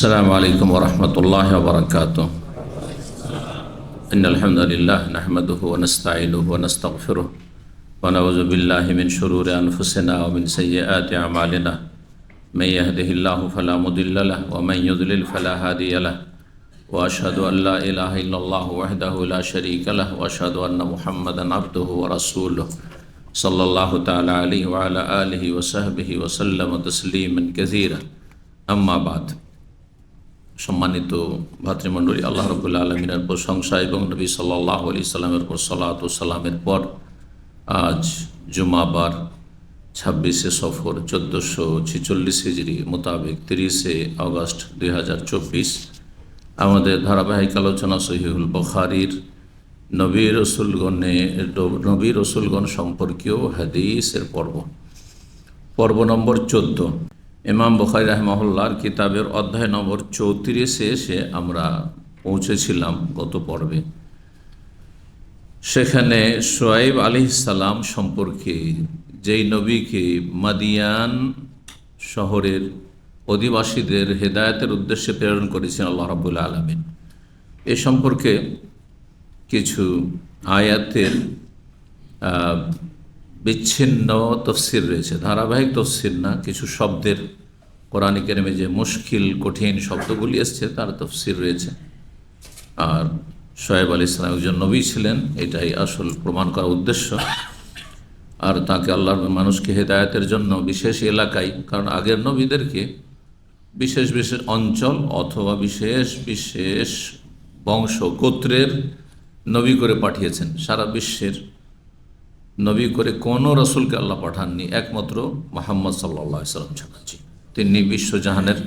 السلام عليكم ورحمة الله وبركاته. إن الحمد لله نحمده ونستعينه ونستغفره ونعوذ بالله من شرور أنفسنا ومن سيئات أعمالنا. من يهده الله فلا مضل له ومن يضلل فلا هادي له وأشهد أن لا إله إلا الله وحده لا شريك له وأشهد أن محمدا عبده ورسوله صلى الله تعالى عليه وعلى آله وصحبه وسلم تسليما كثيرا. أما بعد. সম্মানিত ভাতৃমণ্ডলী, আল্লাহ রাব্বুল আলামিনের প্রশংসা এবং নবী সাল্লাল্লাহু আলাইহি সাল্লামের উপর সালাত ও সালামের পর আজ জুমাবার 26শে সফর 1446 হিজরি মোতাবেক 30শে আগস্ট 2024 আমাদের ধারাবাহিক আলোচনা সহিহুল বুখারীর নবী রসুলগণ সম্পর্কীয় হাদিসের পর্ব নম্বর 14। ইমাম বুখারী রাহিমাহুল্লাহর কিতাবের অধ্যায় নম্বর 34-এ এসে আমরা পৌঁছেছিলাম গত পর্বে। সেখানে শুআয়ব আলাইহিস সালাম সম্পর্কে, যেই নবীকে মাদিয়ান শহরের অধিবাসীদের হেদায়েতের উদ্দেশ্যে প্রেরণ করেছেন আল্লাহ রাব্বুল আলামিন, এ সম্পর্কে কিছু আয়াতের বিচ্ছিন্ন তফসির রয়েছে, ধারাবাহিক তফসির না, কিছু শব্দের কোরআনে কারিমে যে মুশকিল কঠিন শব্দগুলি এসছে তার তফসির রয়েছে। আর শুআয়ব আলাইহিস সালাম একজন নবী ছিলেন, এটাই আসল প্রমাণ করার উদ্দেশ্য। আর তাকে আল্লাহর মানুষকে হেদায়েতের জন্য বিশেষ এলাকায়, কারণ আগের নবীদেরকে বিশেষ বিশেষ অঞ্চল অথবা বিশেষ বিশেষ বংশ গোত্রের নবী করে পাঠিয়েছেন। সারা বিশ্বের নবী করে কোনো রসুলকে আল্লাহ পাঠাননি, একমাত্র মুহাম্মদ সাল্লাল্লাহু আলাইহি সাল্লাম ছাড়া। তিনি বিশ্বজাহানের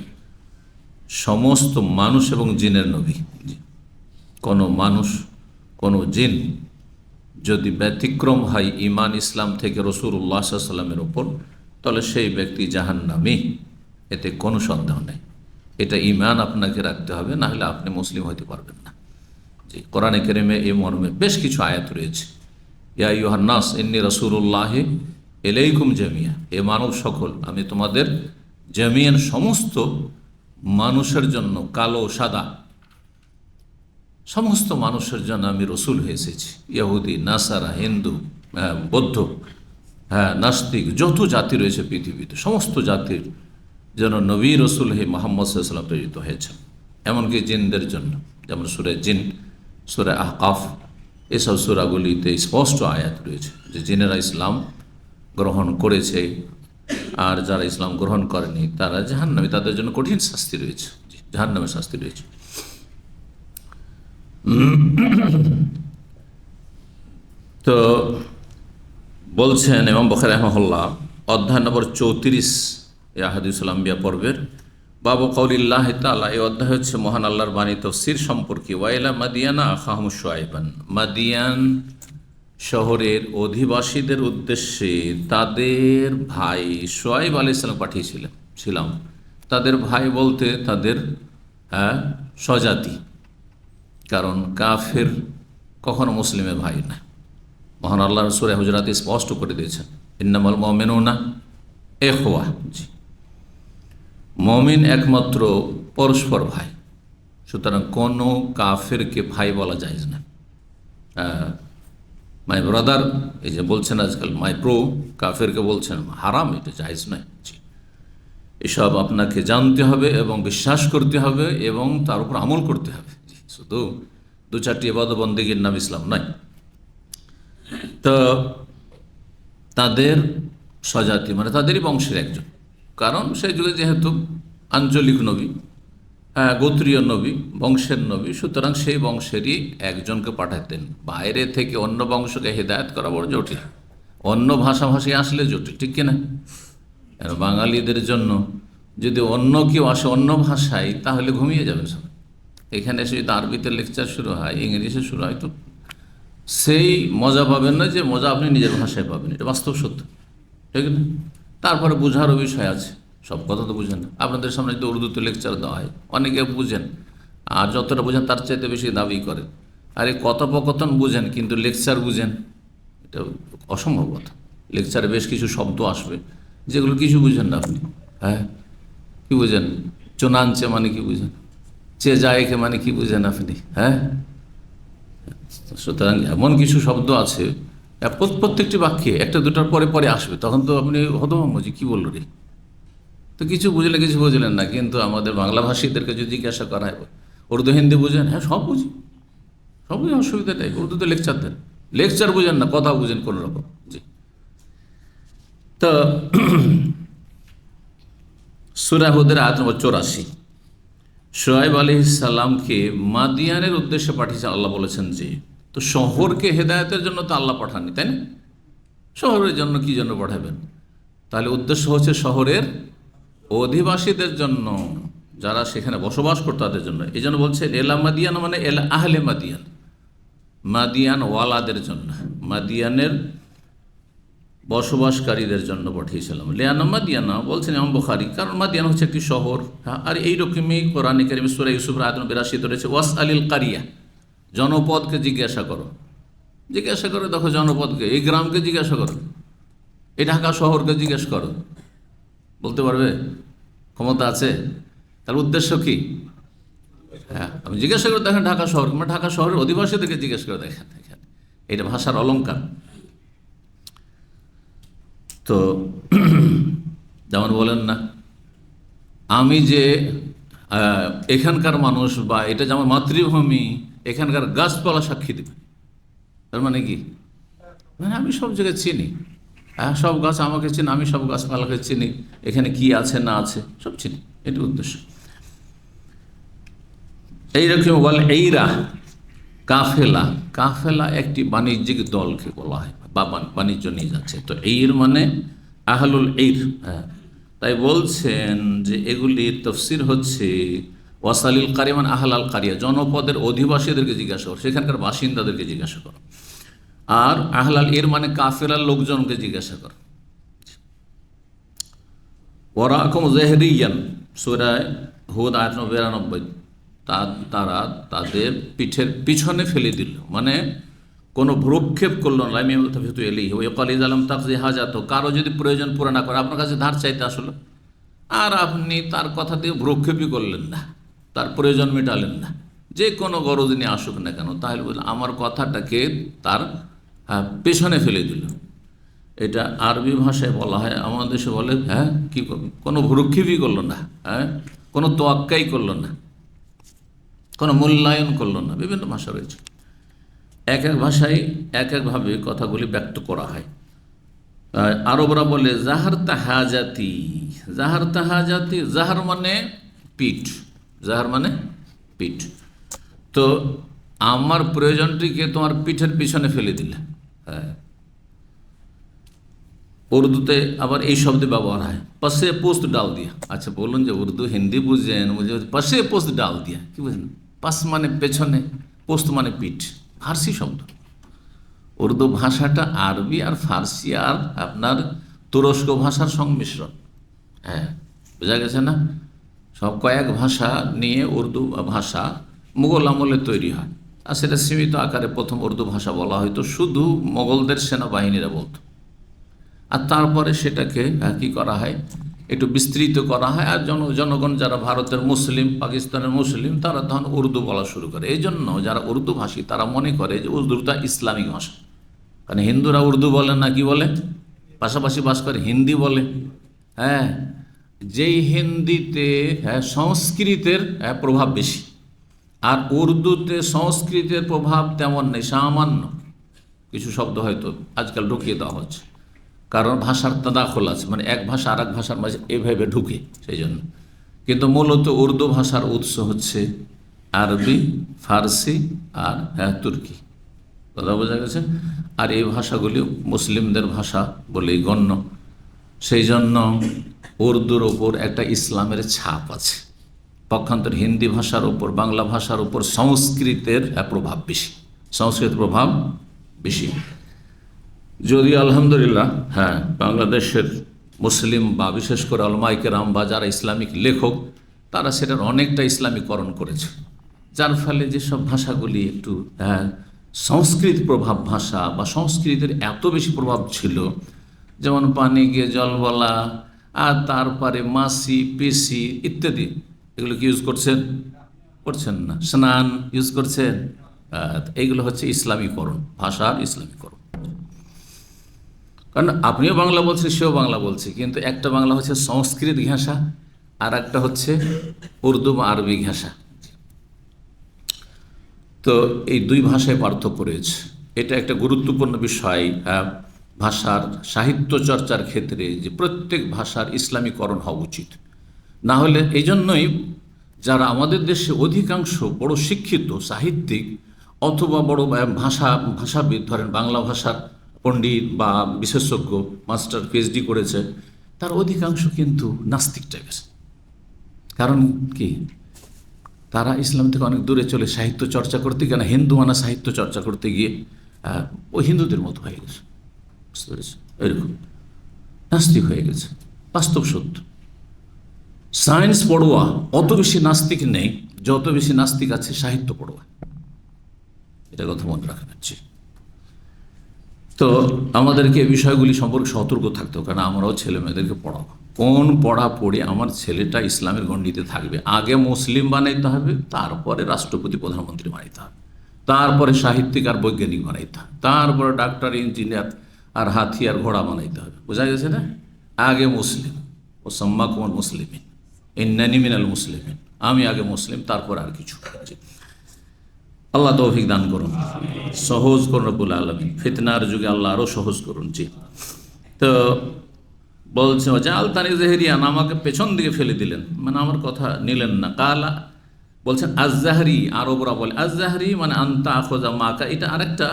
সমস্ত মানুষ এবং জিনের নবী। কোনো মানুষ, কোনো জিন যদি ব্যতিক্রম হয় ঈমান ইসলাম থেকে রাসূলুল্লাহ সাল্লাল্লাহু আলাইহি সাল্লামের উপর, তাহলে সেই ব্যক্তি জাহান্নামী, এতে কোনো সন্দেহ নেই। এটা ঈমান আপনাকে রাখতে হবে, না হলে আপনি মুসলিম হতে পারবেন না। কোরআনে কারিমে এই মর্মে বেশ কিছু আয়াত রয়েছে। ইয়া আইয়ুহান নাস ইন্নী রাসূলুল্লাহি ইলাইকুম জামিয়া, হে মানব সকল, আমি তোমাদের জামিয়ান সমস্ত মানুষের জন্য, কালো সাদা সমস্ত মানুষের জন্য আমি রসুল হয়ে এসেছি। ইহুদি, নাসারা, হিন্দু, বৌদ্ধ, নাস্তিক, যত জাতি রয়েছে পৃথিবীতে সমস্ত জাতির যেন নবী রসুল হে মুহাম্মদ সাল্লাল্লাহু আলাইহি ওয়াসাল্লাম প্রেরিত হয়েছেন। এমনকি জিনদের জন্য, যেমন সূরা জিন, সূরা আহকাফ, এসব সূরাগুলিতে স্পষ্ট আয়াত রয়েছে যে জিনেরা ইসলাম গ্রহণ করেছে, আর যারা ইসলাম গ্রহণ করেনি তারা জাহান্নামী, তাদের জন্য কঠিন শাস্তি রয়েছে, জাহান্নামের শাস্তি রয়েছে। তো বলছেন ইমাম বুখারী রাহিমাহুল্লাহ অধ্যায় নম্বর 34 হাদিসুল আম্বিয়া পর্বের বাবু কওলিল্লাহি তাআলা, এই অধ্যায় হচ্ছে মহান আল্লাহর বাণী তফসির সম্পর্কে। ওয়াইলা মাদিয়ানা আখাহুম শুআয়বান, মাদিয়ান শহরের অধিবাসীদের উদ্দেশ্যে তাদের ভাই শুআয়ব আলাইহিস সালাম পাঠিয়েছিলাম। তাদের ভাই বলতে তাদের স্বজাতি, কারণ কাফের কখনো মুসলিমের ভাই না। মহান আল্লাহ সূরা হুজুরাতে স্পষ্ট করে দিয়েছেন, ইন্নামাল মুমিনুনা ইখওয়া, মুমিন একমাত্র পরস্পর ভাই। সুতরাং কোনো কাফেরকে ভাই বলা যায় না। মাই ব্রাদার, এই যে বলছেন আজকাল মাই ব্রো, কাফেরকে বলছেন হারাম, এটা জায়েজ নয়। এসব আপনাকে জানতে হবে এবং বিশ্বাস করতে হবে এবং তার উপর আমল করতে হবে। শুধু দু চারটি ইবাদত বন্দেগীর নাম ইসলাম নয়। তো তাদের স্বজাতি মানে তাদেরই বংশের একজন, কারণ সেই যুগে যেহেতু আঞ্চলিক নবী, গোত্রীয় নবী, বংশের নবী, সুতরাং সেই বংশেরই একজনকে পাঠাতেন। বাইরে থেকে অন্য বংশকে হেদায়েত করা বড় জটিল, অন্য ভাষাভাষী আসলে জটিল, ঠিক কিনা? বাঙালিদের জন্য যদি অন্য কেউ আসে অন্য ভাষায়, তাহলে ঘুমিয়ে যাবেন সব। এখানে এসে যদি আরবিতে লেকচার শুরু হয়, ইংরেজিতে শুরু হয়, তো সেই মজা পাবেন না যে মজা আপনি নিজের ভাষায় পাবেন। এটা বাস্তব সত্য, ঠিক না? তারপরে বোঝারও বিষয় আছে, সব কথা তো বুঝেন না। আপনাদের সামনে যদি উর্দুতে লেকচার দেওয়া হয়, অনেকে বুঝেন, আর যতটা বুঝেন তার চাইতে বেশি দাবি করেন। আর এই কথোপকথন বুঝেন কিন্তু লেকচার বুঝেন, এটা অসম্ভব কথা। লেকচারে বেশ কিছু শব্দ আসবে যেগুলো কিছু বুঝেন না আপনি। কি বুঝেন? চুনাঞ্চে মানে কি বুঝেন? চেজায়কে মানে কি বুঝেন আপনি? হ্যাঁ, সুতরাং এমন কিছু শব্দ আছে প্রত্যেকটি বাক্যে একটা দুটার পরে পরে আসবে, তখন তো আপনি হতভম্ব যে কী বললো রে। তো কিছু বুঝলে কিছু বুঝলেন না, কিন্তু আমাদের বাংলা ভাষীদেরকে যদি জিজ্ঞাসা করা হয় উর্দু হিন্দি বুঝেন? হ্যাঁ, সব বুঝি, সব বুঝি, অসুবিধাটাই। উর্দুতে লেকচার দেন, লেকচার বুঝেন না, কথা বুঝেন কোনো রকম। জি। তো সূরা হুদের আয়াত নম্বর 84, শোয়েব আলাইহিসসালামকে মাদিয়ানের উদ্দেশ্যে পাঠিয়েছেন আল্লাহ বলেছেন যে, তো শহরকে হেদায়েতের জন্য তো আল্লাহ পাঠাননি, তাই না? শহরের জন্য কি জন্য পাঠাবেন? তাহলে উদ্দেশ্য হচ্ছে শহরের অধিবাসীদের জন্য, যারা সেখানে বসবাস করত তাদের জন্য। এই জন্য বলছে এলা মাদিয়ান মানে এলা আহলে মাদিয়ান, মাদিয়ান ওয়ালাদের জন্য, মাদিয়ানের বসবাসকারীদের জন্য পাঠিয়েছিলাম। লিয়ানা মাদিয়ানা বলছেন ইমাম বুখারী, কারণ মাদিয়ান হচ্ছে একটি শহর। হ্যাঁ, আর এইরকমই কোরআনে কারিমে সূরা ইউসুফ আয়াত নম্বর 82 রয়েছে ওয়াস আলিল কারিয়া, জনপদকে জিজ্ঞাসা করো। জিজ্ঞাসা করে দেখো জনপদকে, এই গ্রামকে জিজ্ঞাসা করো, এই ঢাকা শহরকে জিজ্ঞাসা করো, বলতে পারবে? ক্ষমতা আছে? তার উদ্দেশ্য কি? হ্যাঁ, আমি জিজ্ঞাসা করে দেখেন ঢাকা শহর, কিংবা ঢাকা শহরের অধিবাসীদেরকে জিজ্ঞাসা করে দেখেন। দেখেন, এটা ভাষার অলংকার। তো যেমন বলেন না, আমি যে এখানকার মানুষ, বা এটা যেমন মাতৃভূমি, এখানকার গাছপালা সাক্ষী দেবে। তার মানে কি? মানে আমি সব জায়গায় চিনি, হ্যাঁ, সব গাছ আমাকে চিনি, আমি সব গাছপালাকে চিনি, এখানে কি আছে না আছে সব চিনি, এটি উদ্দেশ্য। এইরকম বলে এইরা কাফেলা, কাফেলা একটি বাণিজ্যিক দলকে বলা হয়, বা বাণিজ্য নিয়ে যাচ্ছে। তো এইর মানে আহলুল এইর। হ্যাঁ, তাই বলছেন যে এগুলির তফসির হচ্ছে ওয়াসালিল কারিমান আহলাল কারিয়া, জনপদের অধিবাসীদেরকে জিজ্ঞাসা করো, সেখানকার বাসিন্দাদেরকে জিজ্ঞাসা করো। আর আহলাল এর মানে কাফেলার লোকজনকে জিজ্ঞাসা করো। ওয়ারাকুম জাহরিয়ান, সূরা হুদ আয়াত 92, তারা তাদের পিঠের পিছনে ফেলে দিল, মানে কোনো ভ্রুক্ষেপ করলো না। হাজাত, কারো যদি প্রয়োজন পুরো না করে, আপনার কাছে ধার চাইতে আসলো, আর আপনি তার কথা দিয়ে ভ্রুক্ষেপই করলেন না, তার প্রয়োজন মেটালেন না, যে কোনো গরজ নিয়ে আসুক না কেন, তাহলে বললেন আমার কথাটাকে তার পেছনে ফেলে দিল। এটা আরবি ভাষায় বলা হয়, আমাদের দেশে বলে হ্যাঁ কি, কোনো ভ্রুক্ষেপই করলো না, হ্যাঁ, কোনো তোয়াক্কাই করলো না, কোনো মূল্যায়ন করলো না। বিভিন্ন ভাষা রয়েছে, এক এক ভাষায় এক একভাবে কথাগুলি ব্যক্ত করা হয়। আরবরা বলে জাহার তাহাজাতি, জাহার তাহাজাতি, জাহার মানে পিঠ, জাহার মানে পিঠ। তো আমার প্রয়োজনটিকে তোমার পিঠের পিছনে ফেলে দিলে। হ্যাঁ, উর্দুতে আবার এই শব্দ ব্যবহার হয়, পাশে পোস্ত ডাল দিয়া। আচ্ছা বলুন যে উর্দু হিন্দি বুঝেন, বুঝে পাশে পোস্ত ডাল দিয়া কি বুঝেন? পাশ মানে পেছনে, পোস্ত মানে পিঠ, ফার্সি শব্দ। উর্দু ভাষাটা আরবি আর ফার্সি আর আপনার তুরস্ক ভাষার সংমিশ্রণ। হ্যাঁ, বোঝা গেছে না? সব কয়েক ভাষা নিয়ে উর্দু ভাষা মুঘল আমলে তৈরি হয়, আর সেটা সীমিত আকারে প্রথম উর্দু ভাষা বলা হয়তো শুধু মোগলদের সেনাবাহিনীরা বলতো, আর তারপরে সেটাকে কী করা হয়, একটু বিস্তৃত করা হয়, আর জনগণ যারা ভারতের মুসলিম, পাকিস্তানের মুসলিম, তারা তখন উর্দু বলা শুরু করে। এই জন্য যারা উর্দু ভাষী তারা মনে করে যে উর্দুটা ইসলামিক ভাষা, কারণ হিন্দুরা উর্দু বলে না, কি বলে, পাশাপাশি বাস করে হিন্দি বলে। হ্যাঁ, যেই হিন্দিতে সংস্কৃতের প্রভাব বেশি, আর উর্দুতে সংস্কৃতের প্রভাব তেমন নেই, সামান্য কিছু শব্দ হয়তো আজকাল ঢুকিয়ে দেওয়া হচ্ছে, কারণ ভাষার তাদাখল আছে, মানে এক ভাষা আর এক ভাষার মাঝে এভাবে ঢুকে, সেই জন্য। কিন্তু মূলত উর্দু ভাষার উৎস হচ্ছে আরবি, ফার্সি আর তুর্কি, কথা বোঝা গেছে। আর এই ভাষাগুলি মুসলিমদের ভাষা বলেই গণ্য, সেই জন্য উর্দুর ওপর একটা ইসলামের ছাপ আছে। পক্ষান্তর হিন্দি ভাষার ওপর, বাংলা ভাষার ওপর সংস্কৃতের প্রভাব বেশি, সংস্কৃতের প্রভাব বেশি। যদি আলহামদুলিল্লাহ হ্যাঁ, বাংলাদেশের মুসলিম বা বিশেষ করে উলামায়ে কেরাম বা যারা ইসলামিক লেখক, তারা সেটার অনেকটা ইসলামীকরণ করেছে, যার ফলে যেসব ভাষাগুলি একটু সংস্কৃত প্রভাব ভাষা বা সংস্কৃতের এত বেশি প্রভাব ছিল, যেমন পানি গিয়ে জল বলা, আর তারপরে মাসি, পেশি ইত্যাদি, এগুলো কি ইউজ করছেন? করছেন না। স্নান ইউজ করছেন? এইগুলো হচ্ছে ইসলামীকরণ, ভাষার ইসলামীকরণ। কারণ আপনিও বাংলা বলছেন, সেও বাংলা বলছে, কিন্তু একটা বাংলা হচ্ছে সংস্কৃত ঘেঁষা, আর একটা হচ্ছে উর্দু বা আরবি ঘেঁষা। তো এই দুই ভাষায় পার্থক্য রয়েছে। এটা একটা গুরুত্বপূর্ণ বিষয় ভাষার সাহিত্য চর্চার ক্ষেত্রে, যে প্রত্যেক ভাষার ইসলামীকরণ হওয়া উচিত। না হলে এই জন্যই যারা আমাদের দেশে অধিকাংশ বড় শিক্ষিত সাহিত্যিক অথবা বড় ভাষাবিদ, ধরেন বাংলা ভাষার পণ্ডিত বা বিশেষজ্ঞ, মাস্টার পিএইচডি করেছে, তার অধিকাংশ কিন্তু নাস্তিক টাইপের। কারণ কি? তারা ইসলাম থেকে অনেক দূরে চলে সাহিত্য চর্চা করতে গিয়ে, না হিন্দুয়ানা সাহিত্য চর্চা করতে গিয়ে ওই হিন্দুদের মতো হয়ে গেছে। বুঝতে পেরেছে? এরকম নাস্তিক হয়ে গেছে, বাস্তব সত্য। সায়েন্স পড়ুয়া অত বেশি নাস্তিক নেই যত বেশি নাস্তিক আছে সাহিত্য পড়ুয়া। এটা কথা মনে রাখবেন। তো আমাদেরকে এই বিষয়গুলি সম্পর্কে সতর্ক থাকতে হবে, কারণ আমরাও ছেলে মেয়েদেরকে পড়াবো। কোন পড়া পড়ে আমার ছেলেটা ইসলামের গণ্ডিতে থাকবে? আগে মুসলিম বানাইতে হবে, তারপরে রাষ্ট্রপতি প্রধানমন্ত্রী বানাইতে হবে, তারপরে সাহিত্যিক আর বৈজ্ঞানিক বানাইতে হবে, তারপরে ডাক্তার ইঞ্জিনিয়ার আর হাতি আর ঘোড়া বানাইতে হবে। বোঝা গেছে না? আগে মুসলিম, ও সম্মা কোন মুসলিমিন ইন্নানি মিনাল মুসলিমিন, আমি আগে মুসলিম, তারপর আর কিছু। আল্লাহ তৌফিক দান করুন, সহজ করুন রব্বুল আলামিন। ফিতনার যুগে আল্লাহ আরও সহজ করুন। জি, তো বলছে জালতানি জেহেরিয়ান, আমাকে পেছন দিকে ফেলে দিলেন, মানে আমার কথা নিলেন না। কালা বলছেন আজজাহরি, আরবরা বলে আজজাহরি মানে আন্তা আখোজা মাকা, এটা আরেকটা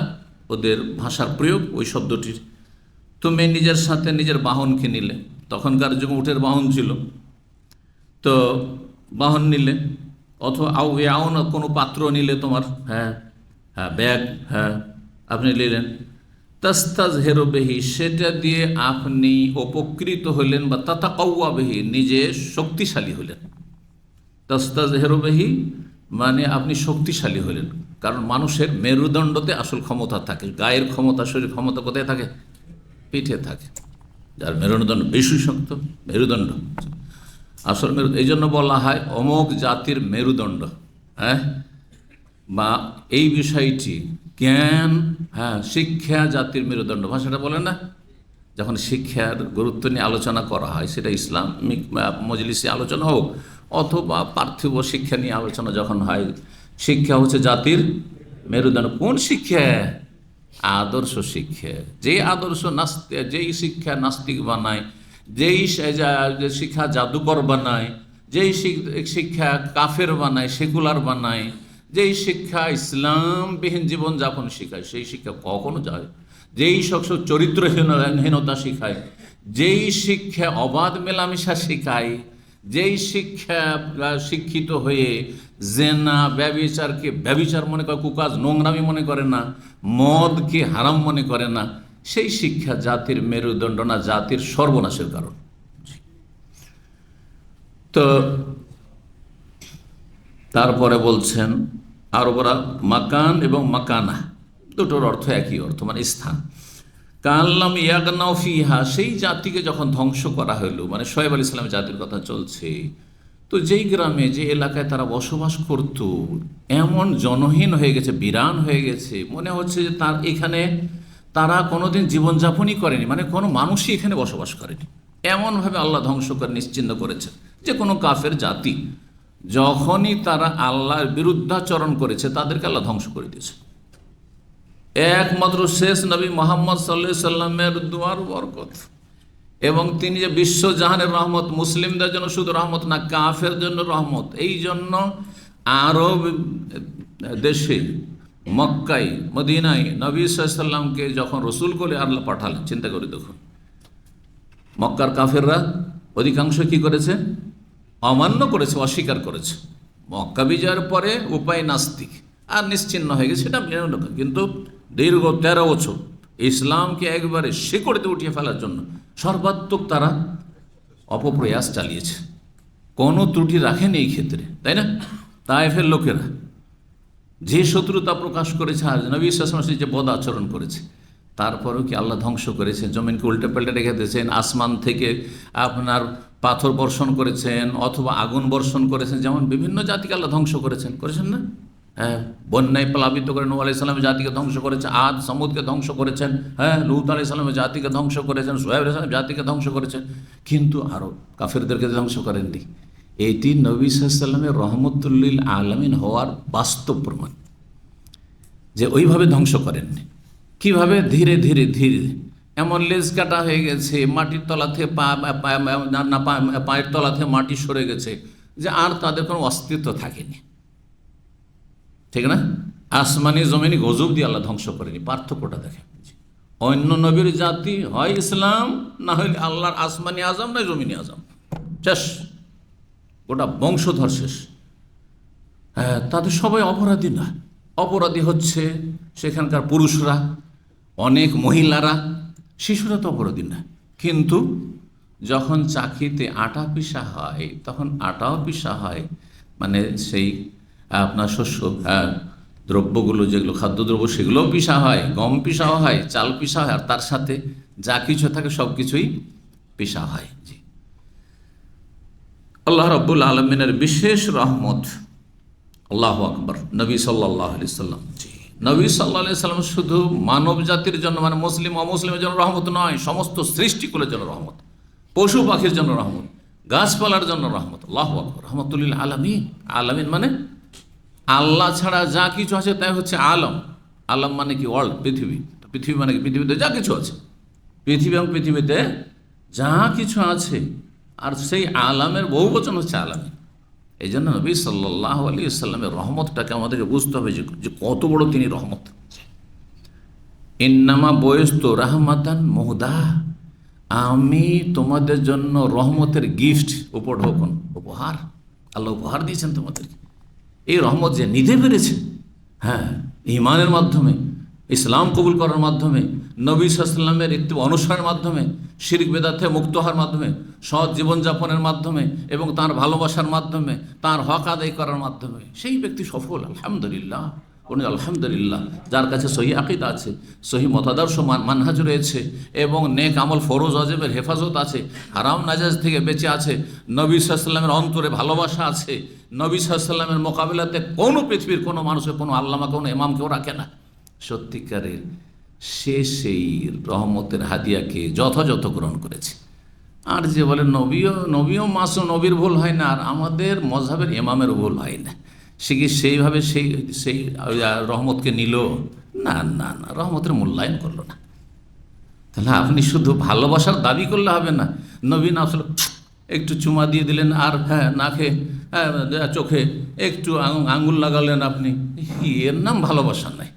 ওদের ভাষার প্রয়োগ ওই শব্দটির। তুমি নিজের সাথে নিজের বাহনকে নিলে, তখনকার যুগে উটের বাহন ছিল, তো বাহন নিলে, অথবা আউন কোনো পাত্র নিলে তোমার, হ্যাঁ হ্যাঁ ব্যাগ, হ্যাঁ আপনি নিলেন। তাস্তাজ হেরো বেহি, সেটা দিয়ে আপনি উপকৃত হলেন, বা তাতা কৌয়া বেহি, নিজে শক্তিশালী হলেন। তাস্তাজ হেরো বেহি মানে আপনি শক্তিশালী হলেন। কারণ মানুষের মেরুদণ্ডতে আসল ক্ষমতা থাকে, গায়ের ক্ষমতা, শরীর ক্ষমতা কোথায় থাকে? পিঠে থাকে। যার মেরুদণ্ড বেশি শক্ত, মেরুদণ্ড আসল এই জন্য বলা হয় অমোক জাতির মেরুদণ্ড। হ্যাঁ, বা এই বিষয়টি জ্ঞান, হ্যাঁ শিক্ষা জাতির মেরুদণ্ড, ভাষাটা বলে না? যখন শিক্ষার গুরুত্ব নিয়ে আলোচনা করা হয়, সেটা ইসলামিক মজলিসে আলোচনা হোক অথবা পার্থিব শিক্ষা নিয়ে আলোচনা যখন হয়, শিক্ষা হচ্ছে জাতির মেরুদণ্ড। কোন শিক্ষা? আদর্শ শিক্ষা। যে আদর্শ যেই শিক্ষা নাস্তিক বানায়, যেই শিক্ষা জাদুকর বানায়, যেই শিক্ষা কাফের বানায়, সেকুলার বানায়, যেই শিক্ষা ইসলামবিহীন জীবনযাপন শেখায়, সেই শিক্ষা কখনো যায়। যেই সব চরিত্রহীনতা শেখায়, যেই শিক্ষা অবাধ মেলামেশা শেখায়, যেই শিক্ষা শিক্ষিত হয়ে জেনা ব্যভিচারকে ব্যভিচার মনে করে, কুকাজ নোংরামি মনে করে না, মদকে হারাম মনে করে না, সেই শিক্ষা জাতির মেরুদণ্ড না, জাতির সর্বনাশের কারণ। তো তারপরে বলছেন আরবরা মাকান এবং মাকানা দুটোর অর্থ একই অর্থ, মানে স্থান। কাল্লাম ইয়াগনাও ফিহা, সেই জাতিকে যখন ধ্বংস করা হইল, মানে শোয়েব আলাইহিস সালামের জাতির কথা চলছে, তো যেই গ্রামে যে এলাকায় তারা বসবাস করত এমন জনহীন হয়ে গেছে, বিরান হয়ে গেছে, মনে হচ্ছে যে তার এখানে তারা কোনোদিন জীবনযাপনই করেনি, মানে কোনো মানুষই এখানে বসবাস করেনি। এমনভাবে আল্লাহ ধ্বংস করে নিশ্চিহ্ন করেছেন যে কোনো কাফের জাতি যখনই তারা আল্লাহর বিরুদ্ধাচরণ করেছে, তাদেরকে আল্লাহ ধ্বংস করে দিয়েছে। একমাত্র শেষ নবী মুহাম্মদ সাল্লাল্লাহু আলাইহি সাল্লামের দুয়ার বরকত, এবং তিনি যে বিশ্বজাহানের রহমত, মুসলিমদের জন্য শুধু রহমত না, কাফের জন্য রহমত। এই জন্য আরব দেশে মক্কায় মদিনায় নবী সাল্লাল্লাহু আলাইহি সাল্লামকে যখন রসুল করে আল্লাহ পাঠালেন, চিন্তা করে দেখুন, মক্কার কাফেররা অধিকাংশ কি করেছে? অমান্য করেছে, অস্বীকার করেছে। মক্কা বিজয়ের পরে উপায় নাস্তিক আর নিশ্চিহ্ন হয়ে গেছে, সেটা কিন্তু দীর্ঘ 13 বছর ইসলামকে একবারে শিকড়তে উঠিয়ে ফেলার জন্য সর্বাত্মক তারা অপপ্রয়াস চালিয়েছে, কোনো ত্রুটি রাখেনি এই ক্ষেত্রে, তাই না? তায়েফের লোকেরা যে শত্রুতা প্রকাশ করেছে, আর নবী সাল্লাল্লাহু আলাইহি ওয়াসাল্লাম যে বদ আচরণ করেছে, তারপরেও কি আল্লাহ ধ্বংস করেছে? জমিনকে উল্টে পাল্টে রেখে দিয়েছেন, আসমান থেকে আপনার পাথর বর্ষণ করেছেন অথবা আগুন বর্ষণ করেছেন, যেমন বিভিন্ন জাতিকে আল্লাহ ধ্বংস করেছেন না? হ্যাঁ, বন্যায় প্লাবিত করে নূহ আলাইহিস সালামের জাতিকে ধ্বংস করেছেন, আদ সমুদকে ধ্বংস করেছেন, হ্যাঁ, লূত আলাইহিস সালামের জাতিকে ধ্বংস করেছেন, শুআয়ব আলাইহিস সালামের জাতিকে ধ্বংস করেছেন, কিন্তু আরও কাফেরদেরকে ধ্বংস করেননি। এটি নবী সাল্লাল্লাহু আলাইহি ওয়াসাল্লামের রহমতুল্লিল আলামিন হওয়ার বাস্তব প্রমাণ, যে ওইভাবে ধ্বংস করেননি। কিভাবে? ধীরে ধীরে ধীরে, এমন লেজ কাটা হয়ে গেছে, মাটির তলা থেকে পায়ের তলা থেকে মাটি সরে গেছে, যে আর তাদের কোনো অস্তিত্ব থাকেনি, ঠিক না? আসমানি জমিনি গজব দিয়ে আল্লাহ ধ্বংস করেনি। পার্থক্যটা দেখেন, অন্য নবীর জাতি হয় ইসলাম, না হলে আল্লাহর আসমানি আজম নয় জমিনি আজম, শেষ, গোটা বংশধর শেষ। হ্যাঁ, তাদের সবাই অপরাধী না, অপরাধী হচ্ছে সেখানকার পুরুষরা, অনেক মহিলারা, শিশুরা তো অপরাধী না। কিন্তু যখন চাকিতে আটা পিষা হয় তখন আটাও পিষা হয়, মানে সেই আপনার শস্য দ্রব্যগুলো, যেগুলো খাদ্যদ্রব্য, সেগুলোও পিষা হয়, গম পিষাও হয়, চাল পিষা হয়, আর তার সাথে যা কিছু থাকে সব কিছুই পিষা হয়। জি, আল্লাহ রাব্বুল আলামিনের বিশেষ রহমত। আল্লাহু আকবার। নবী সাল্লাল্লাহু আলাইহি সাল্লাম, জি, নবী সাল্লাল্লাহু আলাইহি সাল্লাম শুধু মানব জাতির জন্য, মানে মুসলিম অমুসলিমের জন্য রহমত নয়, সমস্ত সৃষ্টিকুলের জন্য রহমত, পশু পাখির জন্য রহমত, গাছপালার জন্য রহমত। আল্লাহু আকবার। রহমতুল্লিল আলামিন, আলামিন মানে আল্লাহ ছাড়া যা কিছু আছে তাই হচ্ছে আলম। আলম মানে কি? ওয়ার্ল্ড, পৃথিবী। পৃথিবী মানে কি? পৃথিবীতে যা কিছু আছে, পৃথিবী এবং পৃথিবীতে যা কিছু আছে, আর সেই আলামের বহু বচন হচ্ছে আলামিন। এই জন্য নবী সাল্লাল্লাহু আলাইহি ওয়াসাল্লামের রহমতটাকে আমাদেরকে বুঝতে হবে যে কত বড় তিনি রহমত। ইন্নামা বয়স্ত রাহমাতান মুহদা, আমি তোমাদের জন্য রহমতের গিফট, উপঢৌকন, উপহার, আল্লাহ উপহার দিয়েছেন তোমাদেরকে। এই রহমত যে নিতে পেরেছে, হ্যাঁ, ঈমানের মাধ্যমে, ইসলাম কবুল করার মাধ্যমে, নবী সাল্লাল্লাহু আলাইহি ওয়াসাল্লামের ইত্তিবা অনুসরণের মাধ্যমে, শিরক বিদআত থেকে মুক্ত হওয়ার মাধ্যমে, সৎ জীবনযাপনের মাধ্যমে এবং তার ভালোবাসার মাধ্যমে, তার হক আদায় করার মাধ্যমে, সেই ব্যক্তি সফল। আলহামদুলিল্লাহ, উনি আলহামদুলিল্লাহ, যার কাছে সহি আকীদা আছে, সহি মতাদর্শ মানহাজ রয়েছে এবং নেক আমল ফরজ ওয়াজিবের হেফাজত আছে, হারাম নাজায়েজ থেকে বেঁচে আছে, নবী সাল্লাল্লাহু আলাইহি ওয়াসাল্লামের অন্তরে ভালোবাসা আছে, নবী সাল্লাল্লাহু আলাইহি ওয়াসাল্লামের মোকাবিলাতে কোনো পৃথিবীর কোনো মানুষের কোনো আল্লামা, কোনো ইমামকেও রাখে না। সত্যিকারের সে সেই রহমতের হাদিয়াকে যথাযথ গ্রহণ করেছে। আর যে বলে নবীও মাসুম, নবীর ভুল হয় না, আর আমাদের মযহাবের ইমামের ভুল হয় না, সে কি সেইভাবে সেই রহমতকে নিল? না না না, রহমতের মূল্যায়ন করলো না। তাহলে আপনি শুধু ভালোবাসার দাবি করলে হবে না। নবী না আসলে একটু চুমা দিয়ে দিলেন, আর হ্যাঁ নাকে, চোখে একটু আঙুল লাগালেন আপনি, এর নাম ভালোবাসা নাই।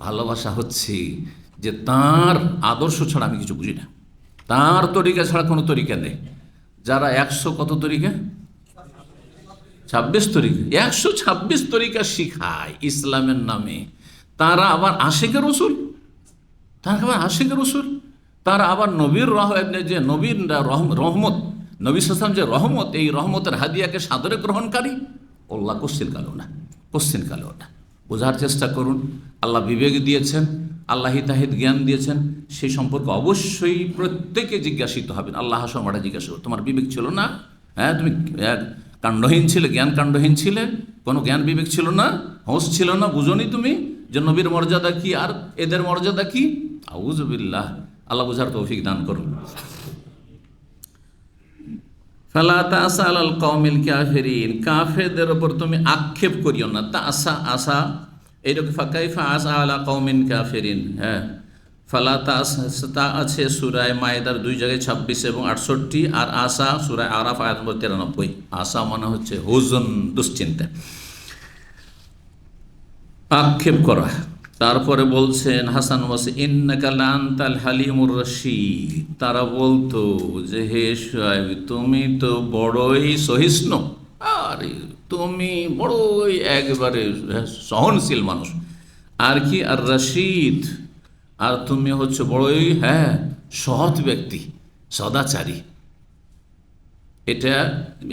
ভালোবাসা হচ্ছে যে তার আদর্শ ছাড়া আমি কিছু বুঝি না, তার তরিকা ছাড়া কোনো তরিকা নেই। যারা 100 কত তরিকা, 26 তরিকা, 126 তরিকা শিখায় ইসলামের নামে, তারা আবার আশিকে রসুল, তারা আবার নবীর যে নবীর রহমত, নবী সাল্লাল্লাহু আলাইহি ওয়াসাল্লাম যে রহমত, এই রহমতের হাদিয়াকে সাদরে গ্রহণকারী। আল্লাহ কোশ্চিন কালেও না। বোঝার চেষ্টা করুন। আল্লাহ বিবেক দিয়েছেন, আল্লাহ হিতাহিত জ্ঞান দিয়েছেন, সেই সম্পর্কে অবশ্যই প্রত্যেকে জিজ্ঞাসিত হবেন। আল্লাহ সমাটা জিজ্ঞাসা করুন, তোমার বিবেক ছিল না? হ্যাঁ, তুমি কাণ্ডহীন ছিলে, জ্ঞান কাণ্ডহীন ছিলে, কোনো জ্ঞান বিবেক ছিল না, হোশ ছিল না, বুঝোনি তুমি যে নবীর মর্যাদা কি আর এদের মর্যাদা কি? আউযু বিল্লাহ। আল্লাহ বুঝার তৌফিক দান করুন। ফালা তাসা আলাল কওমিল কাফিরিন, কাফেরদের উপর তুমি আক্ষেপ করিও না। আশা এইরকম, ফাকাইফা আসা আলা কওমিন কাফিরিন। হ্যাঁ, ফালা তা আছে সূরায়ে মায়েদার 2 জায়গায় 26 এবং 68, আর আশা সূরায়ে আরাফ আয়াত নম্বর 93। আশা মানে হচ্ছে হুজন, দুশ্চিন্তা, আক্ষেপ করা। তারপরে বলছেন হাসান ওয়াসি, ইন্নাকা লাআনতাল হালিমুর রশীদ। তারা বলতো যে হে শুআয়ব, তুমি তো বড়ই সহিষ্ণু, আরে তুমি বড়ই একেবারে সহনশীল মানুষ, আর কি আর রশীদ, আর তুমি হচ্ছে বড়ই সৎ ব্যক্তি, সদাচারী। এটা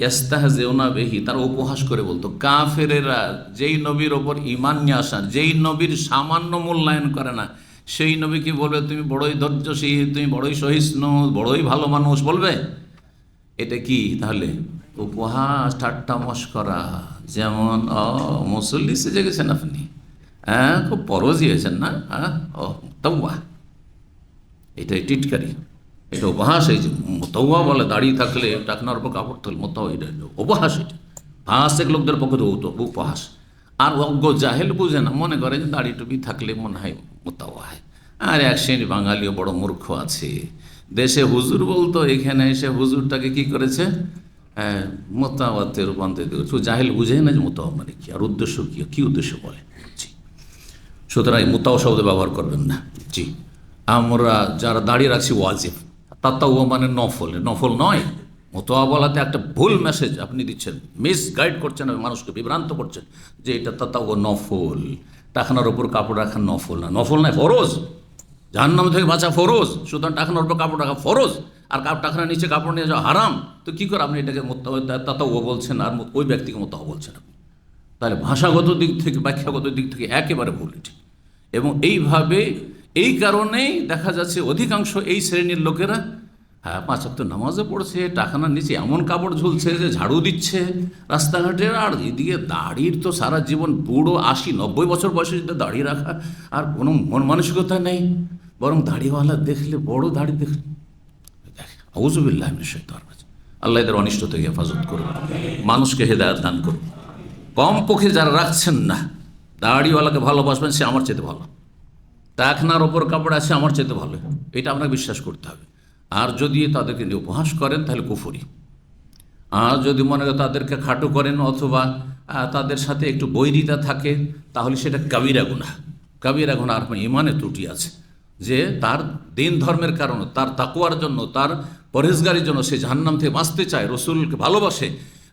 ইস্তাহজিউনা বিহি, তারা উপহাস করে বলতো। কাফেরেরা যেই নবীর ওপর ঈমান নিয়ে আসার, যেই নবীর সামান্য মূল্যায়ন করে না, সেই নবীকে বলবে তুমি বড়ই ধৈর্যশীল, তুমি বড়ই সহিষ্ণু, বড়ই ভালো মানুষ বলবে। এটা কি তাহলে? উপহাস, ঠাট্টা মশকরা। যেমন মুসল্লি সেজে গেছেন আপনি, হ্যাঁ, খুব পরজি হয়েছেন না, হ্যাঁ, ও তৌবা, এটাই টিটকারি, এটা উপহাস। এই যে মোতাওয়া বলে দাঁড়িয়ে থাকলে টাকনার উপর কাপড় থাকলে মোতাওয়া, এটা উপহাস। এটা ফাঁসেক লোকদের পক্ষে তো উপহাস। আর অজ্ঞ জাহেল বুঝে না, মনে করে যে দাড়ি টুপি থাকলে মনে হয় মোতাওয়া হয়। আর এক শ্রেণী বাঙালিও বড় মূর্খ আছে, দেশে হুজুর বলতো, এখানে এসে হুজুরটাকে কি করেছে, মোতাওয়াতে রূপান্তরিত করেছে। জাহেল বুঝে না যে মোতাওয়া মানে কি, আর উদ্দেশ্য কি উদ্দেশ্য বলে। জি, সুতরাং মোতাও শব্দ ব্যবহার করবেন না। জি, আমরা যারা দাঁড়িয়ে রাখছি ওয়াজিব, তাতাও মানে নফল, নফল নয়। মোতোয়া বলাতে একটা ভুল মেসেজ আপনি দিচ্ছেন, মিস গাইড করছেন, মানুষকে বিভ্রান্ত করছেন যে এটা তাতাও নফল। টাকানোর ওপর কাপড় রাখা নফল না, নফল নয়, ফরজ। জাহান্নাম থেকে বাঁচা ফরজ, সুতরাং টাকানোর ওপর কাপড় রাখা ফরজ। আর টাকানোর নিচে কাপড় নিয়ে যাওয়া হারাম। তো কী করে আপনি এটাকে তাতাও বলছেন আর ওই ব্যক্তিকে মোতাও বলছেন আপনি? তাহলে ভাষাগত দিক থেকে, ব্যাখ্যাগত দিক থেকে একেবারে ভুল এটি। এবং এইভাবে, এই কারণেই দেখা যাচ্ছে অধিকাংশ এই শ্রেণীর লোকেরা, হ্যাঁ, 5 ওয়াক্ত নামাজও পড়ছে, টাকানার নিচে এমন কাপড় ঝুলছে যে ঝাড়ু দিচ্ছে রাস্তাঘাটের, আর এদিকে দাড়ির তো সারা জীবন, বুড়ো 80-90 বছর বয়সে যদি দাড়ি রাখা, আর কোনো মন মানসিকতা নেই। বরং দাড়িওয়ালা দেখলে, বড় দাড়ি দেখলে, আউযুবিল্লাহ মিনাশ শাইতানির রাজিম, আল্লাহ এদের অনিষ্ট থেকে হেফাজত করুন, মানুষকে হেদায়েত দান করুন। কমপক্ষে যারা রাখছেন না, দাড়িওয়ালাকে ভালোবাসবেন, সে আমার চেয়ে ভালো, টাকনার ওপর কাপড় আছে আমার চেয়ে ভালো, এটা আপনাকে বিশ্বাস করতে হবে। আর যদি তাদেরকে নিয়ে উপহাস করেন তাহলে কুফরি। আর যদি মনে করেন তাদেরকে খাটো করেন অথবা তাদের সাথে একটু বৈরিতা থাকে, তাহলে সেটা কাবিরা গুনাহ। কাবিরা গুনাহ, আর ইমানে ত্রুটি আছে, যে তার দিন ধর্মের কারণে, তার তাকওয়ার জন্য, তার পরহেজগারির জন্য সে জাহান্নাম থেকে বাঁচতে চায়, রসুলকে ভালোবাসে,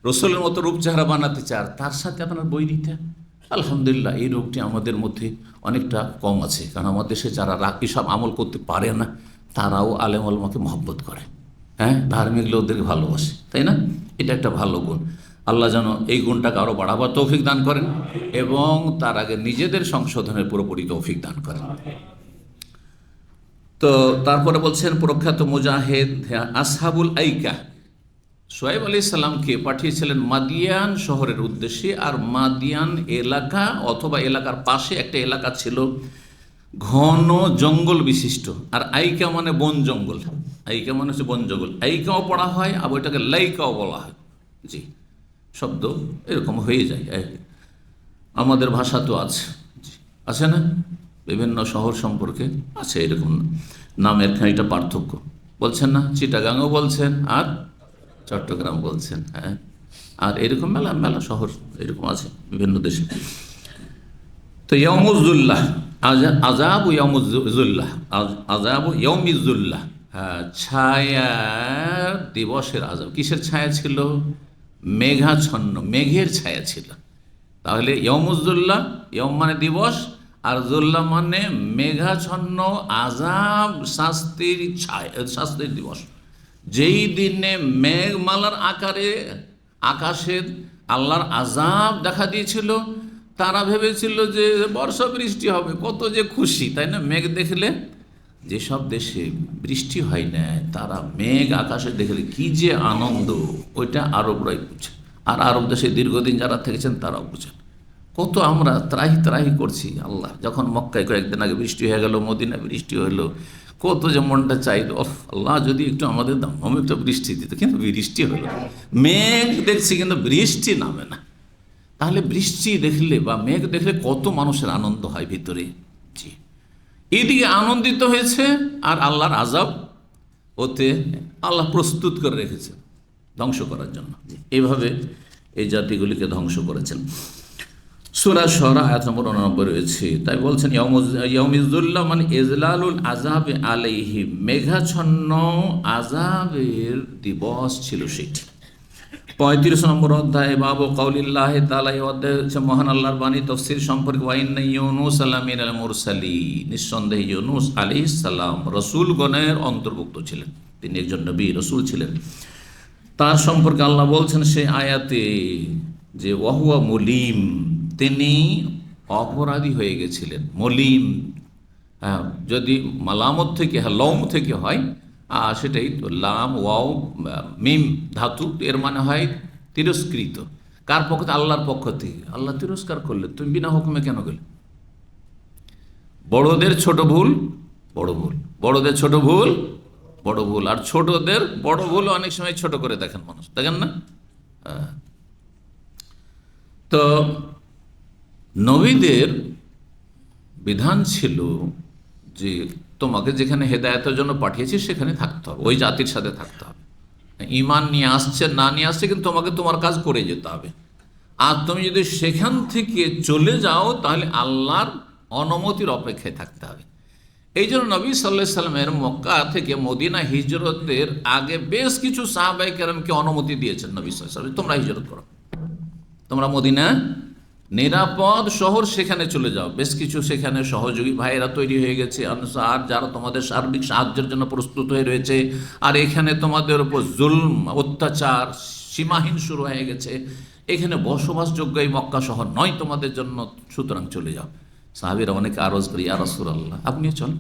রসুলের মতো রূপ চেহারা বানাতে চায়, আর তার সাথে আপনার বৈরিতা। আলহামদুলিল্লাহ, এই রোগটি আমাদের মধ্যে অনেকটা কম আছে, কারণ আমাদের দেশে যারা সব আমল করতে পারে না, তারাও আলেম আলমাকে মহব্বত করে, হ্যাঁ, ধার্মিক লোকদেরকে ভালোবাসে, তাই না? এটা একটা ভালো গুণ। আল্লাহ যেন এই গুণটাকে আরও বাড়াবার তৌফিক দান করেন, এবং তার আগে নিজেদের সংশোধনের পুরোপুরি তৌফিক দান করেন। তো তারপরে বলছেন, প্রখ্যাত মুজাহিদ আসহাবুল আইকা শোয়েব আলাইহিস সালামকে পাঠিয়েছিলেন মাদিয়ান শহরের উদ্দেশ্যে। আর মাদিয়ান এলাকা অথবা এলাকার পাশে একটা এলাকা ছিল ঘন জঙ্গল বিশিষ্ট। আর আইকা মানে বন জঙ্গল, আইকা মানে হচ্ছে বন জঙ্গল। আইকাও পড়া হয়, আবার ওইটাকে লাইকাও বলা হয়। জি, শব্দ এরকম হয়ে যায়, আমাদের ভাষা তো আছে, আছে না? বিভিন্ন শহর সম্পর্কে আছে এরকম নামের খানিকটা পার্থক্য, বলছেন না? চিটাগাংও বলছেন আর চট্টগ্রাম বলছেন, হ্যাঁ, আর এরকম মেলা মেলা শহর এরকম আছে বিভিন্ন দেশে। তো ইয়মুজ্জুল্লাহ, আযাব ইয়মুজ্জুল্লাহ, আযাব ইয়মিজ্জুল্লাহ, হ্যাঁ, ছায়া দিবসের আযাব। কিসের ছায়া ছিল? মেঘাচ্ছন্ন, মেঘের ছায়া ছিল। তাহলে ইয়মুজ্জুল্লাহ, ইয়ম মানে দিবস, আর জুল্লাহ মানে মেঘাচ্ছন্ন, আযাব শাস্তির ছায়া, শাস্তির দিবস। যেই দিনে মেঘমালার আকারে আকাশে আল্লাহর আযাব দেখা দিয়েছিল, তারা ভেবেছিল যে বর্ষা বৃষ্টি হবে, কত যে খুশি, তাই না? মেঘ দেখলে, যেসব দেশে বৃষ্টি হয় না, তারা মেঘ আকাশে দেখলে কি যে আনন্দ, ওইটা আরবরাই বুঝে। আর আরব দেশে দীর্ঘদিন যারা থেকেছেন তারাও বুঝেন। কত আমরা ত্রাহি ত্রাহি করছি, আল্লাহ যখন মক্কায় কয়েকদিন আগে বৃষ্টি হয়ে গেল, মদিনায় বৃষ্টি হলো, কত যে মনটা চাইল, আল্লাহ যদি একটু আমাদের দাম একটা বৃষ্টি দিত, কিন্তু বৃষ্টি হলো। মেঘ দেখছি কিন্তু বৃষ্টি নামে না। তাহলে বৃষ্টি দেখলে বা মেঘ দেখলে কত মানুষের আনন্দ হয় ভিতরে। জি, এদিকে আনন্দিত হয়েছে, আর আল্লাহর আযাব ওতে আল্লাহ প্রস্তুত করে রেখেছে ধ্বংস করার জন্য। এইভাবে এই জাতিগুলিকে ধ্বংস করেছেন। সূরা শুআরা আয়াত নম্বর 89 রয়েছে। তাই বলছেন ইয়াউমিজ্জুল্লাহ মানে ইজলালুল আযাবে আলাইহি, মেঘাচ্ছন্ন আযাবের দিবস ছিল সেটি। 35 নম্বর অধ্যায় বাবু কাউলিল্লাহ তাআলা, এই অধ্যায় হচ্ছে মহান আল্লাহর বাণী তাফসীর সম্পর্কে। ওয়া ইন্না ইউনুস লামিনাল মুরসালিন, নিঃসন্দেহে ইউনুস আলাইহিস সালাম রাসূলগণের অন্তর্ভুক্ত ছিলেন, তিনি একজন নবী রাসূল ছিলেন। তার সম্পর্কে আল্লাহ বলছেন সেই আয়াতে যে ওয়াহুয়া মুলিম, তিনি অপরাধী হয়ে গেছিলেন। মলিম যদি মালামত থেকে, লম থেকে হয়, সেটাই তো, লাম ওয়াও মিম ধাতু, এর মানে হয় তিরস্কৃত। কার পক্ষ থেকে? আল্লাহর পক্ষ থেকে। আল্লাহ তিরস্কার করলে তুমি বিনা হুকুমে কেন গেলে? বড়দের ছোট ভুল বড় ভুল, বড়দের ছোট ভুল বড় ভুল, আর ছোটদের বড় ভুল অনেক সময় ছোট করে দেখেন মানুষ, দেখেন না? তো নবীদের বিধান ছিল যে তোমাকে যেখানে হেদায়েতের জন্য পাঠিয়েছি সেখানে থাকতে হবে, ওই জাতির সাথে থাকতে হবে। ঈমান নিয়ে আসছে না নিয়ে আসছে, কিন্তু তোমাকে তোমার কাজ করে যেতে হবে। আর তুমি যদি সেখান থেকে চলে যাও তাহলে আল্লাহর অনুমতির অপেক্ষায় থাকতে হবে। এই জন্য নবী সাল্লাল্লাহু আলাইহি সাল্লামের মক্কা থেকে মদিনা হিজরতের আগে বেশ কিছু সাহাবায়ে কেরামকে অনুমতি দিয়েছেন নবী সাল্লাল্লাহু আলাইহি সাল্লাম, তোমরা হিজরত করো, তোমরা মদিনা নিরাপদ শহর, সেখানে চলে যাও। বেশ কিছু সেখানে সহযোগী ভাইয়েরা তৈরি হয়ে গেছে, আর যারা তোমাদের সার্বিক সাহায্যের জন্য প্রস্তুত হয়ে রয়েছে। আর এখানে তোমাদের উপর জুলম অত্যাচার সীমাহীন শুরু হয়ে গেছে, এখানে বসবাসযোগ্য এই মক্কা শহর নয় তোমাদের জন্য, সুতরাং চলে যাও। সাহাবীরা অনেকে আরজ করি, ইয়া রাসূলুল্লাহ আপনিও চলেন।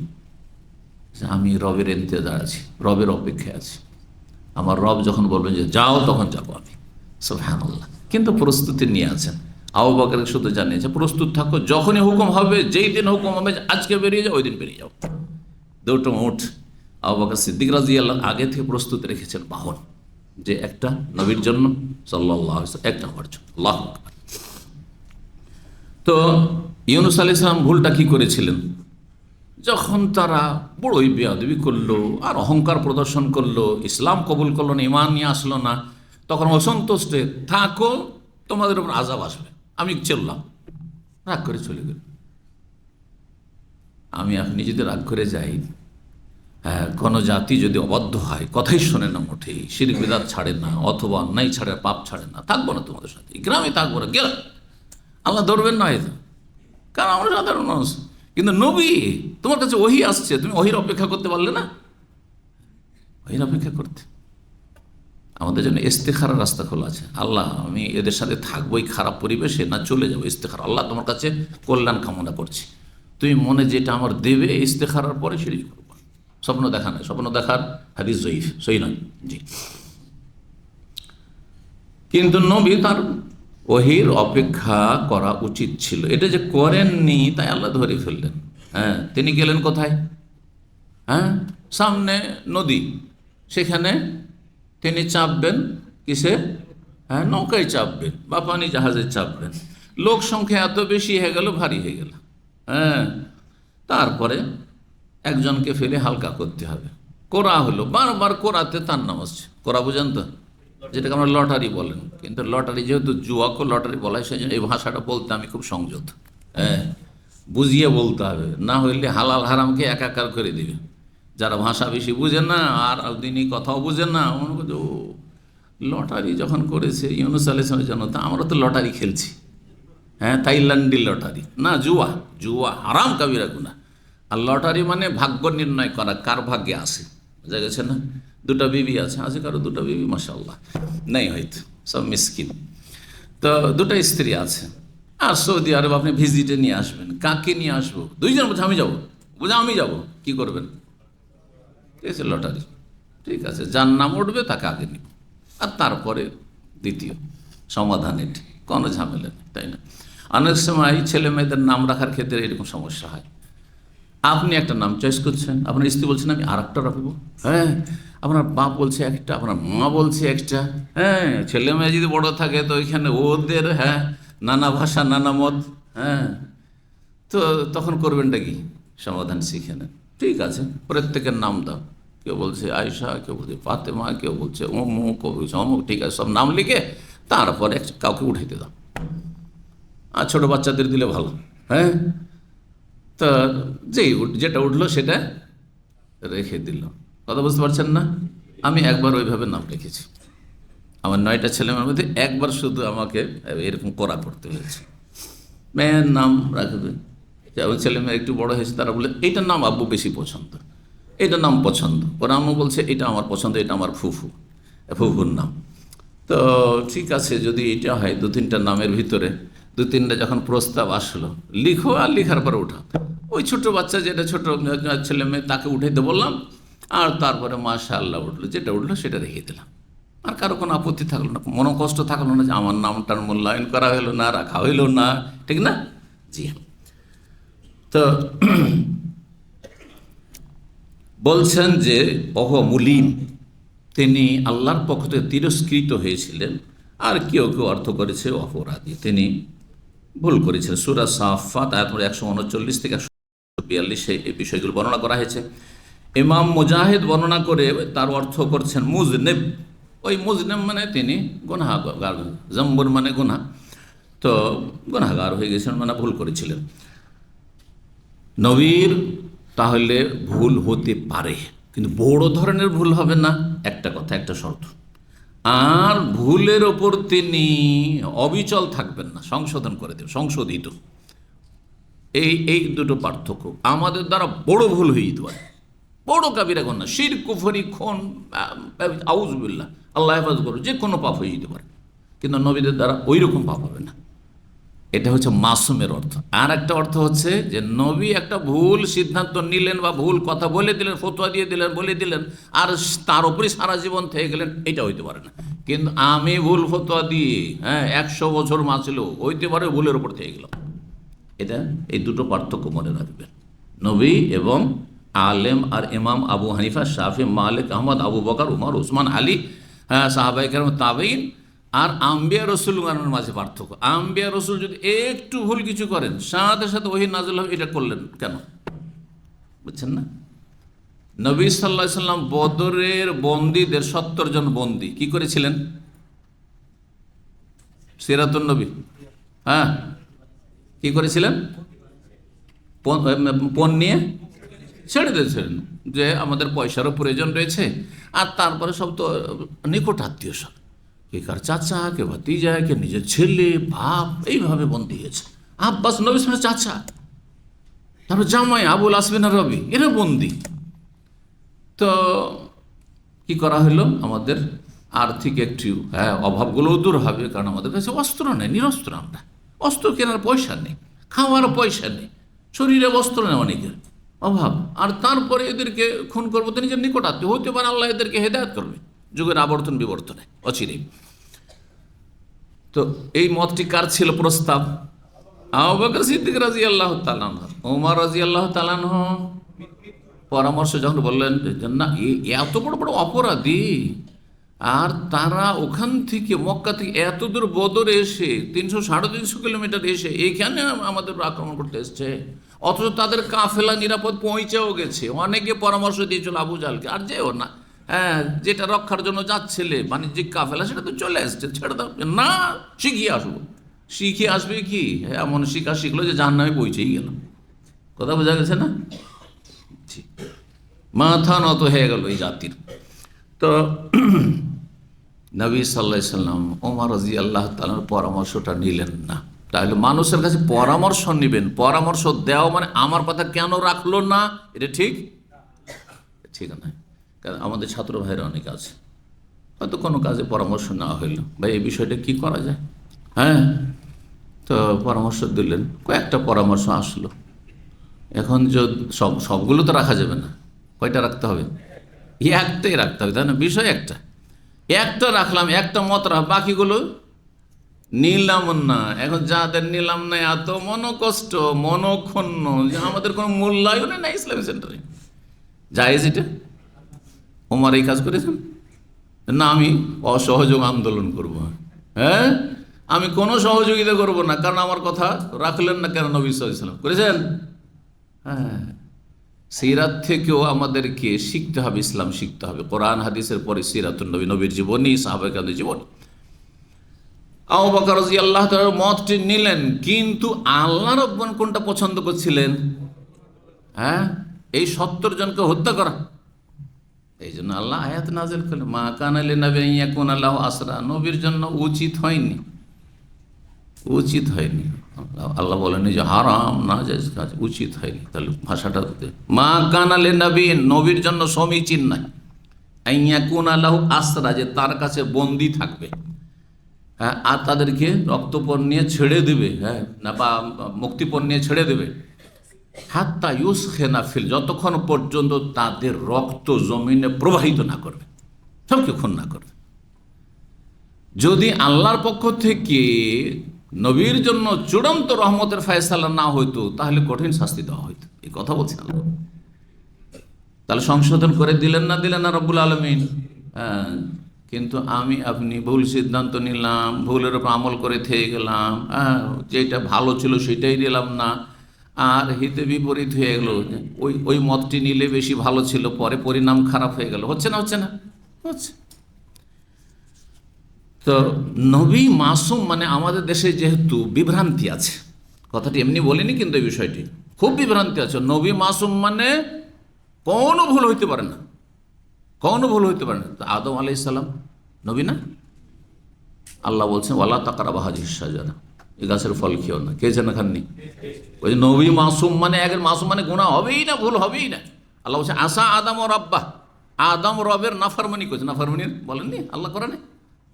আমি রবের ইন্তজার আছি, রবের অপেক্ষায় আছি, আমার রব যখন বলবেন যে যাও তখন যাবো আমি। সুবহানাল্লাহ। কিন্তু প্রস্তুতি নিয়ে আছেন। আবু বকর শুধু জানিয়েছে প্রস্তুত থাকো, যখনই হুকুম হবে, যেই দিন হুকুম হবে আজকে বেরিয়ে যাও, ওই দিন বেরিয়ে যাও। দুটো উঠ। আবু বকর সিদ্দিক রাদিয়াল্লাহু আগে থেকে প্রস্তুত রেখেছেন বাহন, যে একটা নবীর জন্য সাল্লাল্লাহু আলাইহি ওয়াসাল্লাম, একটা আমার জন্য। আল্লাহু আকবার। তো ইউনূস আলাইহিস সালাম ভুলটা কি করেছিলেন? যখন তারা বড়ই বেয়াদবি করলো আর অহংকার প্রদর্শন করলো, ইসলাম কবুল করলো না, ঈমান নিয়ে আসলো না, তখন অসন্তুষ্টে থাকো, তোমাদের উপর আযাব আসবে, আমি চললাম, রাগ করে চলে গেল। আমি আপনি যদি রাগ করে যাই, কোনো জাতি যদি অবাধ্য হয়, কথাই শোনে না মোটেই, শিরক বিদআত ছাড়ে না, অথবা অন্যায় ছাড়ে, পাপ ছাড়ে না, থাকবো না তোমাদের সাথে, গ্রামে থাকবো না, গেলাম। আল্লাহ ধরবেন না এটা, কারণ আমরা সাধারণ মানুষ। কিন্তু নবী, তোমার কাছে ওহী আসছে, তুমি ওহীর অপেক্ষা করতে পারলে না? ওহীর অপেক্ষা করতে আমাদের জন্য ইস্তেখারার রাস্তা খোলা আছে। আল্লাহ আমি এদের সাথে থাকবোই, খারাপ পরিবেশে না চলে যাবো, ইস্তেখারা, আল্লাহ তোমার কাছে কল্যাণ কামনা করছি, তুমি মনে যেটা আমার দেবে, ইস্তেখারার পরে সেটাই করবো। স্বপ্ন দেখা নয়, স্বপ্ন দেখার হাদিস জয়ীফ, সহি নয়। জি। কিন্তু নবী তার ওহীর অপেক্ষা করা উচিত ছিল, এটা যে করেননি তাই আল্লাহ ধরে ফেললেন। তিনি গেলেন কোথায়? সামনে নদী, সেখানে তিনি চাপবেন কিসে? নৌকায় চাপবেন বা পানি জাহাজে চাপবেন। লোক সংখ্যা এত বেশি হয়ে গেল, ভারী হয়ে গেল। তারপরে একজনকে ফেলে হালকা করতে হবে। কোরা হলো, বারবার কোরাতে তার নাম আসছে। কোরা বুঝেন তো, যেটাকে আমরা লটারি বলেন, কিন্তু লটারি যেহেতু জুয়াকে লটারি বলা হয়, সেই জন্য এই ভাষাটা বলতে আমি খুব সংযত। বুঝিয়ে বলতে হবে, না হইলে হালাল হারামকে একাকার করে দিবে। যারা ভাষা বেশি বুঝেন না আর দিনই কথাও বুঝেন না, মনে করছে ও লটারি যখন করেছে ইউনূস আলাইহিস সালামের জন্য, তা আমরা তো লটারি খেলছি। থাইল্যান্ডি লটারি না, জুয়া, জুয়া হারাম কাবিরা গুনাহ। আর লটারি মানে ভাগ্য নির্ণয় করা, কার ভাগ্যে আসে, বুঝা গেছে না? দুটা বিবি আছে, কারো দুটা বিবি, মাশাআল্লাহ নেই হয়তো, সব মিসকিন। তো দুটা স্ত্রী আছে, আর সৌদি আরব আপনি ভিজিটে নিয়ে আসবেন, কাকে নিয়ে আসবো? দুইজন বলছে আমি যাবো, বুঝা আমি যাবো, কি করবেন? ঠিক আছে, লটারি, ঠিক আছে, যার নাম উঠবে তাকে আগে নিব, আর তারপরে দ্বিতীয় সমাধান, এটি কোনো ঝামেলা নেই, তাই না? অনেক সময় ছেলে মেয়েদের নাম রাখার ক্ষেত্রে এরকম সমস্যা হয়। আপনি একটা নাম চয়েস করছেন, আপনার স্ত্রী বলছেন আমি আর একটা রাখবো, আপনার বাপ বলছে একটা, আপনার মা বলছে একটা, ছেলে মেয়ে যদি বড় থাকে তো ওইখানে ওদের নানা ভাষা, নানা মত, তো তখন করবেনটা কি? সমাধান শিখে নেন। ঠিক আছে, প্রত্যেকের নাম দাও, কেউ বলছে আয়েশা, কেউ বলছে ফাতেমা, কেউ বলছে অমুক, কেউ বলছে অমুক, ঠিক আছে, সব নাম লিখে তারপরে কাউকে উঠাইতে দাও। আর ছোটো বাচ্চাদের দিলে ভালো। তা যেটা উঠলো সেটা রেখে দিল। কথা বুঝতে পারছেন না? আমি একবার ওইভাবে নাম রেখেছি, আমার 9টা ছেলেমেয়ের মধ্যে একবার শুধু আমাকে এরকম করা পড়তে হয়েছে। মেয়ের নাম রাখবে, যেমন ছেলে মেয়ে একটু বড় হয়েছে, তারা বলে এইটার নাম আব্বু বেশি পছন্দ, এইটার নাম পছন্দ। ওরা আম্মু বলছে এটা আমার পছন্দ, এটা আমার ফুফুর নাম। তো ঠিক আছে, যদি এটা হয় 2-3টা নামের ভিতরে 2-3টা যখন প্রস্তাব আসলো, লিখো, আর লিখার পরে উঠাও। ওই ছোট বাচ্চা, যেটা ছোট ছেলে মেয়ে, তাকে উঠাইতে বললাম, আর তারপরে মাশাআল্লাহ উঠলো, যেটা উঠলো সেটা রেখে দিলাম। আর কারো কোনো আপত্তি থাকলো না, মনোকষ্ট থাকলো না যে আমার নামটার মূল্যায়ন করা হলো না, রাখা হইল না, ঠিক না? জি। তো বলছেন যে মুলিম, তিনি আল্লাহর পক্ষ থেকে তিরস্কৃত হয়েছিলেন। আর কেউ কেউ অর্থ করেছে অপরাধী, তিনি ভুল করেছিলেন। সূরা সাফফাত আয়াত নম্বর 139 থেকে 142 এই বিষয়গুলো বর্ণনা করা হয়েছে। ইমাম মুজাহিদ বর্ণনা করে তার অর্থ করছেন মুজনেব। ওই মুজনেব মানে তিনি গুনাহগার, জম্বুর মানে গুনাহ, তো গুনাহগার হয়ে গেছেন, মানে ভুল করেছিলেন। নবীর তাহলে ভুল হতে পারে, কিন্তু বড় ধরনের ভুল হবে না, একটা কথা, একটা শর্ত। আর ভুলের ওপর তিনি অবিচল থাকবেন না, সংশোধন করে দেবেন, সংশোধিত। এই দুটো পার্থক্য। আমাদের দ্বারা বড় ভুল হয়ে যেতে পারে, বড় কাবিরা গুনাহ, শিরক, কুফরি, খুন, আউযুবিল্লাহ, আল্লাহ হেফাজত করুন, যে কোনো পাপ হয়ে যেতে পারে, কিন্তু নবীদের দ্বারা ওই রকম পাপ হবে না। এটা হচ্ছে মাসুমের অর্থ। আর একটা অর্থ হচ্ছে যে নবী একটা ভুল সিদ্ধান্ত নিলেন বা ভুল কথা বলে দিলেন, ফতোয়া দিয়ে দিলেন, বলে দিলেন, আর তার উপরে সারা জীবন থেকে গেলেন, এটা হইতে পারে না। কিন্তু আমি ভুল ফতোয়া দিয়ে 100 বছর বাঁচলেও হইতে পারে ভুলের উপর থেকে গেল। এটা, এই দুটো পার্থক্য মনে রাখবেন, নবী এবং আলেম আর ইমাম আবু হানিফা, শাফি, মালিক, আহমদ, আবু বকর, উমর, উসমান, আলী, সাহাবায়ে কেরাম, তাবেঈন আর আম্বিয়া রসুলগণের মাঝে পার্থক্য। আম্বিয়া রসুল যদি একটু ভুল কিছু করেন, সাথে সাথে ওহী নাযিল হবে, এটা করলেন কেন? বুঝছেন না? নবী সাল্লাল্লাহু আলাইহি সাল্লাম বদরের বন্দীদের 70 জন বন্দী কি করেছিলেন? সিরাতুন নবী, কি করেছিলেন? পণ নিয়ে ছেড়ে দিয়েছিলেন, যে আমাদের পয়সারও প্রয়োজন রয়েছে। আর তারপরে সব তো নিকট আত্মীয়, সব কে কার চাচা, কে ভাতিজা, কে নিজের ছেলে, বাপ, এইভাবে বন্দী হয়েছে। আব্বাস নবী সাল্লাল্লাহু আলাইহি চাচা, তারপর জামাই আবুল আসবিন রবি, এরা বন্দী। তো কি করা হলো? আমাদের আর্থিক একটু অভাবগুলোও দূর হবে, কারণ আমাদের কাছে অস্ত্র নেই, নিরস্ত্র আমরা, অস্ত্র কেনার পয়সা নেই, খাওয়ার পয়সা নেই, শরীরে বস্ত্র নেই, অনেকের অভাব। আর তারপরে এদেরকে খুন করবো, তো নিজের নিকট আত্মীয় হতে পারে, আল্লাহ এদেরকে হেদায়েত করবে যুগের আবর্তন বিবর্তনে অচিরেই। তো এই মতটি কার ছিল প্রস্তাব? আবু বকর সিদ্দিক রাদিয়াল্লাহু তাআলা আনহু, ওমর রাদিয়াল্লাহু তাআলা আনহু পরামর্শ যখন বললেন যে না, এত বড় বড় অপরাধী, আর তারা ওখান থেকে মক্কা থেকে এত দূর বদরে এসে 300-350 কিলোমিটার এসে এখানে আমাদের আক্রমণ করতে এসছে, অথচ তাদের কাফেলা নিরাপদ পৌঁছেও গেছে। অনেকে পরামর্শ দিয়েছিল আবু জাহলকে, আর যেও না, যেটা রক্ষার জন্য যাচ্ছিলে বাণিজ্যিক কাফেলা, সেটা তো চলে আসছে, ছেড়ে দাও। না, শিখিয়ে আসবো। শিখে আসবে কি? এমন শিখা শিখলো যে জাহান্নামে পৌঁছেই গেল। কথা বোঝা গেছে না? মাথা নত হয়ে গেল এই জাতির। তো নবী সাল্লাল্লাহু আলাইহি সাল্লাম ওমর রাদিয়াল্লাহু তাআলার পরামর্শটা নিলেন না। তাহলে মানুষের কাছে পরামর্শ নেবেন, পরামর্শ দেওয়া মানে আমার কথা কেন রাখলো না, এটা ঠিক ঠিক না। কারণ আমাদের ছাত্র ভাইরা অনেক আছে, হয়তো কোনো কাজে পরামর্শ নেওয়া হইলো, ভাই এই বিষয়টা কি করা যায়, তো পরামর্শ দিলেন, কয়েকটা পরামর্শ আসলো। এখন যদি সবগুলো তো রাখা যাবে না, কয়টা রাখতে হবে? একটাই রাখতে হবে, তাই না? বিষয় একটা রাখলাম, একটা মত বাকিগুলো নিলাম না। এখন যাদের নিলাম না, এত মনোকষ্ট, মনক্ষুণ্ণ, যে আমাদের কোনো মূল্যায়নই নাই ইসলামী সেন্টারে। জায়েজ এটা? ওমর এই কাজ করেছেন না, আমি অসহযোগ আন্দোলন করব, আমি কোনো সহযোগিতা করব না, কারণ আমার কথা রাখলেন না কেন? নবী সাল্লাল্লাহু আলাইহি ওয়াসাল্লাম করেছেন। সিরাত থেকেও আমাদেরকে শিখতে হবে, ইসলাম শিখতে হবে। কোরআন হাদিসের পরে সিরাতুন নবী, নবীর জীবনী, সাহাবায়ে কেরামের জীবনী। আবু বকর রাদিয়াল্লাহু তাআলা মতটি নিলেন, কিন্তু আল্লাহ রাব্বুল কোনটা পছন্দ করছিলেন? এই 70 জনকে হত্যা করা। এই জন্য আল্লাহ আয়াত নাযিল করলেন, মা কানা লিনাবিয়্যিন ইয়াকুনা লাহু আসরা। নবীর জন্য উচিত হয়নি। আল্লাহ বলেনি যে হারাম, না জায়েজ কাজ, উচিত হয়নি। তাহলে ভাষাটা মা কানা লিনাবিয়্যিন, নবীর জন্য সমীচীন নাই। ইয়াকুনা লাহু আসরা, যে তার কাছে বন্দী থাকবে, আর তাদেরকে রক্তপণ নিয়ে ছেড়ে দেবে, না বা মুক্তিপণ নিয়ে ছেড়ে দেবে, হাত্তা ইউসখিনা ফিল, যতক্ষণ পর্যন্ত তাদের রক্ত জমিনে প্রবাহিত না করবে, সবকে খুন না করবে। যদি আল্লাহর পক্ষ থেকে নবীর জন্য চূড়ান্ত রহমতের ফয়সালা না হইতো তাহলে কঠিন শাস্তি দেওয়া হইতো, এই কথা বলছেন আল্লাহ। তাহলে সংশোধন করে দিলেন না রব্বুল আলামিন। কিন্তু আমি আপনি ভুল সিদ্ধান্ত নিলাম, ভুলের উপর আমল করে থেকে গেলাম, যেটা ভালো ছিল সেটাই নিলাম না, আর হিতে বিপরীত হয়ে গেল, ওই মতটি নিলে বেশি ভালো ছিল, পরে পরিণাম খারাপ হয়ে গেল। হচ্ছে না হচ্ছে। তো নবী মাসুম মানে আমাদের দেশে যেহেতু বিভ্রান্তি আছে, কথাটি এমনি বলিনি, কিন্তু এই বিষয়টি খুব বিভ্রান্তি আছে। নবী মাসুম মানে কোনো ভুল হইতে পারে না, কোনো ভুল হইতে পারে না। তো আদম আলাইহিস সালাম নবী না? আল্লাহ বলছেন ওয়ালা তাকরাবা হাযিহিশ শাজারা, এই গাছের ফল খেও না। খেয়েছেন না? খাননি? ওই নবী মাসুম মানে একজন মাসুম মানে গুনাহ হবেই না, ভুল হবেই না। আল্লাহ বলছেন আসা আদম ও রাব্বাহ, আদম রবের নাফরমানি করেছে। নাফরমানি বলেননি আল্লাহ কোরআনে?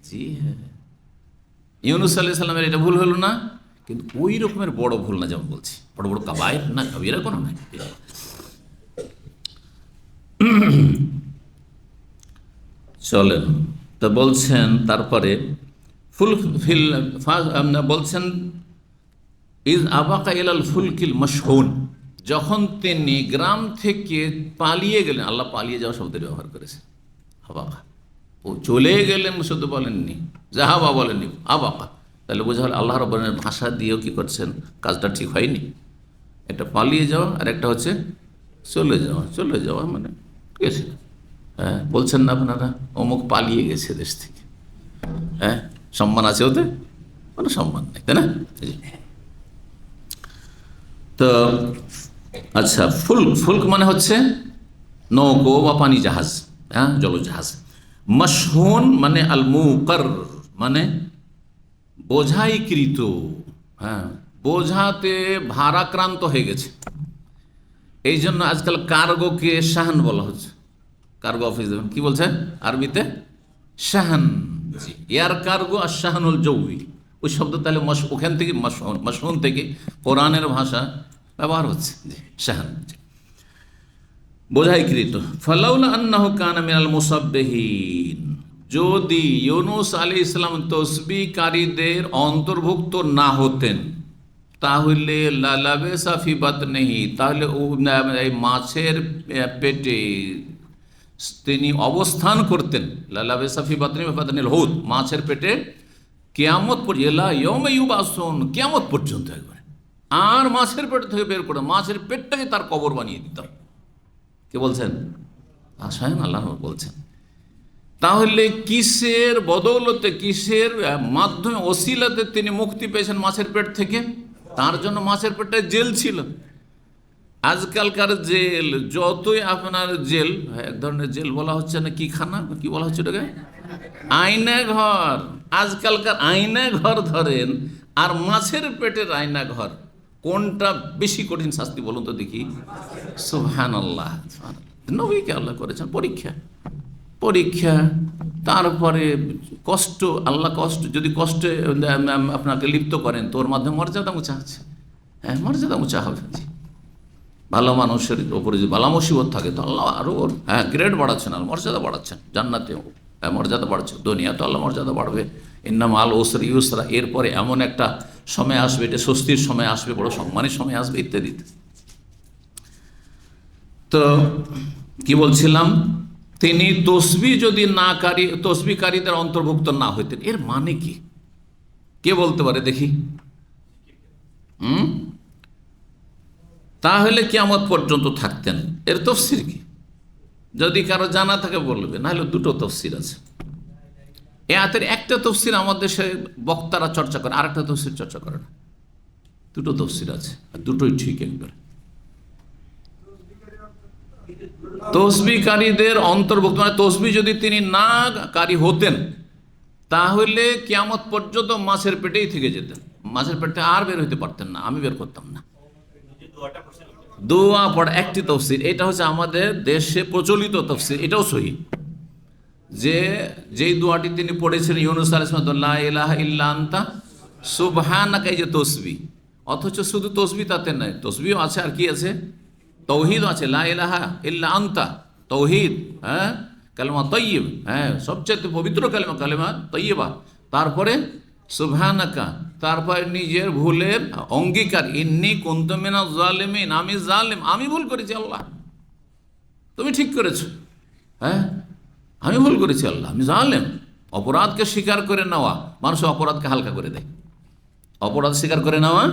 জি হ্যাঁ। ইউনূস আলাইহিস সালামের এটা ভুল হলো না, কিন্তু ওই রকমের বড় ভুল না, যেমন বলছি বড় বড় কাবায়ের না, কবিরা কোনো নাই। চলেন তো বলছেন, তারপরে বলছেন ইজ আবাকা ইলাল ফুলকিল মাশহুন, যখন তিনি গ্রাম থেকে পালিয়ে গেলেন, আল্লাহ পালিয়ে যাওয়া শব্দের ব্যবহার করেছে, আবাকা, ও চলে গেলেন শুধু বলেননি, জাহাবা বলেননি, আবাকা। তাহলে বোঝা হল আল্লাহ রাব্বুল ভাষা দিয়েও কি করছেন, কাজটা ঠিক হয়নি। একটা পালিয়ে যাওয়া আর একটা হচ্ছে চলে যাওয়া মানে গেছে। হ্যাঁ, বলছেন না আপনারা অমুক পালিয়ে গেছে দেশ থেকে, হ্যাঁ, সম্মান আছে ওতে? কোনো সম্মান নেই, তাই না? তো আচ্ছা, ফুলক মানে হচ্ছে নৌকো বা পানি জাহাজ, হ্যাঁ, জলজাহাজ। মাশহুন মানে আল মুকার মানে বোঝাইকৃত, হ্যাঁ, বোঝাতে ভারাক্রান্ত হয়ে গেছে। এই জন্য আজকাল কার্গোকে শাহান বলা হচ্ছে। কার্গো অফিস দেবেন, কি বলছে আরবিতে? শাহান। এয়ার কার্গো আর শাহানুল জৌই, ওই শব্দ তাহলে ওখান থেকে মাশহুন থেকে কোরআনের ভাষা ব্যবহার হচ্ছে, শাহান বোঝাইকৃত। ফালাউলা আন্নাহু কানা মিনাল মুসাব্বিহিন, যদি ইউনূস আলাইহিস সালাম তসবিহকারীদের অন্তর্ভুক্ত না হতেন তাহলে লালাবেসা ফি বাতনিহি, তাহলে এই মাছের পেটে তিনি অবস্থান করতেন। লালাবেসা ফি বাতনিল হুত, মাছের পেটে কিয়ামত পর্যন্ত, ইয়ৌমা ইউবাসুন, কিয়ামত পর্যন্ত একবার। আর মাছের পেট থেকে বের করে মাছের পেটটাকে তার কবর বানিয়ে দিতাম। কে বলছেন? স্বয়ং আল্লাহ বলছেন। তাহলে কিসের বদৌলতে, কিসের মাধ্যমে, ওসিলাতে তিনি মুক্তি পেয়েছেন মাছের পেট থেকে? তার জন্য মাছের পেটটায় জেল ছিল। আজকালকার জেল যতই আপনার জেল, এক ধরনের জেল বলা হচ্ছে না, কি খানা কি বলা হচ্ছে ওটাকে, আয়না ঘর। আজকালকার আয়না ঘর ধরেন আর মাছের পেটের আয়না ঘর, কোনটা বেশি কঠিন শাস্তি বলুন তো দেখি? সুবহানাল্লাহ। নবীকে আল্লাহ করেছেন পরীক্ষা, তারপরে কষ্ট। আল্লাহ যদি কষ্টে আপনাকে লিপ্ত করেন, তোর মাধ্যমে মর্যাদা উঁচা আছে, হ্যাঁ, মর্যাদা উঁচা হবে। ভালো মানুষের ওপরে যদি বালা মুসিবত থাকে তো আল্লাহ আরও ওর গ্রেড বাড়াচ্ছেন, আর মর্যাদা বাড়াচ্ছেন, জান্নাতেও মর্যাদা বাড়ছে, দুনিয়াতে আল্লাহ মর্যাদা বাড়বে। ইন্নামা আল উসরি ইউসরা, এরপরে এমন একটা সময় আসবে, এটা স্বস্তির সময় আসবে, বড় সম্মানের সময় আসবে, ইত্যাদি। তো কি বলছিলাম, তিনি তসবিহকারীদের অন্তর্ভুক্ত না হইতেন, এর মানে কি? কে বলতে পারে দেখি? তাহলে কিয়ামত পর্যন্ত থাকতেন, এর তাফসীর কি? যদি কারো জানা থাকে বলবে, না হলে দুটো তাফসীর আছে। এ আয়াতের একটা তাফসীর আমাদের দেশে বক্তারা চর্চা করে, আর একটা তাফসীর চর্চা করে না। দুটো তাফসীর আছে, আর দুটোই ঠিক একবারে। তসবিহকারীদের অন্তর্ভুক্ত মানে তসবিহ যদি তিনি না কারি হতেন তাহলে কিয়ামত পর্যন্ত মাছের পেটেই থেকে যেতেন, মাছের পেটে আর বের হইতে পারতেন না, আমি বের করতাম না। দোয়া পড়া একটি তাফসীর, এটা হচ্ছে আমাদের দেশে প্রচলিত তাফসীর, এটাও সহিহ। যেই দোয়াটি তিনি পড়েছেন ইউনূস আলাইহিস সালাম, লা ইলাহা ইল্লা আনতা সুবহানাকা, এই যে তসবিহ, অথচ শুধু তসবি তাতে নয়, তসবিও আছে, আর কি আছে, তৌহিদ আছে, লা ইলাহা ইল্লা আনতা, তৌহিদ, হ্যাঁ, কালেমা তয়্যিব, হ্যাঁ, সবচেয়ে পবিত্র কালেমা, কালেমা তয়্যিবা। তারপরে সুবহানাকা, তারপরে নিজের ভুলের অঙ্গীকার, ইন্নী কুনতু মিনাজ জালিমিন, আমি জালিম, আমি ভুল করেছি আল্লাহ, তুমি ঠিক করেছো, হ্যাঁ, আমি ভুল করেছি আল্লাহ, আমি জালেম। অপরাধকে স্বীকার করে নেওয়া, মানুষ অপরাধকে হালকা করে দেয়। অপরাধ স্বীকার করে নেওয়া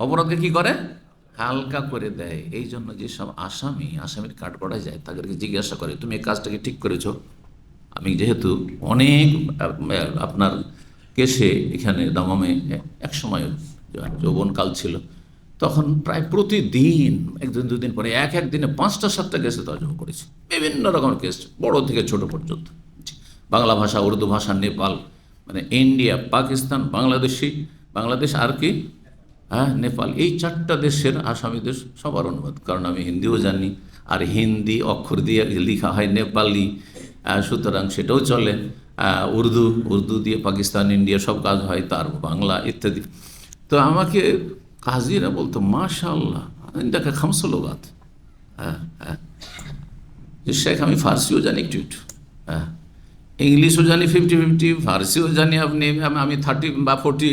অপরাধকে কি করে, হালকা করে দেয়। এই জন্য যেসব আসামির কাঠগড়ায় যায়, তাদেরকে জিজ্ঞাসা করে তুমি এই কাজটাকে ঠিক করেছো? আমি যেহেতু অনেক আপনার কেসে এখানে দামামে এক সময় যৌবনকাল ছিল, তখন প্রায় প্রতিদিন, একদিন দুদিন পরে এক দিনে 5টা 7টা কেসে তর্জমা করেছি, বিভিন্ন রকমের কেস, বড় থেকে ছোট পর্যন্ত। বাংলা ভাষা, উর্দু ভাষা, নেপাল, মানে ইন্ডিয়া, পাকিস্তান, বাংলাদেশ আর কি, হ্যাঁ, নেপাল, এই 4টা দেশের আসামিদের সবার অনুবাদ, কারণ আমি হিন্দিও জানি, আর হিন্দি অক্ষর দিয়ে লেখা হয় নেপালি, সুতরাং সেটাও চলে। উর্দু দিয়ে পাকিস্তান, ইন্ডিয়া সব কাজ হয়, তার বাংলা ইত্যাদি। তো আমাকে কাজীরা বলতো মাশাআল্লাহ দেখা খামসা লোগাত, হ্যাঁ হ্যাঁ, শেখ আমি ফার্সিও জানি একটু একটু, হ্যাঁ, ইংলিশও জানি 50-50, ফার্সিও জানি আমি 30 বা 40।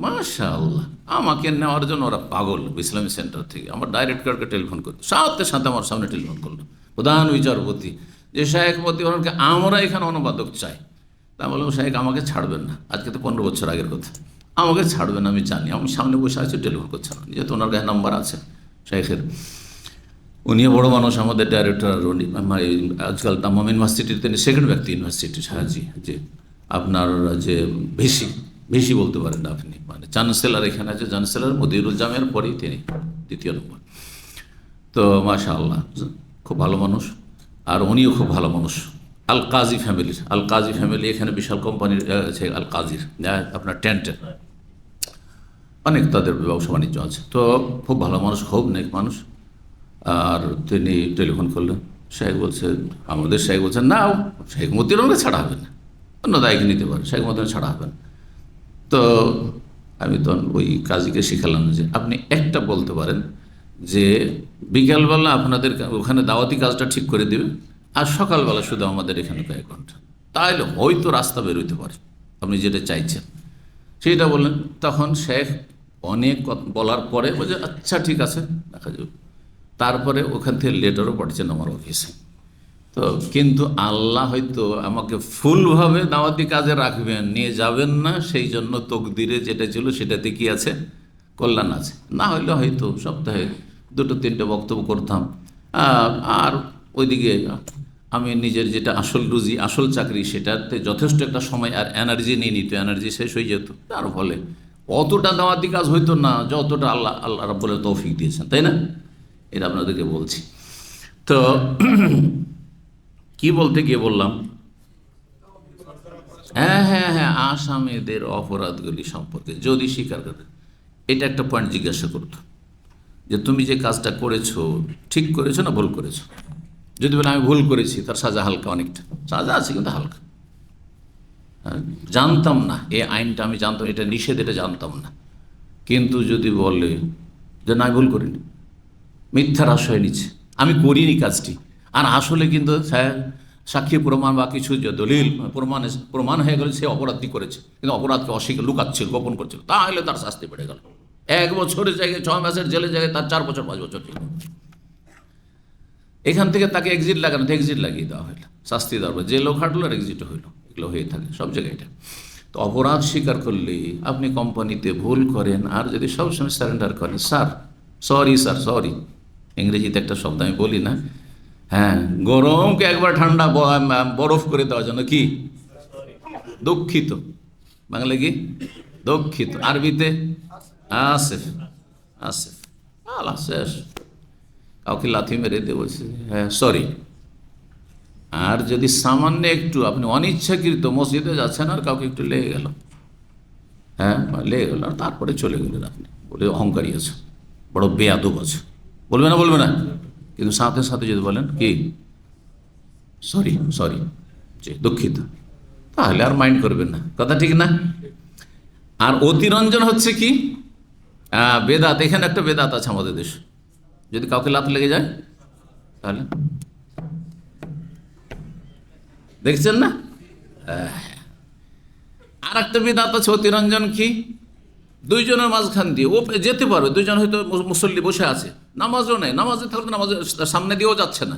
মাশাআল্লাহ, আমাকে নেওয়ার জন্য ওরা পাগল। ইসলামী সেন্টার থেকে আমার ডাইরেক্টরকে টেলিফোন করতো, সাথে সাথে আমার সামনে টেলিফোন করলো প্রধান বিচারপতি, যে শেখ মতিউরকে আমরা এখানে অনুবাদক চাই। তা বললাম শেখ আমাকে ছাড়বেন না, আজকে তো 15 বছর আগের কথা, আমাকে ছাড়বেন, আমি জানি, আমি সামনে বসে আছি, টেলিফোন করছে না, যেহেতু ওনার গায়ে নাম্বার আছে শেখের। উনিও বড় মানুষ, আমাদের ডাইরেক্টর, উনি আজকাল তামাম ইউনিভার্সিটির তিনি সেকেন্ড ব্যক্তি ইউনিভার্সিটি, সাহাজি, যে আপনার যে বেশি বলতে পারেন না আপনি, মানে চ্যান্সেলার এখানে আছে, চ্যান্সেলার মদিরুল জামের পরেই তিনি 2য় নম্বর। তো মাশাআল্লাহ খুব ভালো মানুষ, আর উনিও খুব ভালো মানুষ। আল কাজী ফ্যামিলি এখানে বিশাল কোম্পানির আছে, আল কাজীর, আপনার টেন্টের অনেক তাদের ব্যবসা বাণিজ্য আছে। তো খুব ভালো মানুষ, খুব নেক মানুষ। আর তিনি টেলিফোন করলেন, শেখ বলছে, আমাদের শেখ বলছেন না, শেখ মতিউরকে ছাড়া হবে না, অন্য দায়কে নিতে পারে, শেখ মতিউর ছাড়া হবে না। তো আমি তখন ওই কাজীকে শিখালাম যে আপনি একটা বলতে পারেন যে বিকালবেলা আপনাদের ওখানে দাওয়াতি কাজটা ঠিক করে দেবে, আর সকালবেলা শুধু আমাদের এখানে কয়েক ঘন্টা, তাহলে হয়তো রাস্তা বেরোতে পারে, আপনি যেটা চাইছেন সেইটা বললেন। তখন শেখ অনেক বলার পরে বলছে আচ্ছা ঠিক আছে, দেখা যাবে। তারপরে ওখান থেকে লেটারও পাঠিয়েছেন আমার অফিসে। তো কিন্তু আল্লাহ হয়তো আমাকে ফুলভাবে দাওয়াতি কাজে রাখবেন, নিয়ে যাবেন না, সেই জন্য তকদিরে যেটা ছিল সেটাতে কি আছে, কল্যাণ আছে। না হলে হয়তো সপ্তাহে 2-3টে বক্তব্য করতাম, আর ওইদিকে আমি নিজের যেটা আসল রুজি, আসল চাকরি, সেটাতে যথেষ্ট একটা সময় আর এনার্জি নিয়ে নিত, এনার্জি শেষ হয়ে যেত। তার ফলে অতটা দাওয়াতি কাজ হইতো না যতটা আল্লাহ রাব্বুল তৌফিক দিয়েছেন, তাই না? এটা আপনাদেরকে বলছি। তো কি বলতে গিয়ে বললাম, হ্যাঁ, আসামিদের অপরাধগুলি সম্পর্কে যদি স্বীকার করে, এটা একটা পয়েন্ট জিজ্ঞাসা করতো যে তুমি যে কাজটা করেছো ঠিক করেছো না ভুল করেছো। যদি বলে আমি ভুল করেছি, তার সাজা হালকা, অনেকটা সাজা আছে কিন্তু হালকা। জানতাম না এই আইনটা, আমি জানতাম এটা নিষেধ, এটা জানতাম না। কিন্তু যদি বলে যে না ভুল করিনি, মিথ্যার আশ্রয় নিচ্ছে, আমি করিনি কাজটি, আর আসলে কিন্তু সাক্ষী প্রমাণ বা কিছু যে দলিল প্রমাণ হয়ে গেল সে অপরাধটি করেছে, কিন্তু অপরাধকে অস্বীকার, লুকাচ্ছিল, গোপন করছিল, তাহলে তার শাস্তি বেড়ে গেল। 1 বছরের জায়গায় 6 মাসের জেলের জায়গায় তার 4 বছর 5 বছর ছিল। এখান থেকে তাকে এক্সিট লাগানো, এক্সিট লাগিয়ে দেওয়া হইল, শাস্তি দেওয়া হলো, জেলও খাটলো আর এক্সিটও হইলো, এগুলো হয়ে থাকে সব জায়গায় এটা। তো অপরাধ স্বীকার করলে আপনি কোম্পানিতে ভুল করেন, আর যদি সবসময় সারেন্ডার করেন, স্যার সরি, ইংরেজিতে একটা শব্দ আমি বলি না, হ্যাঁ, গরমকে একবার ঠান্ডা বরফ করে দেওয়ার জন্য কি দুঃখিত, বাংলা কি দুঃখিত, আরবিতে আসেফ, আল্লাহ শেষ, কাউকে লাথি মেরে দিয়ে বলছে হ্যাঁ সরি। আর যদি সামান্য একটু আপনি অনিচ্ছাকৃত মসজিদে যাচ্ছেন আর কাউকে একটু লেগে গেল, হ্যাঁ লেগে গেল, আর তারপরে চলে গেলেন আপনি, বলে অহংকারী আছে, বড় বেয়াদব আছে, বলবে না, কিন্তু সাথে সাথে যদি বলেন কি সরি যে দুঃখিত, তাহলে আর মাইন্ড করবেন না, কথা ঠিক না? আর অতিরঞ্জন হচ্ছে কি, বেদাত, এখানে একটা বেদাত আছে আমাদের দেশে, যদি কাউকে লাত লেগে যায় তাহলে দেখছেন না। আর একটা বেদাত আছে অতিরঞ্জন, কি দুইজনের মাঝখান দিয়ে ও যেতে পারবে, দুইজন হয়তো মুসল্লি বসে আছে, নামাজও নেই, নামাজে থাকলে নামাজের সামনে দিয়েও যাচ্ছে না,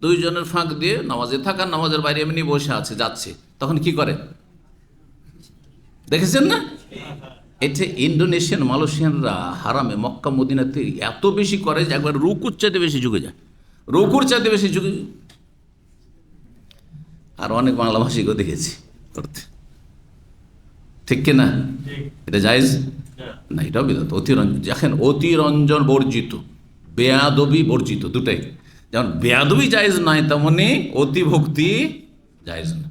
দুইজনের ফাঁক দিয়ে নামাজে থাকা, নামাজের বাইরে এমনি বসে আছে, যাচ্ছে, তখন কি করে দেখেছেন না। এটা ইন্দোনেশিয়ান মালয়েশিয়ানরা হারামে মক্কা মদিনাতে এত বেশি করে যে একবার রুকুর চাইতে বেশি ঝুঁকে যায়, রুকুর চাইতে বেশি ঝুঁকে। আর অনেক বাংলা ভাষীকেও দেখেছি করতে, ঠিক কিনা? এটা জায়েজ না, এটাও বিদআত। অতিরঞ্জন, দেখেন অতিরঞ্জন বর্জিত, বেয়াদবি বর্জিত, দুটাই। যেমন বেয়াদবি জায়েজ নয়, তেমনি অতি ভক্তি জায়েজ না।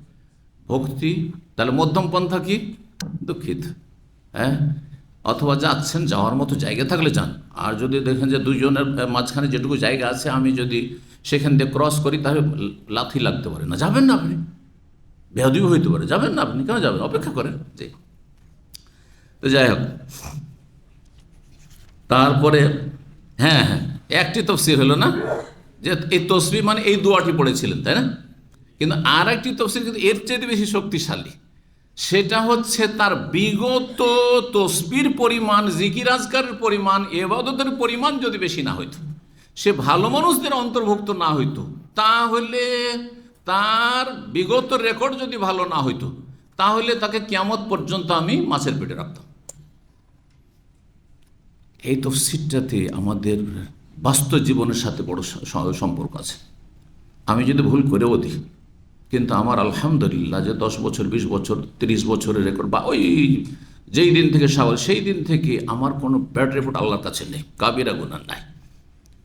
ভক্তি তাহলে মধ্যম পন্থা কি? দুঃখিত, হ্যাঁ, অথবা যাচ্ছেন, যাওয়ার মতো জায়গা থাকলে যান। আর যদি দেখেন যে দুইজনের মাঝখানে যেটুকু জায়গা আছে আমি যদি সেখান দিয়ে ক্রস করি তাহলে লাথি লাগতে পারে না, যাবেন না আপনি, বেয়াদবি হইতে পারে, যাবেন না আপনি, কেন যাবেন, অপেক্ষা করেন। যে তো যাই হোক, তারপরে হ্যাঁ হ্যাঁ একটি তফসির হলো না, যে এই তসবিহ মানে এই দোয়াটি পড়েছিলেন, তাই না? কিন্তু আর একটি তফসির কিন্তু এর চেয়ে বেশি শক্তিশালী, সেটা হচ্ছে তার বিগত তসবির পরিমাণ, জিকির আজকারের পরিমাণ, ইবাদতের পরিমাণ যদি বেশি না হইতো, সে ভালো মানুষদের অন্তর্ভুক্ত না হইতো, তাহলে তার বিগত রেকর্ড যদি ভালো না হইতো, তাহলে তাকে কিয়ামত পর্যন্ত আমি মাছের পেটে রাখতাম। এই তফসিরটাতে আমাদের বাস্তব জীবনের সাথে বড় সম্পর্ক আছে। আমি যদি ভুল করেও দিই, কিন্তু আমার আলহামদুলিল্লাহ যে 10 বছর 20 বছর 30 বছরের রেকর্ড, বা ওই যেই দিন থেকে সাওয়াল সেই দিন থেকে আমার কোনো ব্যাড রিপোর্ট আল্লাহর কাছে নেই, কাবিরা গুনাহ নাই।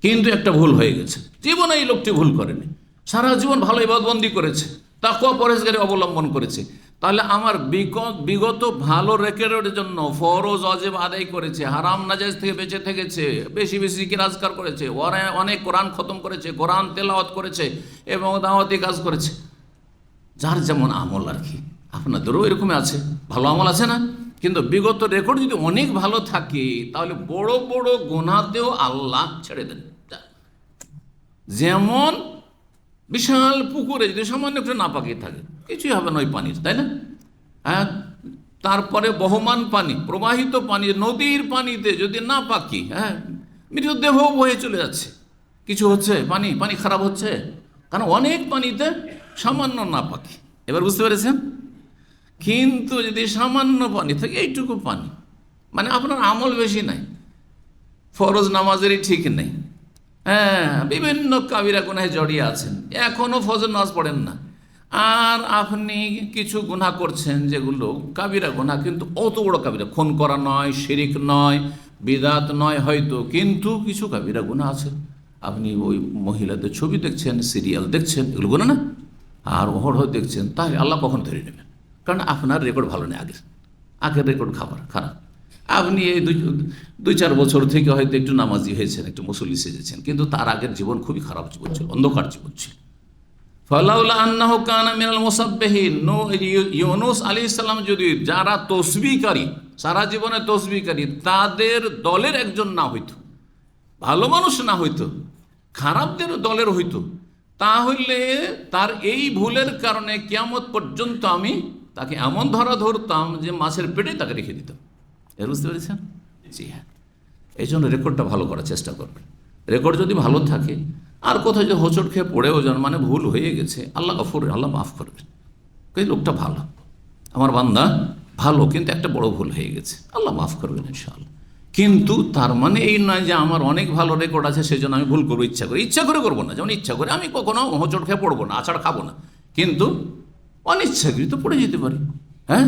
কিন্তু একটা ভুল হয়ে গেছে, জীবনে এই লোকটি ভুল করেনি, সারা জীবন ভালো ইবাদতবন্দি করেছে, তাকওয়া পরহেজগারি অবলম্বন করেছে, তাহলে আমার বিগত ভালো রেকর্ডের জন্য ফরজ ওয়াজিব আদায় করেছে, হারাম নাজায়েজ থেকে বেঁচে থেকেছে, বেশি বেশি জিকির আজকার করেছে, অনেক কোরআন খতম করেছে, কোরআন তেলাওয়াত করেছে এবং দাওয়াতি কাজ করেছে, যার যেমন আমল আর কি। আপনাদেরও এরকমই আছে, ভালো আমল আছে না? কিন্তু বিগত রেকর্ড যদি অনেক ভালো থাকে, তাহলে বড় বড় গুনাহতেও আল্লাহ ছেড়ে দেন। যেমন বিশাল পুকুরে যদি সামান্য একটু নাপাকি থাকে, কিছুই হবে না ওই পানির, তাই না? হ্যাঁ, তারপরে বহমান পানি, প্রবাহিত পানি, নদীর পানিতে যদি নাপাকি, হ্যাঁ, মৃতদেহ বয়ে চলে যাচ্ছে, কিছু হচ্ছে, পানি খারাপ হচ্ছে, কারণ অনেক পানিতে সামান্য নাপাকি। এবার বুঝতে পেরেছেন? কিন্তু যদি সামান্য পানি থাকে, এইটুকু পানি, মানে আপনার আমল বেশি নাই, ফরজ নামাজেরই ঠিক নেই, হ্যাঁ, বিভিন্ন কাবিরা গুনাহে জড়িয়ে আছেন, এখনও ফজর নামাজ পড়েন না, আর আপনি কিছু গুনাহ করছেন যেগুলো কাবিরা গুনাহ, কিন্তু অত বড় কাবিরা, খুন করা নয়, শিরিক নয়, বিদাত নয় হয়তো, কিন্তু কিছু কাবিরা গুনাহ আছে। আপনি ওই মহিলাদের ছবি দেখছেন, সিরিয়াল দেখছেন, এগুলো গুনাহ না? আর অহরহ দেখছেন, তাহলে আল্লাহ কখন ধরে নেবেন? কারণ আপনার রেকর্ড ভালো নেই, আগের রেকর্ড খারাপ। আপনি এই 2-4 বছর থেকে হয়তো একটু নামাজি হয়েছেন, একটু মুসল্লি সেজেছেন, কিন্তু তার আগের জীবন খুবই খারাপ জীবন ছিল, অন্ধকার জীবন ছিল। ফালাউলা আন্নাহু কানা মিনাল মুসাব্বিহিন, ইউনূস আলাইহিস সালাম যদি, যারা তসবিহকারী, সারা জীবনে তসবিহকারী, তাদের দলের একজন না হইতো, ভালো মানুষ না হইতো, খারাপদের দলের হইতো, তাহলে তার এই ভুলের কারণে কিয়ামত পর্যন্ত আমি তাকে এমন ধরতাম যে মাছের পেটে তাকে রেখে দিতাম। এর বুঝতে পেরেছেন? জি হ্যাঁ, এই জন্য রেকর্ডটা ভালো করার চেষ্টা করবেন। রেকর্ড যদি ভালো থাকে, আর কোথাও যে হোঁচট খেয়ে পড়েও যান, মানে ভুল হয়ে গেছে, আল্লাহ গফুর, আল্লাহ মাফ করবেন, এই লোকটা ভালো, আমার বান্দা ভালো, কিন্তু একটা বড় ভুল হয়ে গেছে, আল্লাহ মাফ করবেন ইনশাআল্লাহ। কিন্তু তার মানে এই নয় যে আমার অনেক ভালো রেকর্ড আছে সেই জন্য আমি ভুল করবো, ইচ্ছা করে করবো না। যেমন ইচ্ছা করে আমি কখনো হোঁচট খেয়ে পড়বো না, আছাড় খাবো না, কিন্তু অনিচ্ছাকৃত পড়ে যেতে পারি, হ্যাঁ।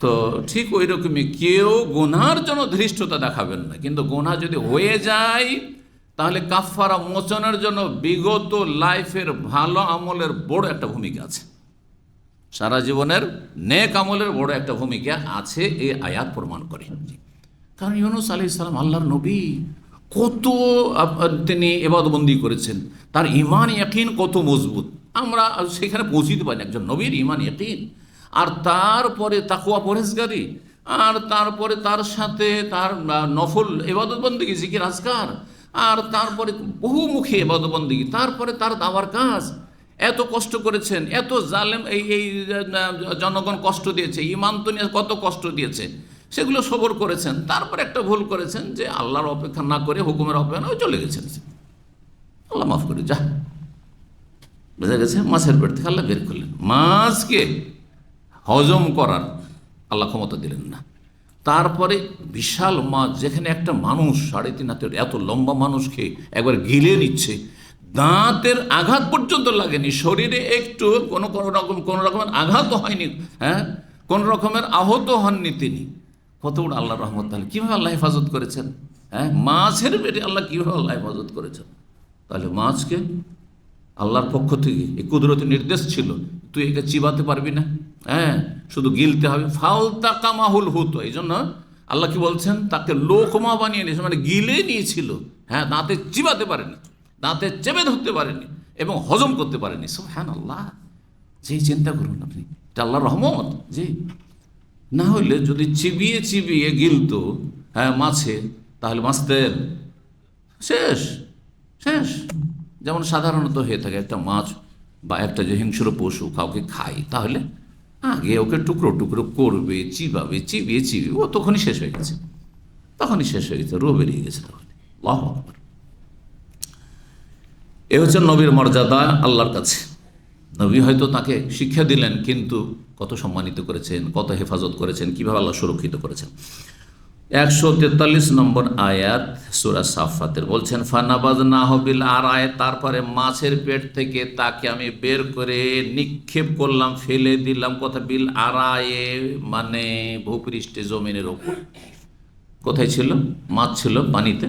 তো ঠিক ওই রকমই কেউ গুনার জন্য ধৃষ্টতা দেখাবেন না, কিন্তু গুনাহ যদি হয়ে যায় তাহলে কাফারা মোচনের জন্য বিগত লাইফের ভালো আমলের বড় একটা ভূমিকা আছে, সারা জীবনের নেক আমলের বড় একটা ভূমিকা আছে, এই আয়াত প্রমাণ করে। কারণ ইউনূস আলাইহিস সালাম আল্লাহর নবী, কত তিনি ইবাদতবন্দি করেছেন, তার ঈমান ইয়াকিন কত মজবুত, আমরা সেখানে পৌঁছিতে পারি একজন নবীর ঈমান ইয়াকিন। আর তারপরে তাকওয়া পরহেজগারি, আর তারপরে তার সাথে তার নফল ইবাদত বন্দেগী, জিকির আজকার, আর তারপরে বহুমুখী ইবাদত বন্দেগী, তারপরে তার দাওয়ার কাজ। এত কষ্ট করেছেন, এত জালেম এই জনগণ কষ্ট দিয়েছে, ইমান তো নিয়ে কত কষ্ট দিয়েছে, সেগুলো সবর করেছেন। তারপর একটা ভুল করেছেন যে আল্লাহর অপেক্ষা না করে হুকুমের অপেক্ষা না চলে গেছেন। আল্লাহ মাফ করে, যা বোঝা গেছে। মাছের পেট থেকে আল্লাহ বের করলেন। মাছকে হজম করার আল্লাহ ক্ষমতা দিলেন না। তারপরে বিশাল মাছ, যেখানে একটা মানুষ 3.5 হাতের এত লম্বা মানুষকে একবার গিলে নিচ্ছে, দাঁতের আঘাত পর্যন্ত লাগেনি, শরীরে একটু কোনো রকমের আঘাত হয়নি, হ্যাঁ, কোন রকমের আহত হননি তিনি। কত বড় আল্লাহ রহমত! তাহলে কীভাবে আল্লাহ হেফাজত করেছেন? হ্যাঁ, মাছের পেটে আল্লাহ কীভাবে আল্লাহ হেফাজত করেছেন? তাহলে মাছকে আল্লাহর পক্ষ থেকে এই কুদরতি নির্দেশ ছিল, তুই একে চিবাতে পারবি না, হ্যাঁ, শুধু গিলতে হবে। ফালতা কামাহুল হুত, এই জন্য আল্লাহ কি বলছেন, তাকে লোকমা বানিয়ে নিয়েছে, মানে গিলে নিয়েছিল। হ্যাঁ, দাঁতে চিবাতে পারেনি, দাঁতে চেপে ধরতে পারেনি এবং হজম করতে পারেনি। সুবহানাল্লাহ! যেই চিন্তা করুন আপনি, এটা আল্লাহর রহমত। জি, না হইলে যদি চিবিয়ে চিবিয়ে গিলতো, হ্যাঁ, মাছে, তাহলে মাছদের শেষ শেষ। যেমন সাধারণত হয়ে থাকে, একটা মাছ বা একটা যে হিংস্র পশু কাউকে খায়, তাহলে আগে ওকে টুকরো টুকরো করবে, চিবাবে, চিবিয়ে চিবিয়ে ও তখনই শেষ হয়ে গেছে, তখনই শেষ হয়ে গেছে, রো বেরিয়ে গেছে। তখন আল্লাহু আকবার। এ হচ্ছে নবীর মর্যাদা আল্লাহর কাছে। নবী হয়তো তাকে শিক্ষা দিলেন, কিন্তু কত সম্মানিত করেছেন, কত হেফাজত করেছেন, কিভাবে আল্লাহ সুরক্ষিত করেছেন। 143 নম্বর আয়াত সূরা সাফফাতের বলছেন, ফানাবাযনাহু বিল আরায়, তারপরে মাছের পেট থেকে তাকে আমি বের করে নিক্ষেপ করলাম, ফেলে দিলাম। কথা বিল আরায়ে মানে ভূপৃষ্ঠে, জমিনের ওপর। কোথায় ছিল? মাছ ছিল পানিতে,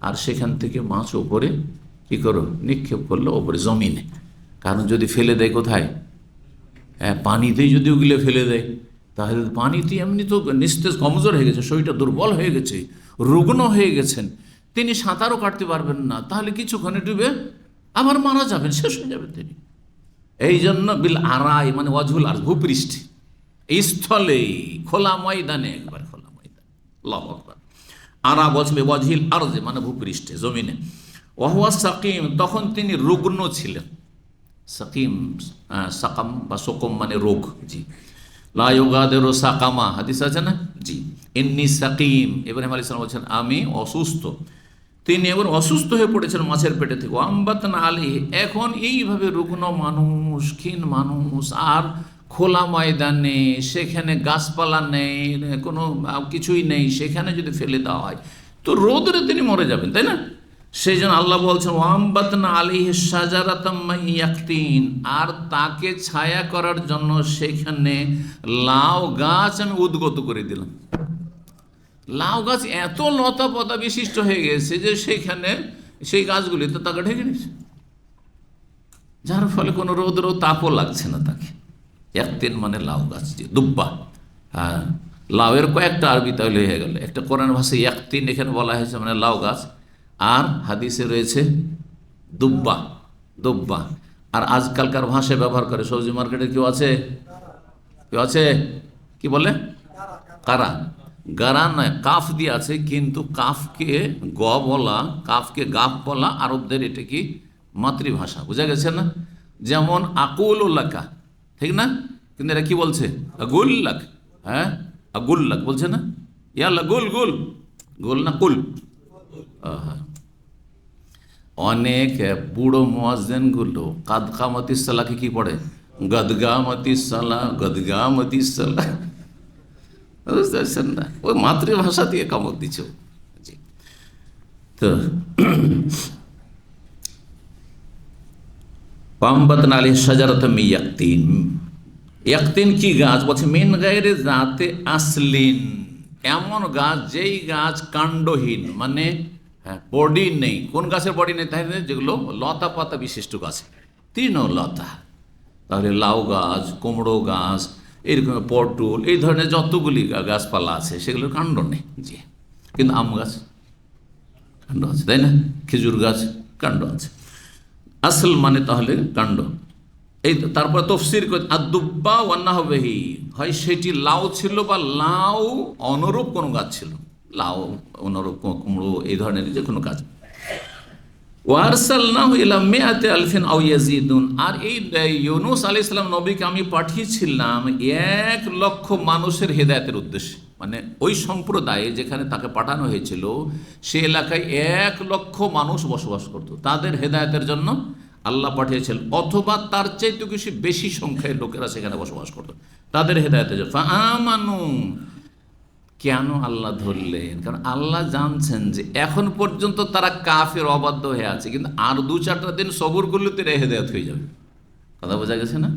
আর সেখান থেকে মাছ ওপরে কী করো, নিক্ষেপ করলো ওপরে, জমিনে। কারণ যদি ফেলে দেয় কোথায়? হ্যাঁ, পানিতেই যদি ওগুলো ফেলে দেয়, তাহলে পানিতে এমনি তো নিস্তেজ, কমজোর হয়ে গেছে, শরীরটা দুর্বল হয়ে গেছে, রুগ্ন হয়ে গেছেন, তিনি সাঁতারও কাটতে পারবেন না, তাহলে কিছুক্ষণে ডুবে আবার মারা যাবেন, শেষ হয়ে যাবেন তিনি। এই জন্য বিল আরাই মানে ওয়াজহুল আর, ভূপৃষ্ঠে, স্থলে, খোলা ময়দানে, একবার খোলা ময়দান। আল্লাহু আকবার। আরা বলছে ওয়াজহিল আরজে মানে ভূপৃষ্ঠে, জমিনে। ওয়াহুয়া সাকিম, তখন তিনি রুগ্ন ছিলেন। সাকিম, সাকাম বা সকম মানে রোগ। জি, লা ইউগাদিরু সাকামা, হাদিস আছে না? জি, ইন্নী সাকিম, ইব্রাহিম আলাইহিস সালাম বলছেন আমি অসুস্থ। তিনি এবার অসুস্থ হয়ে পড়েছেন মাছের পেটে থেকে। আম্বাতনা আলাইহি, এখন এইভাবে রুগ্ন মানুষ, ক্ষীণ মানুষ, আর খোলা ময়দানে, সেখানে গাছপালা নেই, কোনো কিছুই নেই, সেখানে যদি ফেলে দেওয়া হয় তো রোদরে তিনি মরে যাবেন, তাই না? সেই জন্য আল্লাহ বলছেন ওয়াম্বাতনা আলাইহি শাজারাতাম মিন ইয়াকতিন, আর তাকে ছায়া করার জন্য সেখানে লাউ গাছ আমি উদ্গত করে দিলাম। লাউ গাছ এত লতা পাতা বিশিষ্ট হয়ে গেছে যে সেখানে সেই গাছগুলিতে তাকে ঢেকে নিচ্ছে, যার ফলে কোনো রোদ তাপও লাগছে না তাকে। ইয়াকতিন মানে লাউ গাছ, যে দুব্বা। হ্যাঁ, লাউয়ের কয়েকটা আরবি তাহলে হয়ে গেল। একটা কোরআন ভাষায় ইয়াকতিন এখানে বলা হয়েছে মানে লাউ গাছ, আর হাদিসে রয়েছে দুব্বা, দুব্বা। আর আজকালকার ভাষায় ব্যবহার করে, সবজি মার্কেটে কেউ আছে, কেউ আছে কি বলে, কারা, গারা নয়, কাফ দিয়ে আছে, কিন্তু কাফকে গ বলা, কাফকে গাফ বলা আরবদের এটা কি মাতৃভাষা, বুঝা গেছে না? যেমন আকুলুল্লাকা, ঠিক না? কিন্তু এরা কি বলছে? আগুল্লাক। হ্যাঁ, আগুল্লাক বলছে না, ইয়াল্লা গুল গুল, গুল না কুল। অনেক বুড়ো মুয়াজ্জিনগুলো কাদ কামাতিস সালাকে কি পড়ে? গদগামাতিস সালা, গদগামাতিস সালা। বুঝতে পারছেন না? ওই মাতৃভাষা দিয়ে কামড় দিচ্ছে। জি, তো পাম্বাতনা আলাইহি শাজারাতাম মিন ইয়াকতিন। ইয়াকতিন কি গাছ? বলছে মিন গায়রি যাতে আসলিন, এমন গাছ যেই গাছ কাণ্ডহীন, মানে বডি নেই। কোন গাছের বডি নেই? তাই যেগুলো লতা পাতা বিশিষ্ট গাছ, তৃণলতা। তাহলে লাউ গাছ, কুমড়ো গাছ, এরকম পটল, এই ধরনের যতগুলি গাছপালা আছে সেগুলোর কাণ্ড নেই। জি, কিন্তু আম গাছ কাণ্ড আছে, তাই না? খেজুর গাছ কাণ্ড আছে। আসল মানে তাহলে কাণ্ড, এই তারপরে তফসির আদুব্বা ওয়ান্নাহবেহি, হয় সেটি লাউ ছিল বা লাউ অনুরূপ কোনো গাছ ছিল, লাউ অনুরূপ কুমড়ো এই ধরনের যে কোনো গাছ। ওয়ারসালনাহু ইলা মিআতি আলফিন আও ইয়াজিদুন, আর এই ইউনূস আলাইহিস সালাম নবীকে আমি পাঠিয়েছিলাম 1,00,000 মানুষের হেদায়েতের উদ্দেশ্যে, মানে ওই সম্প্রদায়ে যেখানে তাকে পাঠানো হয়েছিল সে এলাকায় 1,00,000 মানুষ বসবাস করত, তাদের হেদায়েতের জন্য আল্লাহ পাঠিয়েছিলেন, অথবা তার চাইতে কিছু বেশি সংখ্যায় লোকেরা সেখানে বসবাস করত তাদের হেদায়েতের জন্য। ফাআমানু, কেন আল্লাহ ধরলেন? কারণ আল্লাহ জানছেন যে এখন পর্যন্ত তারা কাফের, অবাধ্য হয়ে আছে, কিন্তু আর 2-4টা দিন সবর করলে তো এরা হেদায়েত হয়ে যাবে। কথা বোঝা গেছে না?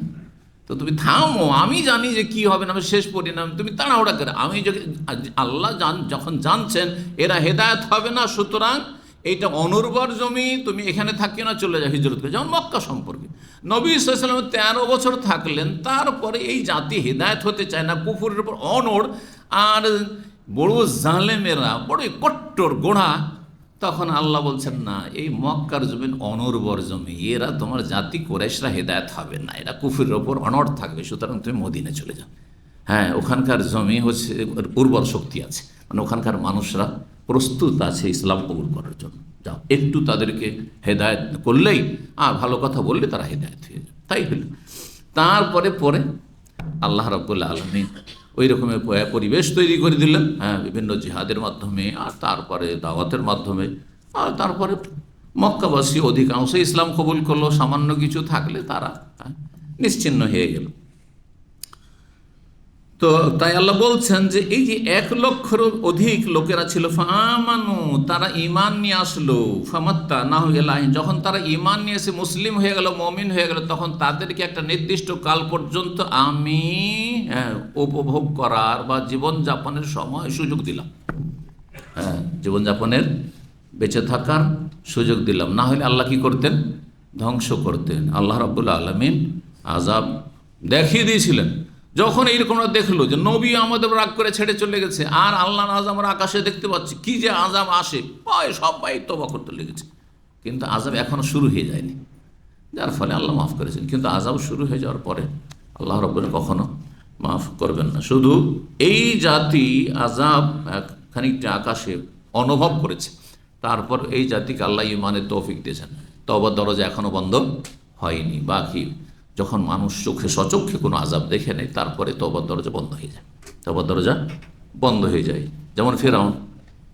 তো তুমি থামো, আমি জানি যে কি হবে না শেষ পরিণাম, তুমি তাড়াহুড়া করে, আমি আল্লাহ যখন জানছেন এরা হেদায়েত হবে না, সুতরাং এইটা অনুর্বর জমি, তুমি এখানে থাকিও না, চলে যাও হিজরত করে। যেমন মক্কা সম্পর্কে নবী সাল্লাল্লাহু আলাইহি ওয়াসাল্লাম 13 বছর থাকলেন, তারপরে এই জাতি হেদায়েত হতে চায় না, কুফরের উপর অনড়, আর বড় জালেমেরা, বড়ই কট্টর গোড়া, তখন আল্লাহ বলছেন না, এই মক্কার জমিন অনুর্বর জমি, এরা তোমার জাতি কুরাইশরা হেদায়েত হবে না, এরা কুফরের ওপর অনড় থাকবে, সুতরাং তুমি মদিনায় চলে যাও। হ্যাঁ, ওখানকার জমি হচ্ছে উর্বর শক্তি আছে, মানে ওখানকার মানুষরা প্রস্তুত আছে ইসলাম কবুল করার জন্য, যাও একটু তাদেরকে হেদায়েত করলেই, আর ভালো কথা বললে তারা হেদায়েত হয়ে যাবে। তাই হলো। তারপরে পরে আল্লাহ রাব্বুল আলামিন ওই রকমের পরিবেশ তৈরি করে দিলেন, হ্যাঁ, বিভিন্ন জিহাদের মাধ্যমে, আর তারপরে দাওয়াতের মাধ্যমে, আর তারপরে মক্কাবাসী অধিকাংশ ইসলাম কবুল করলো, সামান্য কিছু থাকলে তারা নিশ্চিহ্ন হয়ে গেল। তো তাই আল্লাহ বলছেন যে এই যে 1,00,000 অধিক লোকেরা ছিল, ফামানু, তারা ঈমান নিয়ে আসলো, ফামাত্তা না হয়ে গেল, যখন তারা ঈমান নিয়ে এসে মুসলিম হয়ে গেল, মুমিন হয়ে গেল, তখন তাদেরকে একটা নির্দিষ্ট কাল পর্যন্ত আমি উপভোগ করার বা জীবনযাপনের সময় সুযোগ দিলাম, হ্যাঁ, জীবনযাপনের বেঁচে থাকার সুযোগ দিলাম, না হলে আল্লাহ কি করতেন? ধ্বংস করতেন। আল্লাহ রাব্বুল আলামিন আযাব দেখিয়ে দিয়েছিলেন। যখন এইরকম দেখলো যে নবী আমাদের রাগ করে ছেড়ে চলে গেছে, আর আল্লাহ আযাব আমরা আকাশে দেখতে পাচ্ছি, কি যে আযাব আসে, সবাই তওবা করতে লেগেছে, কিন্তু আযাব এখনো শুরু হয়ে যায়নি, যার ফলে আল্লাহ মাফ করেছেন। কিন্তু আযাব শুরু হয়ে যাওয়ার পরে আল্লাহ রাব্বুল কখনো মাফ করবেন না। শুধু এই জাতি আযাব খানিকটা আকাশে অনুভব করেছে, তারপর এই জাতিকে আল্লাহ ঈমানের তৌফিক দিয়েছেন, তওবার দরজা এখনো বন্ধ হয়নি। বাকি যখন মানুষ চোখে সচক্ষে কোনো আযাব দেখে নেয়, তারপরে তওবার দরজা বন্ধ হয়ে যায়, তওবার দরজা বন্ধ হয়ে যায়। যেমন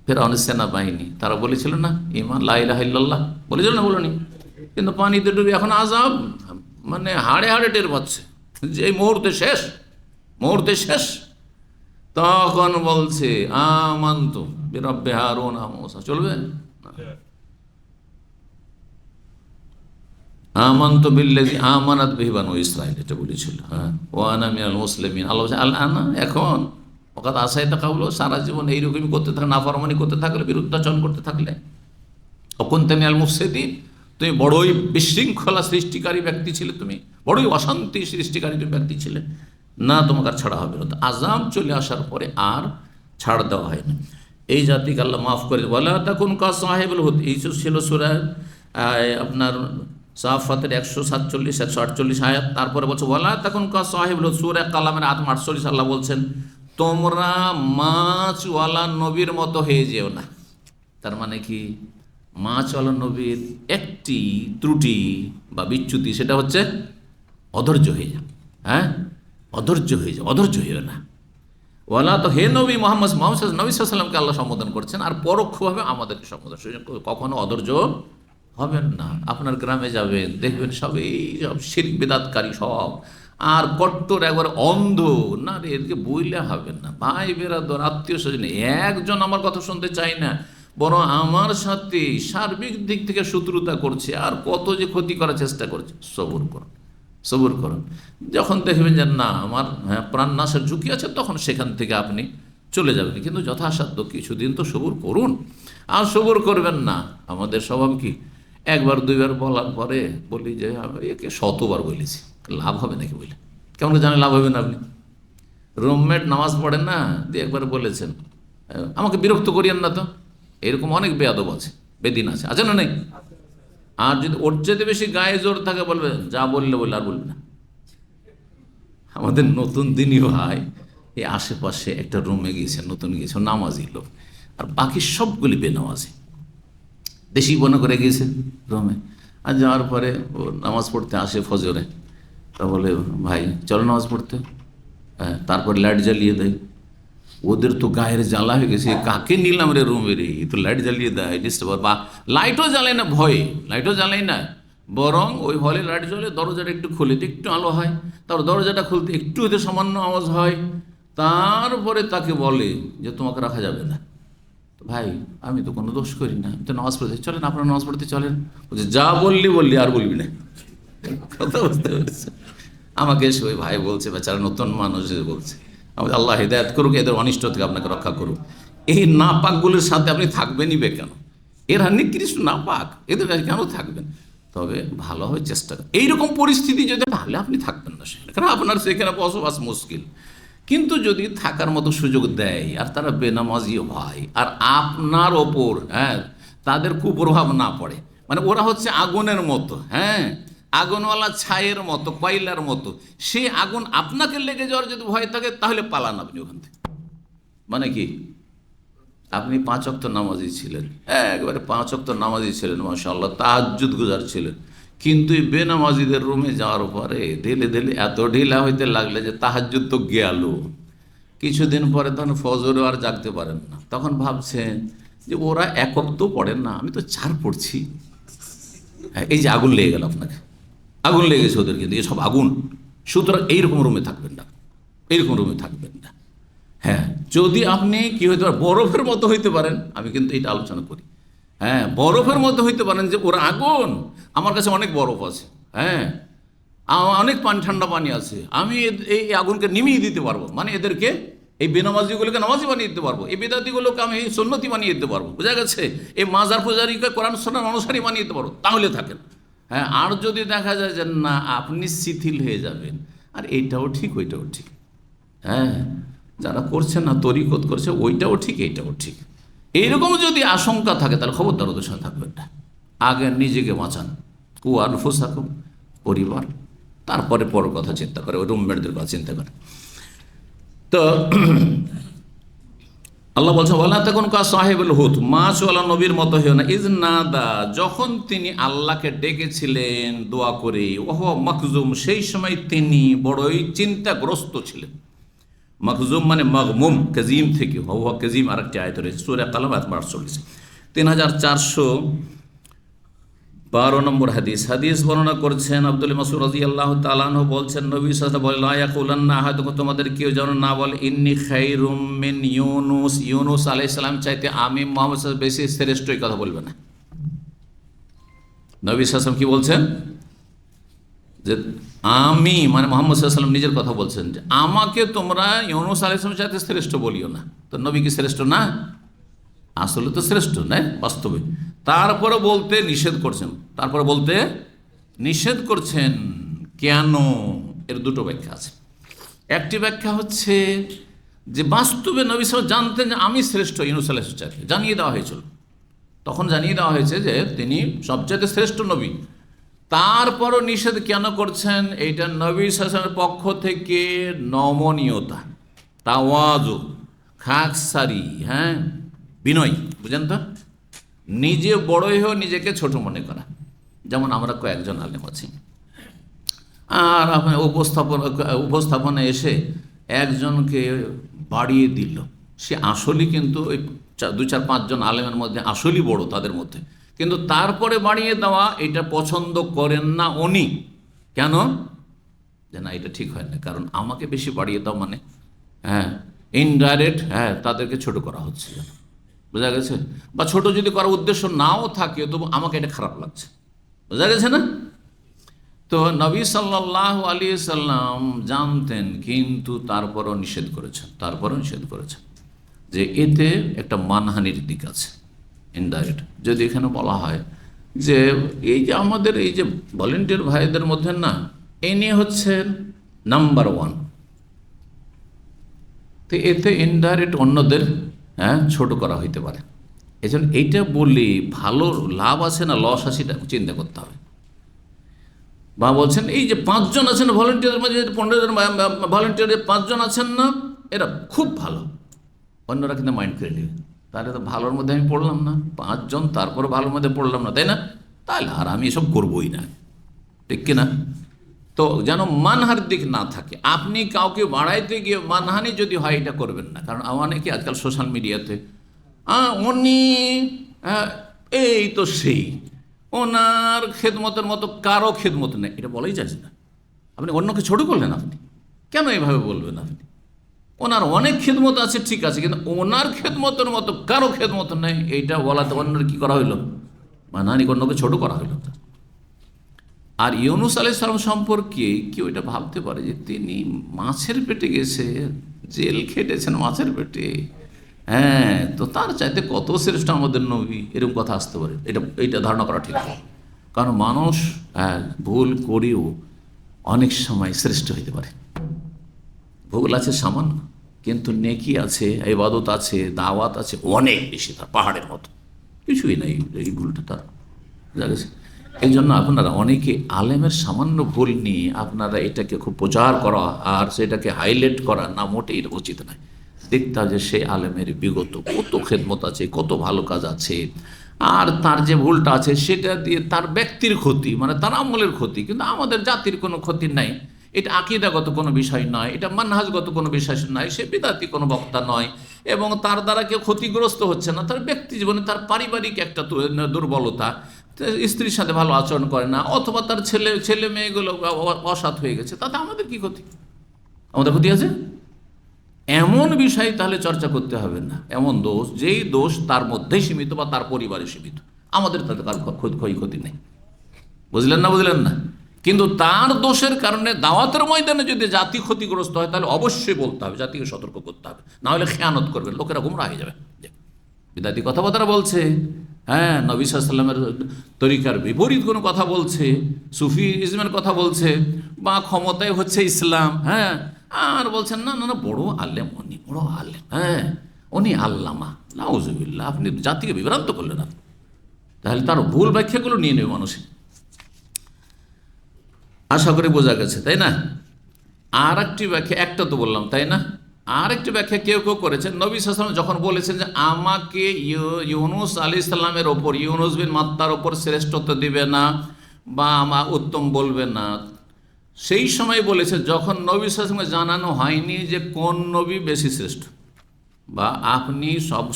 ফেরাউনের সেনাবাহিনী, তারা বলেছিল না ঈমান, লা ইলাহা ইল্লাল্লাহ বলেছিল না, বলেনি? কিন্তু পানিতে ডুবে এখন আযাব মানে হাড়ে হাড়ে টের পাচ্ছে যে এই মুহূর্তে শেষ। তখন বলছে আমানতু বিরাব্বি হারুন ওয়া মূসা, চলবে না? আমানতু বিল্লাযী আমানাত বিহি বানু ইসরাঈল, এটা বলেছিল, হ্যাঁ, ওয়া আনা মিনাল মুসলিমিন। আল্লাহ বলছে আল আনা, এখন ওকাদ আসাইতা কাবলু, সারা জীবন এইরকমই করতে থাকলে, নাফরমানি করতে থাকলে, বিরুদ্ধাচরণ করতে থাকলে, অকুনতা মিনাল মুফসিদিন, তুমি বড়ই বিশৃঙ্খলা সৃষ্টিকারী ব্যক্তি ছিলে, তুমি বড়ই অশান্তি সৃষ্টিকারী ব্যক্তি ছিলে, না তোমাকে আর ছাড়া হবে না। তো আযাব চলে আসার পরে আর ছাড় দেওয়া হয় না। এই জাতিকে আল্লাহ মাফ করে, ওয়ালা তাকুন কা সাহিবুল হুদ, এই ছিল সূরা আপনার সাফাতের 147-148 আয়াত। তারপরে বলছে ওয়ালা তাকুন কা সাহিবুল হুদ, সূরা কালামের 48 আল্লাহ বলছেন তোমরা মাছওয়ালা নবীর মতো হয়ে যেও না। তার মানে কি? মাছওয়ালা নবীর একটি ত্রুটি বা বিচ্যুতি, সেটা হচ্ছে অধৈর্য হয়ে যাও, হ্যাঁ, অধৈর্য হয়েও না। ওয়ালা, তো হে নবী মোহাম্মদ নবী সাল্লাল্লাহু আলাইহি ওয়াসাল্লামকে আল্লাহ সম্বোধন করছেন, আর পরোক্ষভাবে আমাদেরকে সম্বোধন, কখনো অধৈর্য হবেন না। আপনার গ্রামে যাবেন, দেখবেন সব শিরক বিদআতকারী সব, আর কট্টর একবার অন্ধ, না রে, এদেরকে বইলে হবে না। ভাই বেরাদর, আত্মীয় স্বজন একজন আমার কথা শুনতে চাই না, বরং আমার সাথে সার্বিক দিক থেকে শত্রুতা করছে, আর কত যে ক্ষতি করার চেষ্টা করছে। সবুর করুন। যখন দেখবেন যে না আমার প্রাণ নাশের ঝুঁকি আছে, তখন সেখান থেকে আপনি চলে যাবেন, কিন্তু যথাসাধ্য কিছুদিন তো সবুর করুন। আর সবুর করবেন না, আমাদের স্বভাব কি, একবার দুইবার বলার পরে বলি যে একে 100বার বলেছি, লাভ হবে নাকি? বলে কেমন করে জানে লাভ হবে না? আপনি রুমমেট নামাজ পড়েন না, দিয়ে একবার বলেছেন আমাকে বিরক্ত করিয়েন না তো, এরকম অনেক বেয়াদব আছে, বেদিন আছে না নেই? আর যদি ওর চেয়ে বেশি গায়ে জোর থাকে বলবে যা বললে বললে আর বলবে না। আমাদের নতুন দিনই ভাই এই আশেপাশে একটা রুমে গিয়েছে, নতুন গিয়েছে, নামাজি লোক, আর বাকি সবগুলি বেনামাজি, দেশি মনে করে গিয়েছে রুমে। আর যাওয়ার পরে ও নামাজ পড়তে আসে ফজরে, তা বলে ভাই চলো নামাজ পড়তে। হ্যাঁ, তারপর লাইট জ্বালিয়ে দেয়। ওদের তো গায়ের জ্বালা হয়ে গেছে, কাকে নিলাম রে রুমে রে, তো লাইট জ্বালিয়ে দেয়, ডিস্টার্ব। বা লাইটও জ্বালায় না, ভয়ে লাইটও জ্বালাই না, বরং ওই হলে লাইট জ্বলে, দরজাটা একটু খুলে একটু আলো হয়, তারপর দরজাটা খুলতে একটু হতে সামান্য আওয়াজ হয়, তারপরে তাকে বলে যে তোমাকে রাখা যাবে না। তো ভাই আমি তো কোনো দোষ করি না, আমি তো নামাজ পড়তে, চলেন আপনারা নামাজ পড়তে চলেন। বলছে যা বললি আর বলবি না। কথা বুঝতে পেরেছে? আমাকে এসে ওই ভাই বলছে, বেচারা নতুন মানুষ বলছে, আমাদের আল্লাহ হিদায়াত করুক, এদের অনিষ্ট থেকে আপনাকে রক্ষা করুক। এই নাপাকগুলোর সাথে আপনি থাকবেনই বে কেন? এরা নিকৃষ্ট নাপাক, এদের কাছে কেন থাকবেন? তবে ভালোভাবে চেষ্টা করেন। এইরকম পরিস্থিতি যদি, তাহলে আপনি থাকবেন না সেখানে, কারণ আপনার সেখানে বসবাস মুশকিল। কিন্তু যদি থাকার মতো সুযোগ দেয়, আর তারা বেনামাজিও ভাই, আর আপনার ওপর তাদের কুপ্রভাব না পড়ে, মানে ওরা হচ্ছে আগুনের মতো, আগুনওয়ালা ছায়ের মতো, কয়লার মতো, সে আগুন আপনাকে লেগে যাওয়ার যদি ভয় থাকে, তাহলে পালান আপনি ওখান থেকে। মানে কি, আপনি 5 ওয়াক্ত নামাজি ছিলেন, একবারে 5 ওয়াক্ত নামাজি ছিলেন, মাশাআল্লাহ, তাহাজ্জুদ গুজার ছিলেন, কিন্তু এই বেনামাজিদের রুমে যাওয়ার পরে ঢেলে ঢেলে এত ঢিলা হইতে লাগলে যে তাহাজ্জুদ তো গেল। কিছুদিন পরে তখন ফজরে আর জাগতে পারেন না, তখন ভাবছেন যে ওরা 1 ওয়াক্ত পড়েন না, আমি তো 4 পড়ছি। এই যে আগুন লেগে গেল আপনাকে, আগুন লেগেছে ওদের, কিন্তু এসব আগুন। সুতরাং এইরকম রুমে থাকবেন না, এইরকম রুমে থাকবেন না। হ্যাঁ, যদি আপনি কি হইতে পারেন, বরফের মতো হইতে পারেন, আমি কিন্তু এটা আলোচনা করি। বরফের মতো হইতে পারেন, যে ওরা আগুন, আমার কাছে অনেক বরফ আছে, অনেক পানি, ঠান্ডা পানি আছে, আমি এই আগুনকে নিমিয়ে দিতে পারবো, মানে এদেরকে, এই বেনামাজিগুলোকে নামাজি বানিয়ে দিতে পারবো, এই বেদাতিগুলোকে আমি সুন্নতি বানিয়ে দিতে পারবো, বোঝা গেছে? এই মাজার পূজারীকে কোরআন সুন্নাহর অনুসারী বানিয়ে দিতে পারবো, তাহলে থাকেন। আর যদি দেখা যায় যে না, আপনি শিথিল হয়ে যাবেন, আর এইটাও ঠিক ওইটাও ঠিক, যারা করছে না তরিকত করছে, ওইটাও ঠিক এইটাও ঠিক, এইরকম যদি আশঙ্কা থাকে, তাহলে খবরদার ওদের সাথে থাকবেন না। আগে নিজেকে বাঁচান, কুয়ানফুস থাকুন, পরিবার, তারপরে পর কথা চিন্তা করে, ওই রুমমেটদের কথা চিন্তা করে। তো আল্লাহ বলছে, ওয়ালা তাকুন কা সাহিবুল হুত, মাছওয়ালা নবীর মতো হয়েও না, ইজ নাদা, যখন তিনি আল্লাহকে ডেকেছিলেন দোয়া করে, ওহ মখজুম, সেই সময় তিনি বড়ই চিন্তাগ্রস্ত ছিলেন। মখজুম মানে মগমুম, কাজিম থেকে, হওয়া কাজিম আরেকটি আয়াত রয়েছে সূরা কালাম আয়াত 48, 3412 নম্বর হাদিস বর্ণনা করছেন আব্দুল মাসউদ রাদিয়াল্লাহু তাআলা আনহু, বলছেন নবী সাল্লাল্লাহু আলাইহি ওয়াসাল্লাম বলেন, লা ইয়াকুলান্না আহাদুকুম, তোমাদের কেউ যেন না বলে, ইন্নী খায়রুম মিন ইউনুস, ইউনুস আলাইহিস সালাম চাইতে আমি মুহাম্মদ সাল্লাল্লাহু আলাইহি ওয়াসাল্লাম বেশি শ্রেষ্ঠ, এই কথা বলবে না। নবী সাল্লাল্লাহু আলাইহি ওয়াসাল্লাম কি বলছেন, যে আমি, মানে মুহাম্মদ সাল্লাল্লাহু আলাইহি ওয়াসাল্লাম নিজের কথা বলছেন, যে আমাকে তোমরা ইউনুস আলাইহিস সালাম চাইতে শ্রেষ্ঠ বলিও না। তো নবী কি শ্রেষ্ঠ না? আসলে তো শ্রেষ্ঠ নয় বাস্তবে, তারপরে বলতে নিষেধ করছেন, তারপরে বলতে নিষেধ করছেন কেন? এর দুটো ব্যাখ্যা আছে। একটি ব্যাখ্যা হচ্ছে যে বাস্তবে নবী সাল্লাল্লাহু আলাইহি ওয়াসাল্লাম জানতেন যে আমি শ্রেষ্ঠ ইউনুস আলাইহিস সালাম, জানিয়ে দেওয়া হয়েছিল, তখন জানিয়ে দেওয়া হয়েছে যে তিনি সবচেয়ে শ্রেষ্ঠ নবী। তারপরও নিষেধ কেন করছেন? এইটা নবী সাল্লাল্লাহু আলাইহি ওয়াসাল্লামের পক্ষ থেকে নমনীয়তা, তাওয়াজু, খাকসারি, বিনয়, বুঝেন তো, নিজে বড়ই হয়ে নিজেকে ছোট মনে করা। যেমন আমরা কয়েকজন আলেম আছি, আর আপনার উপস্থাপনা এসে একজনকে বাড়িয়ে দিল, সে আসলেই কিন্তু ওই 2-4-5 জন আলেমের মধ্যে আসলেই বড় তাদের মধ্যে, কিন্তু তারপরে বাড়িয়ে দেওয়া এটা পছন্দ করেন না উনি। কেন? যে না, এটা ঠিক হয় না, কারণ আমাকে বেশি বাড়িয়ে দাও মানে ইনডাইরেক্ট তাদেরকে ছোট করা হচ্ছে, বোঝা গেছে? বা ছোট যদি করার উদ্দেশ্য নাও থাকে, তবু আমাকে এটা খারাপ লাগছে, বোঝা গেছে না? তো নবী সাল্লাল্লাহু আলাইহি সাল্লাম জানতেন, কিন্তু তারপরও নিষেধ করেছেন, যে এতে একটা মানহানির দিক আছে ইনডাইরেক্ট। যদি এখানে বলা হয় যে এই যে আমাদের এই যে ভলেন্টিয়ার ভাইদের মধ্যে না, এই নিয়ে হচ্ছেন নাম্বার 1, তো এতে ইনডাইরেক্ট অন্যদের ছোট করা হইতে পারে, এই জন্য এইটা বললে ভালো লাভ আছে না লস আছে এটা চিন্তা করতে হবে। বা বলছেন এই যে 5 জন আছেন ভলেন্টিয়ারের মাঝে, 15 জন ভলেন্টিয়ারের 5 জন আছেন না, এরা খুব ভালো, অন্যরা কিন্তু মাইন্ড করে নেবে, তাহলে তো ভালোর মধ্যে আমি পড়লাম না, 5 জন তারপরে ভালোর মধ্যে পড়লাম না, তাই না? তাহলে আর আমি এসব করবোই না, ঠিক কিনা? তো যেন মানহার দিক না থাকে। আপনি কাউকে বাড়াইতে গিয়ে মানহানি যদি হয় এটা করবেন না। কারণ অনেকে আজকাল সোশ্যাল মিডিয়াতে উনি এই তো সেই, ওনার খেদমতের মতো কারো খেদমত নেই, এটা বলাই যাচ্ছে না। আপনি অন্যকে ছোট করলেন, আপনি কেন এভাবে বলবেন? আপনি ওনার অনেক খেদমত আছে, ঠিক আছে, কিন্তু ওনার খেদমতের মতো কারো খেদমত নেই, এইটা বলাতে অন্যের কি করা হইল? মানহানি, অন্যকে ছোট করা হইল। আর ইউনুস আলাইহিস সালাম সম্পর্কে কেউ এটা ভাবতে পারে যে তিনি মাছের পেটে গেছে, জেল খেটেছেন মাছের পেটে, হ্যাঁ, তো তার চাইতে কত শ্রেষ্ঠ আমাদের নবী, এরকম কথা আসতে পারে, এইটা ধারণা করা ঠিক নয়। কারণ মানুষ ভুল করেও অনেক সময় শ্রেষ্ঠ হইতে পারে। ভুল আছে সামান্য, কিন্তু নেকি আছে, ইবাদত আছে, দাওয়াত আছে অনেক বেশি, তার পাহাড়ের মতো কিছুই নাই এই ভুলটা তার জাগেছে। এই জন্য আপনারা অনেকে আলেমের সামান্য ভুল নিয়ে আপনারা এটাকে খুব প্রচার করা আর সেটাকে হাইলাইট করা না, মোটেই উচিত নয়। দেখতে হবে যে সে আলেমের বিগত কত খেদমত আছে, কত ভালো কাজ আছে, আর তার যে ভুলটা আছে সেটা দিয়ে তার ব্যক্তির ক্ষতি, মানে তার আমলের ক্ষতি, কিন্তু আমাদের জাতির কোনো ক্ষতি নাই। এটা আকীদাগত কোনো বিষয় নয়, এটা মানহাজগত কোনো বিষয় নয়, সে বিদাতি কোনো বক্তা নয়, এবং তার দ্বারা কেউ ক্ষতিগ্রস্ত হচ্ছে না। তার ব্যক্তি জীবনে তার পারিবারিক একটা দুর্বলতা, স্ত্রীর সাথে ভালো আচরণ করে না, অথবা তার ছেলে মেয়েগুলো অসৎ হয়ে গেছে, তাতে আমাদের কি ক্ষতি? আমাদের ক্ষতি আছে? এমন বিষয় তাহলে চর্চা করতে হবে না, এমন দোষ যেই দোষ তার মধ্যেই সীমিত বা তার পরিবারে সীমিত, আমাদের তাতে কার ক্ষয়ক্ষতি নেই। বুঝলেন না? বুঝলেন না? কিন্তু তার দোষের কারণে দাওয়াতের ময়দানে যদি জাতি ক্ষতিগ্রস্ত হয় তাহলে অবশ্যই বলতে হবে, জাতিকে সতর্ক করতে হবে, না হলে খেয়ানত করবে, লোকেরা গুমরা হয়ে যাবে। বিদাতি কথাবার্তা বলছে, হ্যাঁ, নবী সাল্লাল্লাহু আলাইহি ওয়াসাল্লামের তরিকার বিপরীত কোনো কথা বলছে, সুফি ইজমের কথা বলছে, বা ক্ষমতায় হচ্ছে ইসলাম, হ্যাঁ, আর বলছেন না না না বড় আলেম, উনি বড় আলেম, হ্যাঁ, উনি আল্লামা, নাউজুবিল্লাহ। আপনি জাতিকে বিভ্রান্ত করলেন আপনি, তাহলে তার ভুল ব্যাখ্যাগুলো নিয়ে নেবে মানুষ। আশা করি বোঝা গেছে, তাই না? আর একটি ব্যাখ্যা, একটা তো বললাম, তাই না? আর একটি ব্যাখ্যা কেউ কেউ করেছেন, নবী সাল্লাল্লাহু আলাইহি ওয়াসাল্লাম যখন বলেছেন যে আমাকে ইউনুস আলাইহিস সালামের ওপর, ইউনুস বিন মাত্তার ওপর শ্রেষ্ঠত্ব দিবে না বা আমার উত্তম বলবে না, সেই সময় বলেছে যখন নবী সাল্লাল্লাহু আলাইহি ওয়াসাল্লামকে জানানো হয়নি যে কোন নবী বেশি শ্রেষ্ঠ, বা আপনি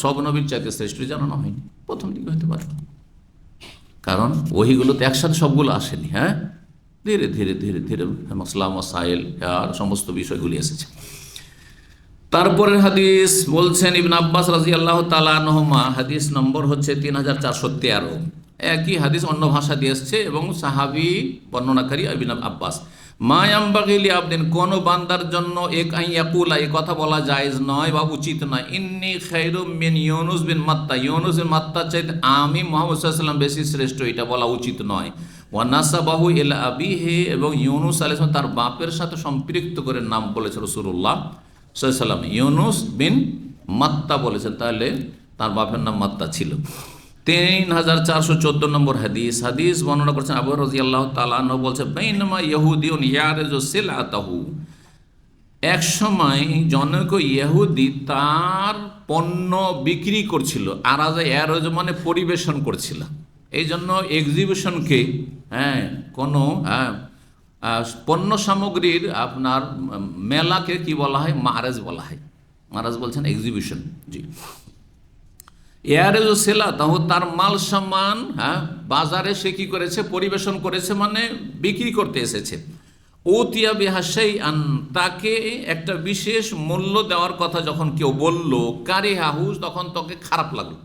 সব নবীর চাইতে শ্রেষ্ঠ জানানো হয়নি, প্রথম দিকে হতে পারে। কারণ ওহিগুলো তো একসাথে সবগুলো আসেনি, হ্যাঁ, ধীরে ধীরে ধীরে ধীরে মসলা মসাইল আর সমস্ত বিষয়গুলি এসেছে। তারপরের হাদিস বলছেন ইবনে আব্বাস রাদিয়াল্লাহু তাআলা আনহুমা, হাদিস নম্বর হচ্ছে 3413, একই হাদিস অন্য ভাষা দিয়ে এসছে এবং সাহাবী বর্ণনাকারী ইবনে আব্বাস, মা ইয়ামবাগি লিআবদিন, কোন বান্দার জন্য এক ইয়াকুলা, এই কথা বলা জায়েজ নয় বা উচিত নয়, ইন্নী খায়রুম মিন ইউনুস বিন মাত্তা, ইউনুস বিন মাত্তা চাইতে আমি মুহাম্মদ সাল্লাল্লাহু আলাইহি ওয়াসাল্লাম বেশি শ্রেষ্ঠ, এটা বলা উচিত নয়। ওয়া নাসাবাহু ইলা আবিহি, এবং ইউনুস আলাইহিস সালাম তার বাপের সাথে সম্পৃক্ত করে নাম বলেছে রাসূলুল্লাহ সাল্লাল্লাহু আলাইহি ওয়াসাল্লাম, ইউনুস বিন মাত্তা বলেছেন, তাহলে তার বাপের নাম মাত্তা ছিল। 3414 নম্বর হাদিস, হাদিস বর্ণনা করছেন আবু রাদিয়াল্লাহু তাআলা আনহু, বলছে বাইনামা ইহুদিউন ইয়ারিজু সিলআতাহু, এক সময় জনক ইহুদি তার পণ্য বিক্রি করছিল, আরাজা ইয়ারজ মানে পরিবেশন করছিল, এই জন্য এক্সিবিশনকে, হ্যাঁ, কোনো পণ্য সামগ্রীর আপনার মেলাকে কি বলা হয়? মারাজ বলা হয়। মারাজ বলছেন এক্সিবিশন, জি। এয়ারেজ সেলা, তাহ তার মাল সামান, হ্যাঁ, বাজারে সে কি করেছে? পরিবেশন করেছে, মানে বিক্রি করতে এসেছে। ওতিয়া বিহাসাই আন, তাকে একটা বিশেষ মূল্য দেওয়ার কথা যখন কেউ বলল, কারে হাহুস, তখন তোকে খারাপ লাগলো।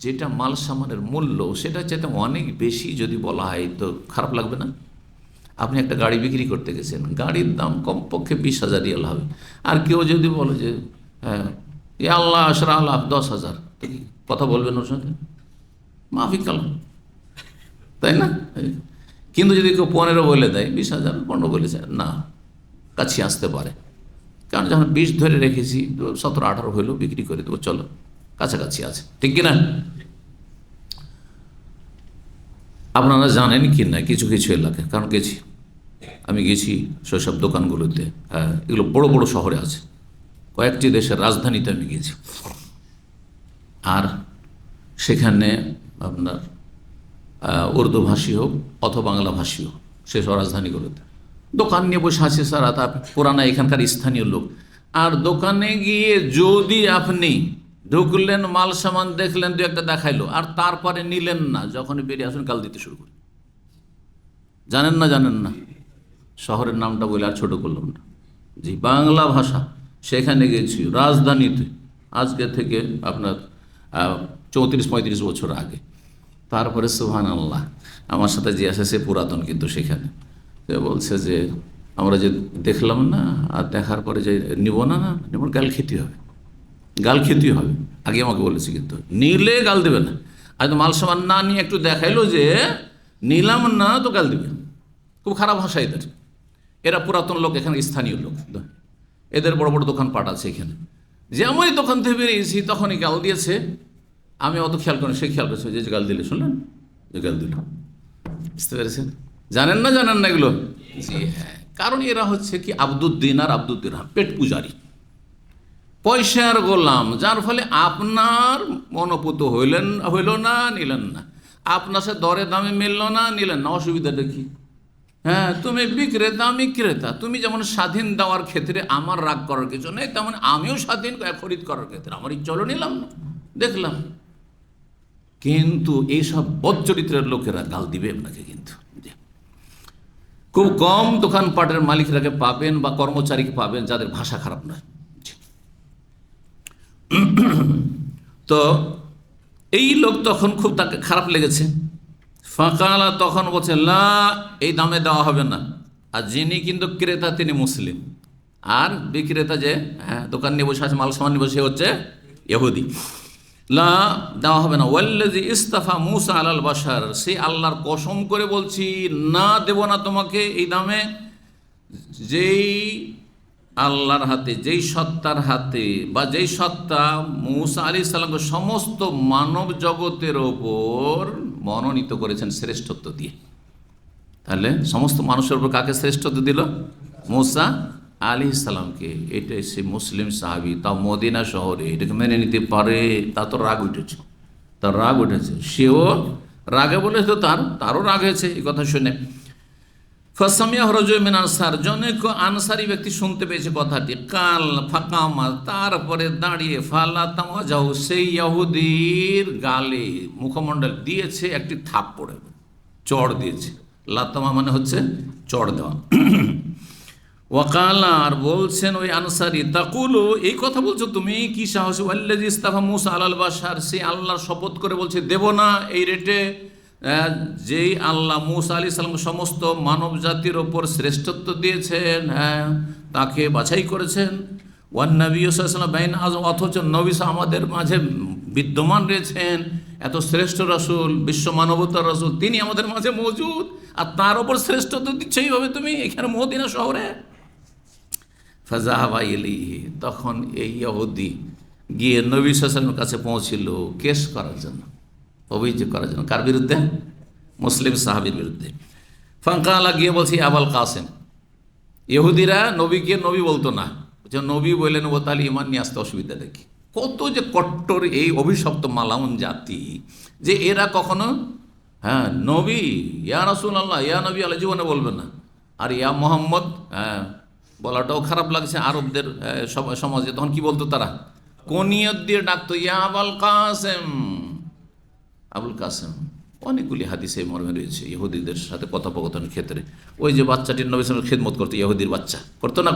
যেটা মাল সামানের মূল্য সেটা চাইতে অনেক বেশি যদি বলা হয় তো খারাপ লাগবে না? আপনি একটা গাড়ি বিক্রি করতে গেছেন, গাড়ির দাম কমপক্ষে 20,000 রিয়াল হবে, আর কেউ যদি বলে যে হ্যাঁ আল্লাহ আশরা আল্লাহ 10,000, কথা বলবেন ওর সাথে? মাফি কালাম, তাই না? কিন্তু যদি কেউ 15 বলে দেয়, 20,000, 15 বলেছে, না, কাছে আসতে পারে, কারণ যখন 20 ধরে রেখেছি, 17-18 হইলেও বিক্রি করে দেবো, চলো, কাছাকাছি আছে, ঠিক কিনা? আপনারা জানেন কি না কিছু কিছু এলাকায়, কারণ গেছি, আমি গেছি সেসব দোকানগুলোতে। হ্যাঁ, এগুলো বড় বড় শহরে আছে, কয়েকটি দেশের রাজধানীতে আমি গেছি। আর সেখানে আপনার উর্দু ভাষী হোক অথবা বাংলা ভাষী হোক, সেসব রাজধানীগুলোতে দোকান নিয়ে বসে আছে সারা, তা পুরানা এখানকার স্থানীয় লোক। আর দোকানে গিয়ে যদি আপনি ঢুকলেন, মাল সামান দেখলেন, দু একটা দেখাইলো, আর তারপরে নিলেন না, যখন বেরিয়ে আসুন গাল দিতে শুরু করে। জানেন না, জানেন না, শহরের নামটা বলে আর ছোট করলাম না, জি বাংলা ভাষা। সেখানে গেছি রাজধানীতে, আজকে থেকে আপনার 34-35 বছর আগে। তারপরে সুবহানাল্লাহ, আমার সাথে যে আসে সে পুরাতন, কিন্তু সেখানে সে বলছে যে আমরা যে দেখলাম না, আর দেখার পরে যে নিব না, না নিব, গাল খেতে হবে, গাল খেতে হবে। আগে আমাকে বলেছে, কিন্তু নিলে গাল দেবে না। আর তো মাল সামান না নিয়ে একটু দেখাইলো যে নিলাম না, তো গাল দিবে। খুব খারাপ ভাষা এদের। এরা পুরাতন লোক, এখানে স্থানীয় লোক, এদের বড় বড় দোকানপাট আছে এখানে। যেমনই দোকান থেকে বেরিয়েছি তখনই গাল দিয়েছে। আমি অত খেয়াল করি, সে খেয়াল করছে যে গাল দিলে, শুনলেন যে গাল দিল, বুঝতে পেরেছেন? জানেন না, জানেন না এগুলো? জি হ্যাঁ, কারণ এরা হচ্ছে কি আব্দুদ্দিন আর আব্দুদ্দিরহাম, পেট পূজারি, পয়সার গোলাম। যার ফলে আপনার মনোপুত হইল না, নিলেন না, আপনার সাথে দরে দামে মিলল না, নিলেন না, অসুবিধাটা কি? হ্যাঁ, তুমি বিক্রেতা আমি ক্রেতা, তুমি যেমন স্বাধীন দেওয়ার ক্ষেত্রে আমার রাগ করার কিছু নেই, তেমন আমিও স্বাধীন খরিদ করার ক্ষেত্রে আমার ইচ্ছা হলো নিলাম না, দেখলাম। কিন্তু এইসব বদচরিত্রের লোকেরা গাল দিবে আপনাকে, কিন্তু খুব কম দোকানপাটের মালিকরাকে পাবেন বা কর্মচারীকে পাবেন যাদের ভাষা খারাপ নয়। তো এই লোক তখন খুব তাকে খারাপ লেগেছে। ফাঁকালা, তখন বলছে লা, এই দামে দেওয়া হবে না। আর যিনি কিন্তু ক্রেতা তিনি মুসলিম, আর বিক্রেতা যে দোকান নিয়ে বসে আছে, মাল সামান নিয়ে বসে হচ্ছে ইহুদি। লা, দেওয়া হবে না। ওয়াল্লাযী ইস্তাফা মূসা আলাল বাশার, সে আল্লাহর কসম করে বলছি, না দেব না তোমাকে এই দামে, যেই আল্লাহর হাতে, যেই সত্তার হাতে, বা যেই সত্তা মূসা আলাইহিস সালামকে সমস্ত মানব জগতের ওপর মনোনীত করেছেন শ্রেষ্ঠত্ব দিয়ে। তাহলে সমস্ত মানুষের উপর কাকে শ্রেষ্ঠত্ব দিল? মূসা আলাইহিস সালামকে। এটাই সে মুসলিম সাহাবী, তাও মদিনা শহরে, এটাকে মেনে নিতে পারে। তার তো রাগ উঠেছে, তার রাগ উঠেছে, সেও রাগে বলেছে, তো তারও রাগ হয়েছে এই কথা শুনে। ফাসামিয়া রাজুলুম মিন আনসার, জনৈক আনসারী ব্যক্তি শুনতে পেয়েছে কথাটি। কাল ফাকামা, তারপরে দাঁড়িয়ে, ফালা তাওয়াজাহু, সেই ইহুদির গালে, মুখমণ্ডল দিয়েছে একটি থাপ্পড়, চড় দিয়েছে। লাতামা মানে হচ্ছে চড় দেওয়া। ওয়াকালা, আর বলছেন ওই আনসারী, তাকুলু, এই কথা বলছো তুমি কি সাহস? ওয়াল্লাযী ইস্তাফা মূসা আলাল বাশার, সে আল্লাহর শপথ করে বলছে দেব না এই রেটে, যেই আল্লাহ মূসা আলাইহিস সালামকে সমস্ত মানব জাতির ওপর শ্রেষ্ঠত্ব দিয়েছেন, হ্যাঁ তাকে বাছাই করেছেন। ওয়ান নবী সাল্লাল্লাহু আলাইহি ওয়াসাল্লাম বাইনা আযম, অথচ নবী আমাদের মাঝে বিদ্যমান রয়েছেন, এত শ্রেষ্ঠ রাসূল, বিশ্ব মানবতার রাসূল, তিনি আমাদের মাঝে মজুদ, আর তার ওপর শ্রেষ্ঠত্ব দিচ্ছ এইভাবে তুমি এখানে মদিনা শহরে। ফাযাহাবা ইলাইহি, তখন এই ইহুদি গিয়ে নবী সাল্লাল্লাহু আলাইহি ওয়াসাল্লামের কাছে পৌঁছিল কেস করার জন্য, অভিযোগ করার জন্য। কার বিরুদ্ধে? মুসলিম সাহাবীর বিরুদ্ধে। ফাঁকালা, গিয়ে বলছি আবুল কাসেম। ইহুদিরা নবীকে নবী বলতো না, যে নবী বললেন ও তাহলে ইমান নিয়ে আসতে অসুবিধা দেখি। কত যে কট্টর এই অভিশপ্ত মালাউন জাতি, যে এরা কখনো নবী, ইয়া রাসূলুল্লাহ, ইয়া নবী আল্লাহ জীবনে বলবে না, আর ইয়া মোহাম্মদ বলাটাও খারাপ লাগছে আরবদের সমাজে। তখন কি বলতো তারা? কনিয়ত দিয়ে ডাকতো, ইয়া আবুল কাসেম, আবুল কাসেম। অনেকগুলি হাদিসে মর্মে রয়েছে ইহুদিদের সাথে কথোপকথনের ক্ষেত্রে। ওই যে বাচ্চাটির নবী সাল্লাল্লাহু আলাইহি ওয়াসাল্লাম খেদমত করতো, ইহুদির বাচ্চা,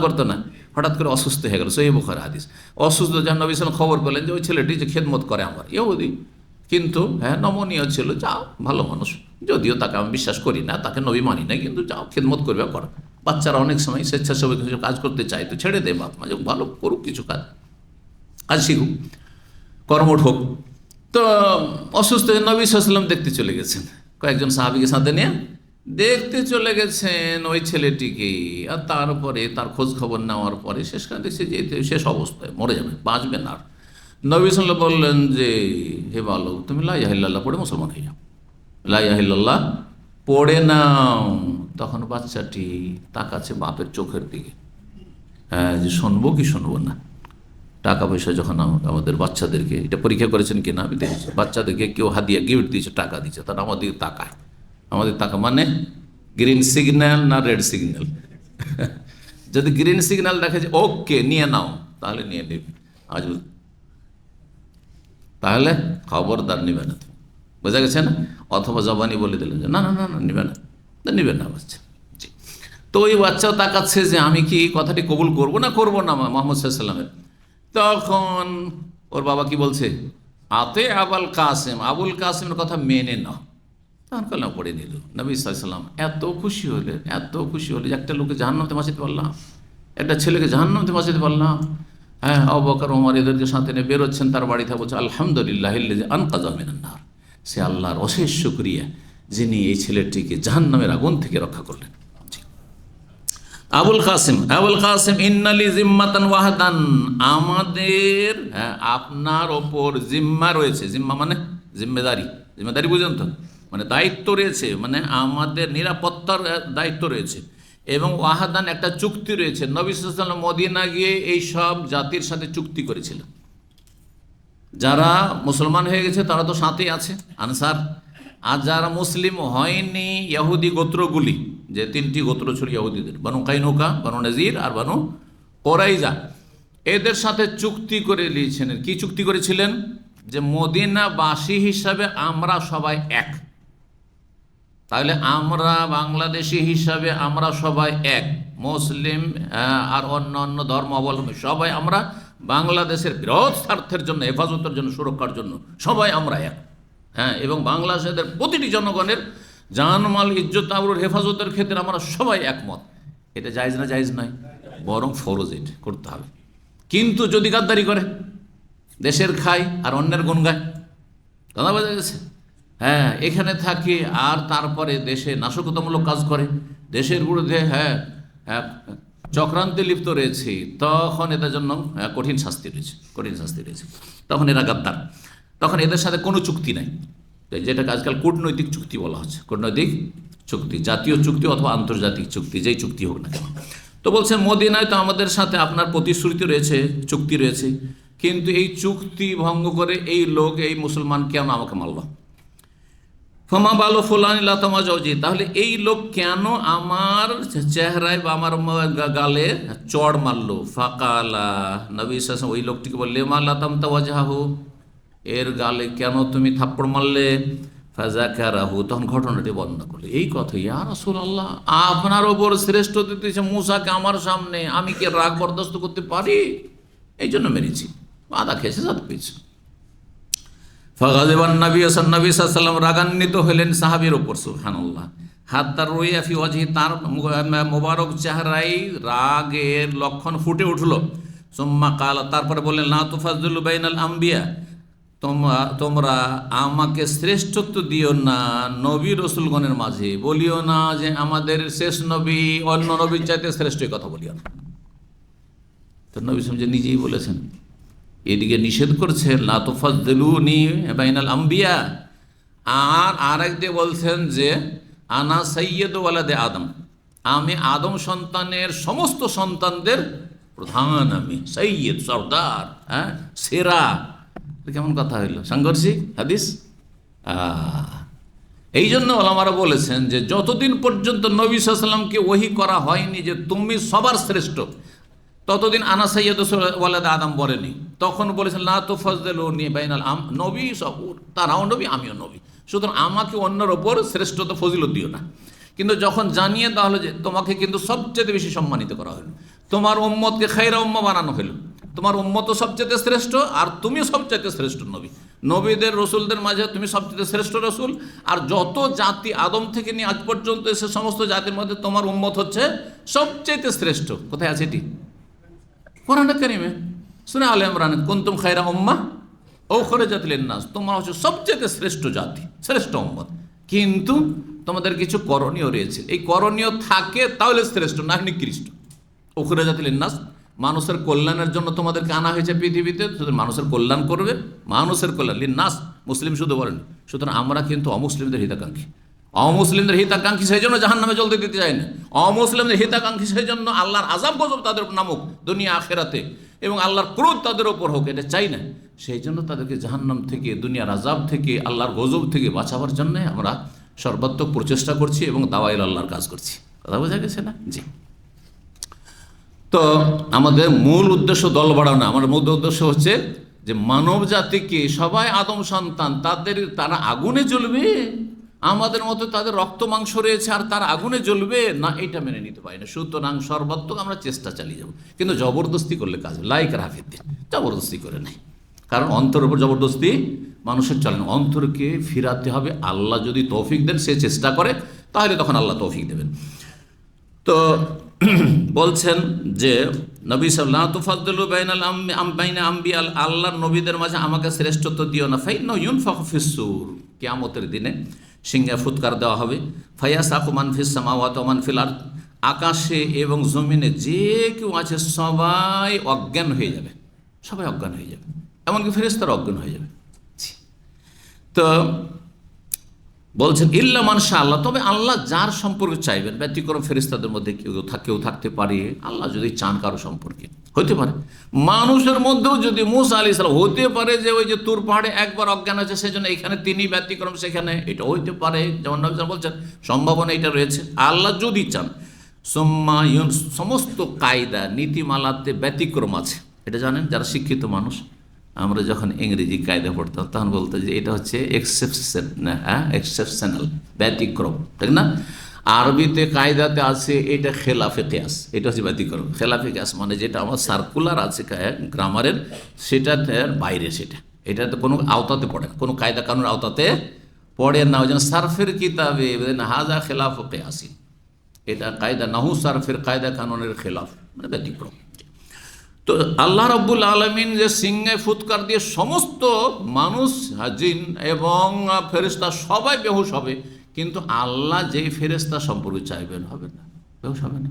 করতো না, হঠাৎ করে অসুস্থ হয়ে গেল, সহিহ বুখারী হাদিস। অসুস্থ যখন নবী সাল্লাল্লাহু আলাইহি ওয়াসাল্লাম খবর পেলেন যে ওই ছেলেটি যে খেদমত করে আমার, ইহুদি, কিন্তু নমনীয় ছিল, যাও ভালো মানুষ, যদিও তাকে আমি বিশ্বাস করি না, তাকে নবী মানি না, কিন্তু যাও খেদমত করবে, করো। বাচ্চারা অনেক সময় স্বেচ্ছাসেবী কিছু কাজ করতে চায়, তো ছেড়ে দে, বাপ মা যে ভালো করুক, কিছু কাজ শিখুক, কর্মঠ হোক। তো অসুস্থ নবী সাল্লাল্লাহু আলাইহি ওয়াসাল্লাম দেখতে চলে গেছেন, কয়েকজন সাহাবীকে সাথে নিয়ে দেখতে চলে গেছেন ওই ছেলেটিকে। আর তারপরে তার খোঁজ খবর নেওয়ার পরে শেষকালে দেখছে যে শেষ অবস্থায়, মরে যাবে, বাঁচবে না। নবী সাল্লাল্লাহু আলাইহি বললেন যে হে বালক, তুমি লা ইলাহা ইল্লাল্লাহ পড়ে মুসলমান হয়ে যাও, লা ইলাহা ইল্লাল্লাহ পড়ে নাও। তখন বাচ্চাটি তাকাচ্ছে বাপের চোখের দিকে, হ্যাঁ, যে শুনবো কি শুনবো না। টাকা পয়সা যখন আমাদের বাচ্চাদেরকে, এটা পরীক্ষা করেছেন কিনা আমি দেখেছি, বাচ্চাদেরকে কেউ হাদিয়া গিফট দিয়েছে, টাকা দিচ্ছে, তারা আমাদের তাকায়, আমাদের টাকা মানে গ্রিন সিগন্যাল না রেড সিগন্যাল। যদি গ্রিন সিগন্যাল দেখে যে ওকে নিয়ে নাও, তাহলে নিয়ে নেবে, আজ তাহলে খবরদার নিবে না, বোঝা গেছে না। অথবা জবানি বলে দিলেন যে না না না না নিবে না, নিবে না বাচ্চা। জি, তো ওই বাচ্চাও তাকাচ্ছে যে আমি কি কথাটি কবুল করবো না করবো না মোহাম্মদ সাল্লামের। তখন ওর বাবা কি বলছে, আতে আবুল কাসেম, আবুল কাসেমের কথা মেনে নাও। তখন কলমা পড়ে নিল। নবী সাল্লাম এত খুশি হলেন, এত খুশি হলে, একটা লোককে জাহান্নামে বাঁচাতে পারলাম, একটা ছেলেকে জাহান্নামে বাঁচাতে পারলাম। হ্যাঁ, আবু বকর ওমর এদেরকে সাথে নিয়ে বেরোচ্ছেন তার বাড়িতে, বলছে আলহামদুলিল্লাহ আনকাযা মিনান নার, সে আল্লাহর অশেষ শুকরিয়া যিনি এই ছেলেটিকে জাহান্নামের আগুন থেকে রক্ষা করলেন। আবুল কাসেম ইন্নালি জিম্মাতান ওয়াহাদান, আমাদের আপনার ওপর জিম্মা রয়েছে। জিম্মা মানে জিম্মেদারি, জিম্মেদারি বুঝেন তো, মানে দায়িত্ব রয়েছে, মানে আমাদের নিরাপত্তার দায়িত্ব রয়েছে। এবং ওয়াহাদান একটা চুক্তি রয়েছে। নবী সাল্লাল্লাহু আলাইহি ওয়াসাল্লাম মদিনা গিয়ে এই সব জাতির সাথে চুক্তি করেছিলেন। যারা মুসলমান হয়ে গেছে তারা তো সাথেই আছে, আনসার। আর যারা মুসলিম হয়নি, ইহুদি গোত্রগুলি, যে তিনটি গোত্র ছিল ইহুদিদের, বানু কাইনুকা, বানু নাজির আর বানু কোরাইজা, এদের সাথে চুক্তি করে নিয়েছেন। কি চুক্তি করেছিলেন? যে মদিনাবাসী হিসাবে আমরা সবাই এক। তাহলে আমরা বাংলাদেশি হিসাবে আমরা সবাই এক, মুসলিম আর অন্য অন্য ধর্ম অবলম্বী সবাই আমরা বাংলাদেশের বৃহৎ স্বার্থের জন্য, হেফাজতের জন্য, সুরক্ষার জন্য সবাই আমরা এক। হ্যাঁ, এবং বাংলাদেশের প্রতিটি জনগণের জানমাল, ইজ্জত আবরুর হেফাজতের ক্ষেত্রে আমরা সবাই একমত। এটা জায়েজ না জায়েজ নয়? বরং ফরজ, এটা করতে হবে। কিন্তু যদি গাদ্দারি করে, দেশের খায় আর অন্যের গুণ গায়, কথা বোঝা গেছে? হ্যাঁ, এখানে থাকে আর তারপরে দেশে নাশকতামূলক কাজ করে, দেশের বিরুদ্ধে চক্রান্তে লিপ্ত রয়েছে, তখন এদের জন্য কঠিন শাস্তি রয়েছে, কঠিন শাস্তি রয়েছে। তখন এরা গাদ্দার, তখন এদের সাথে কোনো চুক্তি নাই, যেটাকে আজকাল কূটনৈতিক চুক্তি বলা হচ্ছে। কূটনৈতিক চুক্তি, জাতীয় চুক্তি অথবা আন্তর্জাতিক চুক্তি, যেই চুক্তি হোক না কেন। তো বলছেন মদিনায় তো আমাদের সাথে আপনার প্রতিশ্রুতি রয়েছে, চুক্তি রয়েছে, কিন্তু এই চুক্তি ভঙ্গ করে এই লোক, এই মুসলমান কেন আমাকে মারল? ফমা বালো ফুলানি লাতামা জজি, তাহলে এই লোক কেন আমার চেহারায় বা আমার গালে চড় মারলো? ফাকালা, নবী সাল্লাল্লাহু আলাইহি ওয়াসাল্লাম ওই লোকটিকে বললে, মা লাতাম তাওয়াজহাহু, এর গালে কেন তুমি থাপ্পড় মারলে? ফাযাকারাহু, তখন ঘটনাটি বর্ণনা করলে। এই কথা, ইয়া রাসূলুল্লাহ, আপনার ওপর শ্রেষ্ঠ দিতেছে মুসাকে আমার সামনে, আমি কি রাগ বরদাস্ত করতে পারি? এই জন্য মেরেছি, আদা খেয়েছে, সাদা পেয়েছে। ফাগাযিবান নবী সাল্লাল্লাহু আলাইহি ওয়াসাল্লাম, রাগান্বিত হলেন সাহাবীর ওপর, সুবহানাল্লাহ। হাত্তা রুইয়া ফি ওয়াজহি, তার মোবারক চেহারায় রাগের লক্ষণ ফুটে উঠল। সুম্মা কালা, তারপরে বললেন, লা তুফাজ্জিলু বাইনাল আম্বিয়া, তোমরা আমাকে শ্রেষ্ঠত্ব দিও না নবী রসুলগণের মাঝে, বলিও না যে আমাদের শেষ নবী অন্য নবীর চাইতে শ্রেষ্ঠ, কথা বলিও না। তো নবী যে নিজেই বলেছেন, এদিকে নিষেধ করছেন লা তুফাজ্জিলুনি বাইনাল আম্বিয়া, আর আরেক দিয়ে বলছেন যে আনা সাইয়্যিদু ওয়ালাদে আদম, আমি আদম সন্তানের সমস্ত সন্তানদের প্রধান, আমি সাইয়্যিদ, সর্দার, হ্যাঁ, সেরা। কেমন কথা হইল, সাংঘর্ষিক হাদিস। এই জন্য ওলামারা বলেছেন যে যতদিন পর্যন্ত নবী সাল্লাল্লাহু আলাইহি ওয়াসাল্লামকে ওহী করা হয়নি যে তুমি সবার শ্রেষ্ঠ, ততদিন আনা সাইয়্যিদু ওয়ালাদ আদম বলেনি। তখন বলেছেন লা তুফাজ্জিলুনি বাইনাল নবী, তারাও নবী আমিও নবী, সুতরাং আমাকে অন্যের ওপর শ্রেষ্ঠতা ফজিলত দিও না। কিন্তু যখন জানিয়ে দেওয়া হলো যে তোমাকে কিন্তু সবচেয়ে বেশি সম্মানিত করা হলো, তোমার উম্মতকে খায়রা উম্মাহ বানানো হলো, তোমার উম্মতও সবচেয়ে শ্রেষ্ঠ আর তুমিও সবচেয়ে শ্রেষ্ঠ নবী, নবীদের রসুলদের মাঝে তুমি সবচেয়ে শ্রেষ্ঠ রসুল, আর যত জাতি আদম থেকে নিয়ে আজ পর্যন্ত এসে সমস্ত জাতির মধ্যে তোমার উম্মত হচ্ছে সবচেয়ে শ্রেষ্ঠ। কোথায় আছে এটি? কোরআনে কারিমে, সূরা আলে ইমরান, কুনতুম খায়রা উম্মাহ উখরিজাত লিন-নাস, তোমরা হচ্ছে সবচেয়ে শ্রেষ্ঠ জাতি, শ্রেষ্ঠ উম্মত। কিন্তু তোমাদের কিছু করণীয় রয়েছে, এই করণীয় থাকে তাহলে শ্রেষ্ঠ, না নিকৃষ্ট। উখরিজাত লিন-নাস মানুষের কল্যাণের জন্য তোমাদেরকে আনা হয়েছে পৃথিবীতে, শুধু মানুষের কল্যাণ করবে, মানুষের কল্যাণ লিন্নাস, মুসলিম শুধু বলেন। সুতরাং আমরা কিন্তু অমুসলিমদের হিতাকাঙ্ক্ষী, অমুসলিমদের হিতাকাঙ্ক্ষী, সেই জন্য জাহান্নামে জ্বলতে দিতে চাই না। অমুসলিমদের হিতাকাঙ্ক্ষী সেই জন্য আল্লাহর আযাব গজব তাদের নামুক দুনিয়া আখেরাতে, এবং আল্লাহর ক্রোধ তাদের ওপর হোক, এটা চাই না। সেই জন্য তাদেরকে জাহান্নাম থেকে, দুনিয়ার আযাব থেকে, আল্লাহর গজব থেকে বাঁচাবার জন্য আমরা সর্বাত্মক প্রচেষ্টা করছি এবং দাওয়াইল আল্লাহর কাজ করছি। কথা বোঝা গেছে না? জি। তো আমাদের মূল উদ্দেশ্য দল বাড়ানো, আমার মূল উদ্দেশ্য হচ্ছে যে মানব জাতিকে, সবাই আদম সন্তান, তারা আগুনে জ্বলবে, আমাদের মতো তাদের রক্ত মাংস রয়েছে আর তারা আগুনে জ্বলবে না, এটা মেনে নিতে পারি না। সুতরাং সর্বাত্মক আমরা চেষ্টা চালিয়ে যাব, কিন্তু জবরদস্তি করলে কাজ লাইক রাফিদ্দিন, জবরদস্তি করে নেই। কারণ অন্তরের উপর জবরদস্তি মানুষের চলে না। অন্তরকে ফিরাতে হবে। আল্লাহ যদি তৌফিক দেন, সে চেষ্টা করে, তাহলে তখন আল্লাহ তৌফিক দেবেন। তো বলছেন যে নবী সাল্লাল্লাহু আলাইহি তুফাদ্দিলু বাইনা আম্বিয়াল, আল্লাহর নবীদের মাঝে আমাকে শ্রেষ্ঠত্ব দিও না। ফাইন্নাহু ইউনফাখু ফিস-সূর, কিয়ামতের দিনে সিংহে ফুৎকার দেওয়া হবে। ফায়াসাকু মান ফিস সামাওয়াতি ওয়া মান ফিল আরদ, আকাশে এবং জমিনে যে কেউ আছে সবাই অজ্ঞান হয়ে যাবে, সবাই অজ্ঞান হয়ে যাবে, এমনকি ফেরেশতারা অজ্ঞান হয়ে যাবে। তো বলছেন ইল্লা মান শা আল্লাহ, তবে আল্লাহ যার সম্পর্কে চাইবেন, ব্যতিক্রম ফেরেশতাদের মধ্যে কেউ থাকতে পারে, আল্লাহ যদি চান কারো সম্পর্কে হতে পারে। মানুষের মধ্যেও যদি মুসা আলাইহিস সালাম হতে পারে যে ওই যে তুর পাহাড়ে একবার অজ্ঞান হয়েছে, সেই জন্য এখানে তিনি ব্যতিক্রম, সেখানে এটা হইতে পারে, যেমন নবী সাল্লাল্লাহু আলাইহি ওয়াসাল্লাম বলছেন সম্ভাবনা এটা রয়েছে। আল্লাহ যদি চান। সমস্ত কায়দা নীতিমালাতে ব্যতিক্রম আছে, এটা জানেন যারা শিক্ষিত মানুষ। আমরা যখন ইংরেজি কায়দা পড়তাম তখন বলতো যে এটা হচ্ছে এক্সেপশনাল, ব্যতিক্রম, ঠিক না? আরবিতে কায়দাতে আছে এটা খেলাফে কিয়াস, এটা হচ্ছে ব্যতিক্রম। খেলাফে কিয়াস মানে যেটা আমার সার্কুলার আছে গ্রামারের, সেটাতে বাইরে, এটা তো কোনো আওতাতে পড়ে না, কোনো কায়দা কানুনের আওতাতে পড়ে না। ওই জন্য সারফের কিতাবে হাজা খেলাফ কিয়াসি, এটা কায়দা নাহু সারফের কায়দা কানুনের খেলাফ, মানে ব্যতিক্রম। তো আল্লাহ রাব্বুল আলামিন যে সিংহে ফুৎকার দিয়ে সমস্ত মানুষ, জিন এবং ফেরেশতা সবাই বেহুশ হবে, কিন্তু আল্লাহ যেই ফেরেশতা সম্পর্কে চাইবেন হবে না, বেহুশ হবে না।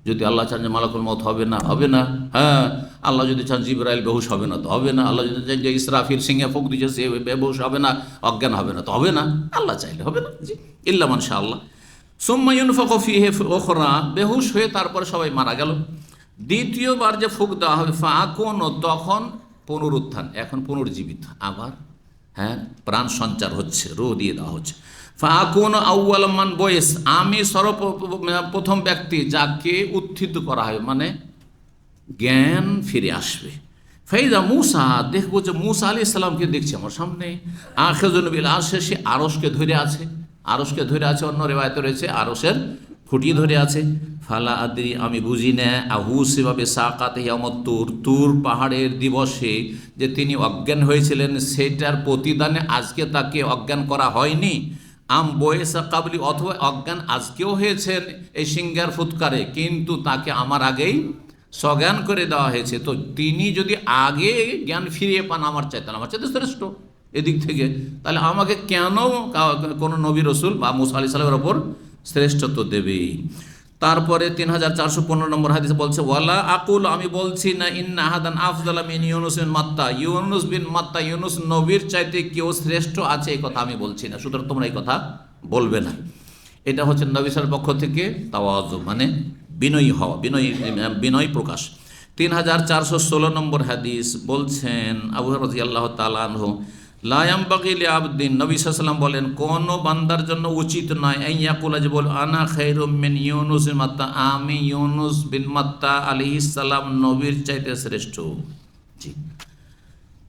যদি আল্লাহ চান যে মালাকুল মউত হবে না, হবে না। হ্যাঁ, আল্লাহ যদি চান জিবরাইল বেহুশ হবে না, তো হবে না। আল্লাহ যদি চান যে ইসরাফিল সিংহে ফুঁক দিচ্ছে, সে বেহুশ হবে না, অজ্ঞান হবে না, তো হবে না। আল্লাহ চাইলে হবে না। জি, ইল্লা মান শা আল্লাহ। সুম্মা ইউনফাখু ফীহি উখরা, বেহুশ হয়ে তারপরে সবাই মারা গেল। দ্বিতীয়বার যে ফুঁক দেওয়া হবে, ফাকুন, তখন পুনরুত্থান, এখন পুনর্জীবিত আবার, হ্যাঁ, প্রাণ সঞ্চার হচ্ছে, রূহ দিয়ে দেওয়া হচ্ছে। ফাকুন আউয়াল মান বয়েস, আমি সর্বপ্রথম ব্যক্তি যাকে উত্থিত করা হবে, মানে জ্ঞান ফিরে আসবে। ফাইজা মুসা, দেখবো যে মুসা আলাইহিস সালামকে দেখছি আমার সামনে, আখিযুন বিল আরশে, সে আরশকে ধরে আছে, আরশকে ধরে আছে, অন্য রিওয়ায়াতে রয়েছে আরশের খুঁটি ধরে আছে। ফালা আদ্রি, আমি বুঝি না, আহুসিভাবে সাকাতে ইয়ামতুর, তুর পাহাড়ের দিবসে যে তিনি অজ্ঞান হয়েছিলেন, সেটার প্রতিদানে আজকে তাকে অজ্ঞান করা হয়নি। আম বয়েসা কাবলি, অথবা অজ্ঞান আজকেও হয়েছেন এই সিংহার ফুৎকারে, কিন্তু তাকে আমার আগেই সজ্ঞান করে দেওয়া হয়েছে। তো তিনি যদি আগে জ্ঞান ফিরিয়ে পান আমার চাইতেন, আমার চাইতে শ্রেষ্ঠ এদিক থেকে, তাহলে আমাকে কেন কোনো নবী রসুল বা মুসা আলাইহিস সালামের ওপর শ্রেষ্ঠত্ব দেবে? তারপরে 3415 নম্বর হাদিসে বলছে, ওয়ালা আকুল, আমি বলছি না, ইন্না আহাদান আফদালা মিন ইউনুস বিন মাত্তা, ইউনুস বিন মাত্তা, ইউনুস নবীর চাইতে কেউ শ্রেষ্ঠ আছে, এই কথা আমি বলছি না। সুতরাং তোমরা এই কথা বলবে না। এটা হচ্ছে নবী সাল্লাল্লাহু আলাইহি ওয়াসাল্লামের পক্ষ থেকে তাওয়াজু, মানে বিনয়ী হওয়া, বিনয় প্রকাশ। 3416 নম্বর হাদিস বলছেন, আবু হুরায়রা রাদিয়াল্লাহু তাআলা আনহু, লা ইয়ামবাগি লিআবদিন, নবী সাল্লাল্লাহু আলাইহি ওয়াসাল্লাম বলেন, কোন বান্দার জন্য উচিত নয় আইয়াকুলা, যে বল আনা খায়রুম মিন ইউনুস বিন মাত্তা, আমি ইউনুস বিন মাত্তা আলাইহিস সালাম নবীর চাইতে শ্রেষ্ঠ। জি।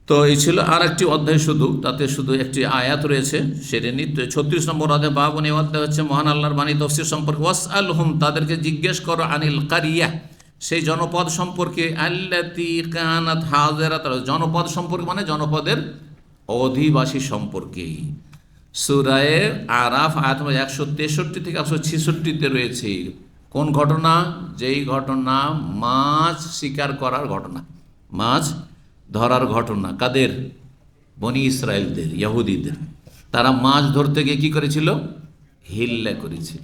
তো এই ছিল আর একটি অধ্যায়, শুধু তাতে শুধু একটি আয়াত রয়েছে, সেটা নিত্য 36 নম্বর অধ্যায়। বাবুন, এই অধ্যায় হচ্ছে মহান আল্লাহর বাণী তাফসীর সম্পর্কে। ওয়াসআলহুম, তাদেরকে জিজ্ঞেস করো, আনিল কারিয়া, সেই জনপদ সম্পর্কে, আল্লাতী কানাত হাজিরাত, জনপদ সম্পর্কে মানে জনপদের অধিবাসী সম্পর্কে। সূরা আরাফ আয়াত 163 থেকে 166 রয়েছে। কোন ঘটনা? যেই ঘটনা মাছ শিকার করার ঘটনা, মাছ ধরার ঘটনা। কাদের? বনি ইসরায়েলদের, ইহুদিদের। তারা মাছ ধরতে গিয়ে কী করেছিল? হিল্লা করেছিল।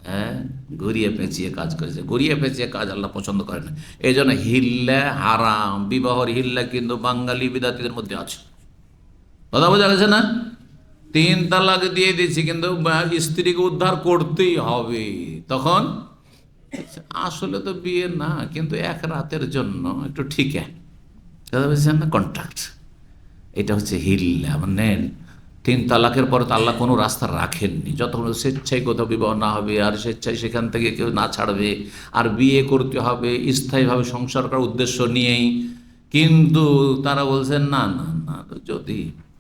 হ্যাঁ, ঘুরিয়ে পেঁচিয়ে কাজ করেছে। ঘুরিয়ে পেঁচিয়ে কাজ আল্লাহ পছন্দ করে না। এই জন্য হিল্লা হারাম, বিবাহর হিল্লা কিন্তু বাঙালি বিদাতিদের মধ্যে আছে। কথা বোঝা গেছে না? 3 তালাক দিয়ে দিচ্ছি, কিন্তু স্ত্রীকে উদ্ধার করতেই হবে। তখন আসলে তো বিয়ে না, কিন্তু এক রাতের জন্য একটু ঠিক কথা বলছেন না, কন্ট্রাক্ট। এটা হচ্ছে হিল্লা। মানে 3 তালাকের পরে তো আল্লাহ কোনো রাস্তা রাখেননি। যতক্ষণ স্বেচ্ছায় কোথাও বিবাহ না হবে, আর স্বেচ্ছায় সেখান থেকে কেউ না ছাড়বে, আর বিয়ে করতে হবে স্থায়ীভাবে সংসার করার উদ্দেশ্য নিয়েই। কিন্তু তারা বলছেন না না না, যদি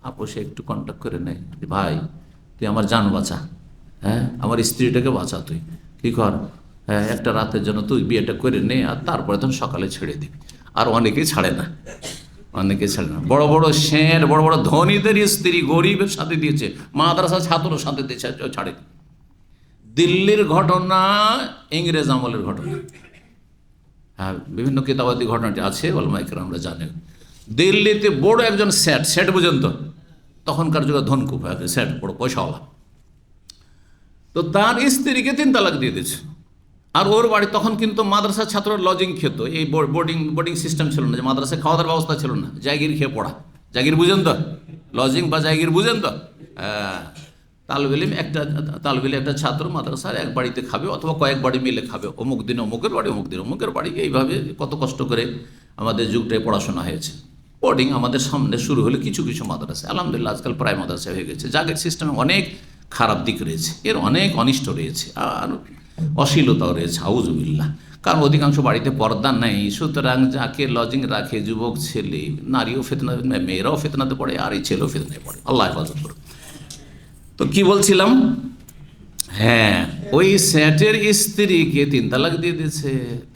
আপোষে একটু কন্ট্যাক্ট করে নেয়, ভাই তুই আমার জান বাঁচা, হ্যাঁ আমার স্ত্রীটাকে বাঁচা, তুই কী কর, হ্যাঁ একটা রাতের জন্য তুই বিয়েটা করে নে, আর তারপরে তখন সকালে ছেড়ে দিবি। আর অনেকেই ছাড়ে না, অনেকে ছাড়ে না। বড় বড় শের, বড় বড় ধনীদের স্ত্রী গরিবের সাথে দিয়েছে, মাদ্রাসা ছাত্রর সাথে দিয়েছে, ছাড়ে। দিল্লির ঘটনা ইংরেজ আমলের ঘটনা। হ্যাঁ, বিভিন্ন কিতাবাদি ঘটনাটি আছে, ওলামা ইকরামরা জানেন। দিল্লিতে বড় একজন সেট বুঝেন তো, তখনকার যুগে ধনকুপ সেট, বড় পয়সাওয়ালা। তো তার স্ত্রীকে 3 তালাক দিয়ে দিয়েছে। আর ওর বাড়ি তখন কিন্তু মাদ্রাসার ছাত্র লজিং খেত, এই বোর্ডিং সিস্টেম ছিল না, যে মাদ্রাসায় খাওয়া দাওয়ার ব্যবস্থা ছিল না, জায়গির খেয়ে পড়া। জায়গির বুঝেন তো, লজিং বা জায়গির বুঝেন তো। তালবেলিম একটা ছাত্র মাদ্রাসার এক বাড়িতে খাবে, অথবা কয়েক বাড়ি মিলে খাবে, অমুক দিনে অমুকের বাড়ি, অমুক দিন অমুকের বাড়ি। এইভাবে কত কষ্ট করে আমাদের যুগটায় পড়াশোনা হয়েছে। বোর্ডিং আমাদের সামনে শুরু হলে কিছু কিছু মাদ্রাসা, আলহামদুলিল্লাহ আজকাল প্রায় মাদ্রাসা হয়ে গেছে। জাগের সিস্টেমে অনেক খারাপ দিক রয়েছে, এর অনেক অনিষ্ট রয়েছে, আর অশ্লীলতাও রয়েছে, আউযুবিল্লাহ। কারণ অধিকাংশ বাড়িতে পর্দা নেই, সুতরাং যাকে লজিং রাখে যুবক ছেলে, নারীও ফিতনা, মেয়েরাও ফিতনাতে পড়ে, আর এই ছেলেও ফিতনায় পড়ে। আল্লাহ হেফাজত করুন। তো কি বলছিলাম, হ্যাঁ ওই স্যাটের স্ত্রীকে 3 তালাক দিয়ে দিয়েছে।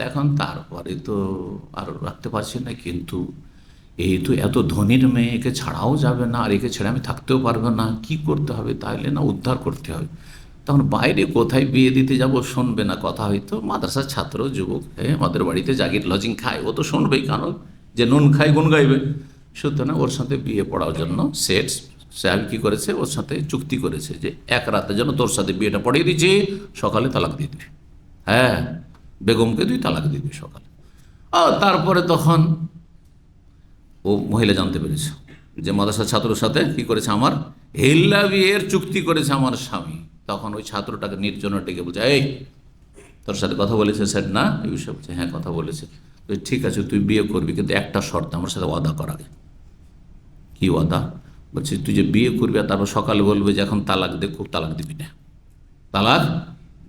এখন তারপরে তো আর রাখতে পারছি না, কিন্তু এই তো এত ধনীর মেয়ে, একে ছাড়াও যাবে না, আর একে ছেড়ে আমি থাকতেও পারবো না, কি করতে হবে তাহলে? না উদ্ধার করতে হবে। তখন বাইরে কোথায় বিয়ে দিতে যাব, শুনবে না কথা, হয়তো মাদ্রাসার ছাত্র যুবক, হ্যাঁ আমাদের বাড়িতে জাগির লজিং খায়, ও তো শুনবেই, কারণ যে নুন খায় গুণ গাইবে। সুতরাং ওর সাথে বিয়ে পড়ার জন্য সাহেব কী করেছে, ওর সাথে চুক্তি করেছে যে এক রাতের জন্য তোর সাথে বিয়েটা পড়িয়ে দিচ্ছি, সকালে তালাক দিয়ে দিবি। হ্যাঁ, বেগমকে 2 তালাক দিবি সকালে। তারপরে তখন ও মহিলা জানতে পেরেছে যে মাদ্রাসার ছাত্রের সাথে কি করেছে, আমার হিল্লা বিয়ের চুক্তি করেছে আমার স্বামী। তখন ওই ছাত্রটাকে নির্জনে ডেকে বলছে, এই তোর সাথে কথা বলেছে স্যার? না এই বিষয়ে বলছে, হ্যাঁ কথা বলেছে। তো ঠিক আছে, তুই বিয়ে করবি, কিন্তু একটা শর্ত, আমার সাথে ওয়াদা করা। কি ওয়াদা? বলছে তুই যে বিয়ে করবি আর তারপর সকালে বলবে যে এখন তালাক দে, খুব তালাক দিবি না, তালাক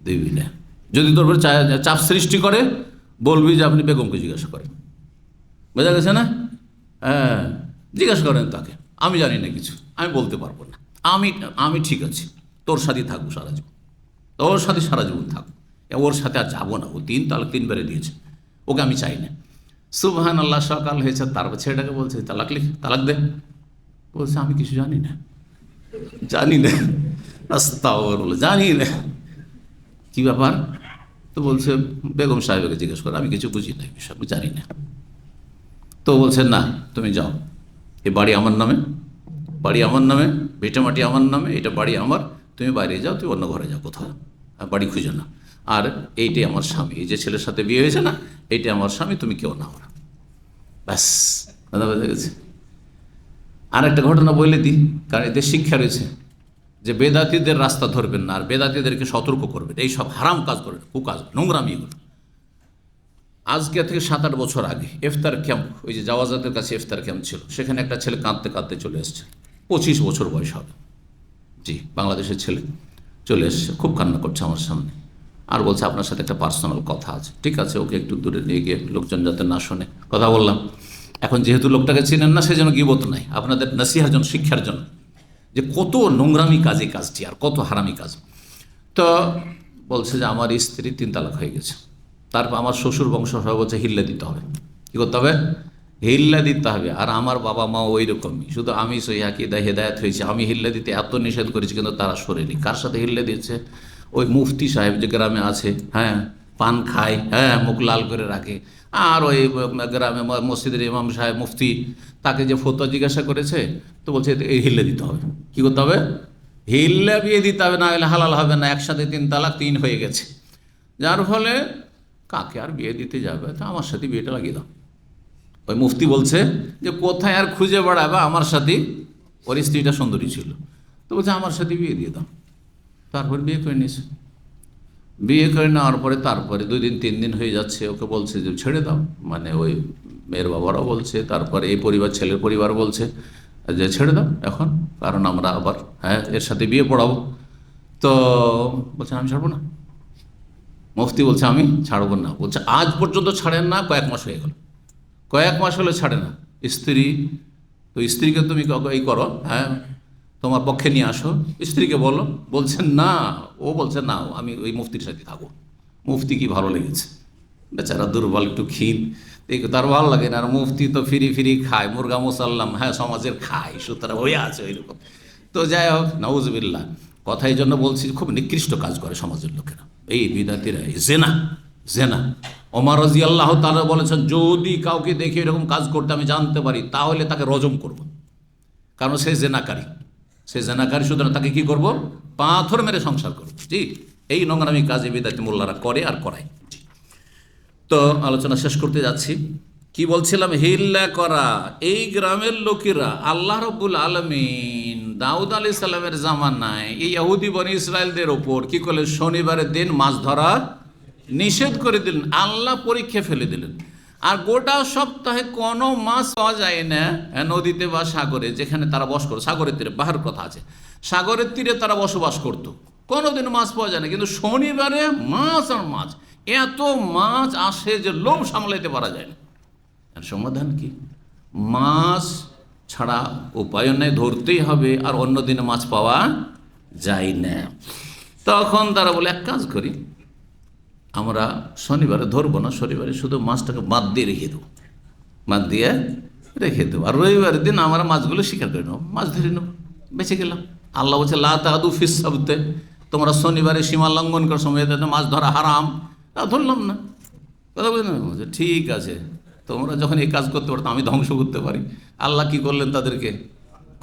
দিবি না। যদি তোর উপর চাপ সৃষ্টি করে, বলবি যে আপনি বেগমকে জিজ্ঞাসা করেন। বোঝা গেছে না? হ্যাঁ, জিজ্ঞাসা করেন তাকে, আমি জানি না কিছু, আমি বলতে পারবো না, আমি ঠিক আছি, তোর সাথে থাকবো সারা জীবন, তোর সাথে সারা জীবন থাকবো, ওর সাথে আর যাবো না। ও 3 তালাক 3বারে দিয়েছে, ওকে আমি চাই না। সুবহানাল্লাহ, সকাল হয়েছে, তারপর ছেলেটাকে বলছে তালাক লিখ, তালাক দে। বলছে আমি কিছু জানি না, আস্তাগফিরুল্লাহ, জানি না কি ব্যাপার। তো বলছে বেগম সাহেবকে জিজ্ঞেস করে, আমি কিছু বুঝি না, বিষয় আমি জানি না। তো বলছে না, তুমি যাও, এই বাড়ি আমার নামে, ভিটামাটি আমার নামে, এটা বাড়ি আমার, তুমি বাইরে যাও, তুমি অন্য ঘরে যাও কোথাও, বাড়ি খুঁজে না। আর এইটাই আমার স্বামী, এই যে ছেলের সাথে বিয়ে হয়েছে না, এইটাই আমার স্বামী, তুমি কেউ না আমার। ব্যাস, কথা বোঝা গেছে। আর একটা ঘটনা বলে দিই, কারণ এতে শিক্ষা রয়েছে, যে বেদাতিদের রাস্তা ধরবেন না, আর বেদাতিদেরকে সতর্ক করবেন, এই সব হারাম কাজ করবেন, কুকাজ, নোংরামি এগুলো। আজকে থেকে 7-8 বছর আগে ইফতার ক্যাম্প, ওই যে জাওয়াজাতের কাছে ইফতার ক্যাম্প ছিল, সেখানে একটা ছেলে কাঁদতে কাঁদতে চলে এসছে, 25 বছর বয়স হবে, জি বাংলাদেশের ছেলে, চলে এসছে, খুব কান্না করছে আমার সামনে, আর বলছে আপনার সাথে একটা পার্সোনাল কথা আছে। ঠিক আছে, ওকে একটু দূরে নিয়ে গিয়ে লোকজন যাতে না শোনে কথা বললাম। এখন যেহেতু লোকটাকে চিনেন না, সেজন্য গীবত নাই, আপনাদের নসিহার জন্য, শিক্ষার জন্য, যে কত নোংরামি কাজ এই কাজটি, আর কত হারামি কাজ। তো বলছে যে আমার স্ত্রী 3 তালাক হয়ে গেছে। তারপর আমার শ্বশুর বংশ সবাই বলছে হিল্লা দিতে হবে। কী করতে হবে? হিল্লা দিতে হবে। আর আমার বাবা মা ওই রকমই, শুধু আমি সহি আকীদা হেদায়েত হয়েছে, আমি হিল্লা দিতে এত নিষেধ করেছি, কিন্তু তারা সরেনি। কার সাথে হিল্লা দিয়েছে? ওই মুফতি সাহেব যে গ্রামে আছে, হ্যাঁ পান খায়, হ্যাঁ মুখ লাল করে রাখে, আর ওই গ্রামে মসজিদের ইমাম সাহেব মুফতি, তাকে যে ফতোয়া জিজ্ঞাসা করেছে, তো বলছে এই হিল্লা দিতে হবে। কী করতে হবে? হিল্লা বিয়ে দিতে হবে, না হলে হালাল হবে না। একসাথে 3 তালাক 3 হয়ে গেছে, যার ফলে কাকে আর বিয়ে দিতে যাবে, তা আমার সাথে বিয়েটা লাগিয়ে দাও। ওই মুফতি বলছে যে কোথায় আর খুঁজে বেড়াবে, আমার সাথে ওর স্ত্রীটা সুন্দরী ছিল, তো বলছে আমার সাথে বিয়ে দিয়ে দাও। তারপর বিয়ে করে নিয়েছে। বিয়ে করে নেওয়ার পরে তারপরে 2 দিন 3 দিন হয়ে যাচ্ছে, ওকে বলছে যে ছেড়ে দাও, মানে ওই মেয়ের বাবারাও বলছে, তারপরে এই পরিবার, ছেলের পরিবার বলছে যে ছেড়ে দাও এখন, কারণ আমরা আবার এর সাথে বিয়ে পড়াবো। তো বলছে আমি ছাড়বো না। মুফতি বলছে আমি ছাড়বো না। বলছে আজ পর্যন্ত ছাড়েন না, কয়েক মাস হয়ে গেল, কয়েক মাস হলে ছাড়ে না। স্ত্রী, তো স্ত্রীকে তুমি এই করো, তোমার পক্ষে নিয়ে আসো, স্ত্রীকে বলো। বলছেন না, ও বলছে না আমি ওই মুফতির সাথে থাকবো। মুফতি কি ভালো লেগেছে, বেচারা দুর্বল, একটু ক্ষীণ, তার ভালো লাগে না। আর মুফতি তো ফিরি ফিরি খায়, মুরগা মুসাল্লাম, সমাজের খায়, সুতরাং হয়ে আছে ওই রকম। তো যাই হোক, নাউজুবিল্লাহ, কথা এই জন্য বলছি, খুব নিকৃষ্ট কাজ করে সমাজের লোকেরা, এই বিদাতিরা, জেনা জেনা। ওমর রাদিয়াল্লাহু তাআলা বলেছেন, যদি কাউকে দেখে এরকম কাজ করতে আমি জানতে পারি, তাহলে তাকে রজম করব, কারণ সে জেনাকারী, সে জেনাকারী, সুতরাং তাকে কি করব, পাথর মেরে সংসার করব। জি, এই নোংরামি কাজে বিদাতি মোল্লারা করে আর করায়। তো আলোচনা শেষ করতে যাচ্ছি, কি বলছিলাম, হিল্লা করা। এই গ্রামের লোকেরা আল্লাহ রাব্বুল আলামিন দাউদ আলাইহিস সালামের জামানায় এই ইহুদি বনি ইসরায়েলদের ওপর কি করলেন, শনিবারের দিন মাছ ধরা নিষেধ করে দিলেন, আল্লাহ পরীক্ষা ফেলে দিলেন। আর গোটা সপ্তাহে কোনো মাছ পাওয়া যায় না নদীতে বা সাগরে, যেখানে তারা বস করতো, সাগরের তীরে, বাহার কথা আছে, সাগরের তীরে তারা বসবাস করত, কোনোদিন মাছ পাওয়া যায় না। কিন্তু শনিবারে মাছ আর মাছ, এত মাছ আসে যে লোভ সামলাইতে পারা যায় না। আর সমাধান কি? মাছ ছাড়া উপায় নেই, ধরতেই হবে, আর অন্য দিনে মাছ পাওয়া যায় না। তখন তারা বলে এক কাজ করি, আমরা শনিবারে ধরবো না, শনিবারে শুধু মাছটাকে বাদ দিয়ে রেখে দেবো, বাদ দিয়ে রেখে দেবো, আর রবিবারের দিন আমরা মাছগুলো শিকার করে নেবো, মাছ ধরে নেবো, বেঁচে গেলাম। আল্লাহ বলছে লা তাদু ফিস সাবতে, তোমরা শনিবারে সীমা লঙ্ঘন করার সময় মাছ ধরা হারাম, তা ধরলাম না। কথা বুঝলেন? ঠিক আছে, তোমরা যখন এই কাজ করতে পারো, আমি ধ্বংস করতে পারি। আল্লাহ কি করলেন তাদেরকে,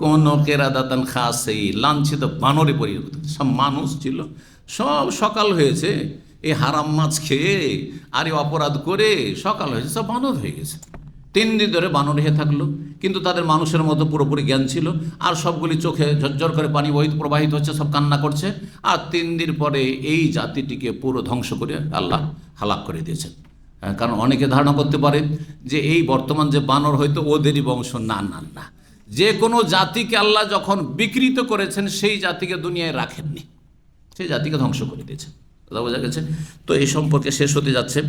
কোন কেরাদাতান খাস, এই লাঞ্ছিত বানরে পরিণত। সব মানুষ ছিল, সব সকাল হয়েছে এই হারাম মাছ খেয়ে আর এই অপরাধ করে, সকাল হয়েছে, সব বানর হয়ে গেছে। 3 দিন ধরে বানর হয়ে থাকলো, কিন্তু তাদের মানুষের মতো পুরোপুরি জ্ঞান ছিল, আর সবগুলি চোখে ঝরঝর করে পানি প্রবাহিত হচ্ছে, সব কান্না করছে। আর 3 দিন পরে এই জাতিটিকে পুরো ধ্বংস করে আল্লাহ হালাক করে দিয়েছেন। কারণ অনেকে ধারণা করতে পারে যে এই বর্তমান যে বানর হয়তো ওদেরই বংশ, না না না, যে কোনো জাতিকে আল্লাহ যখন বিকৃত করেছেন, সেই জাতিকে দুনিয়ায় রাখেননি, সেই জাতিকে ধ্বংস করে দিয়েছেন। কথা বোঝা গেছে? তো এই সম্পর্কে শেষ হতে যাচ্ছে,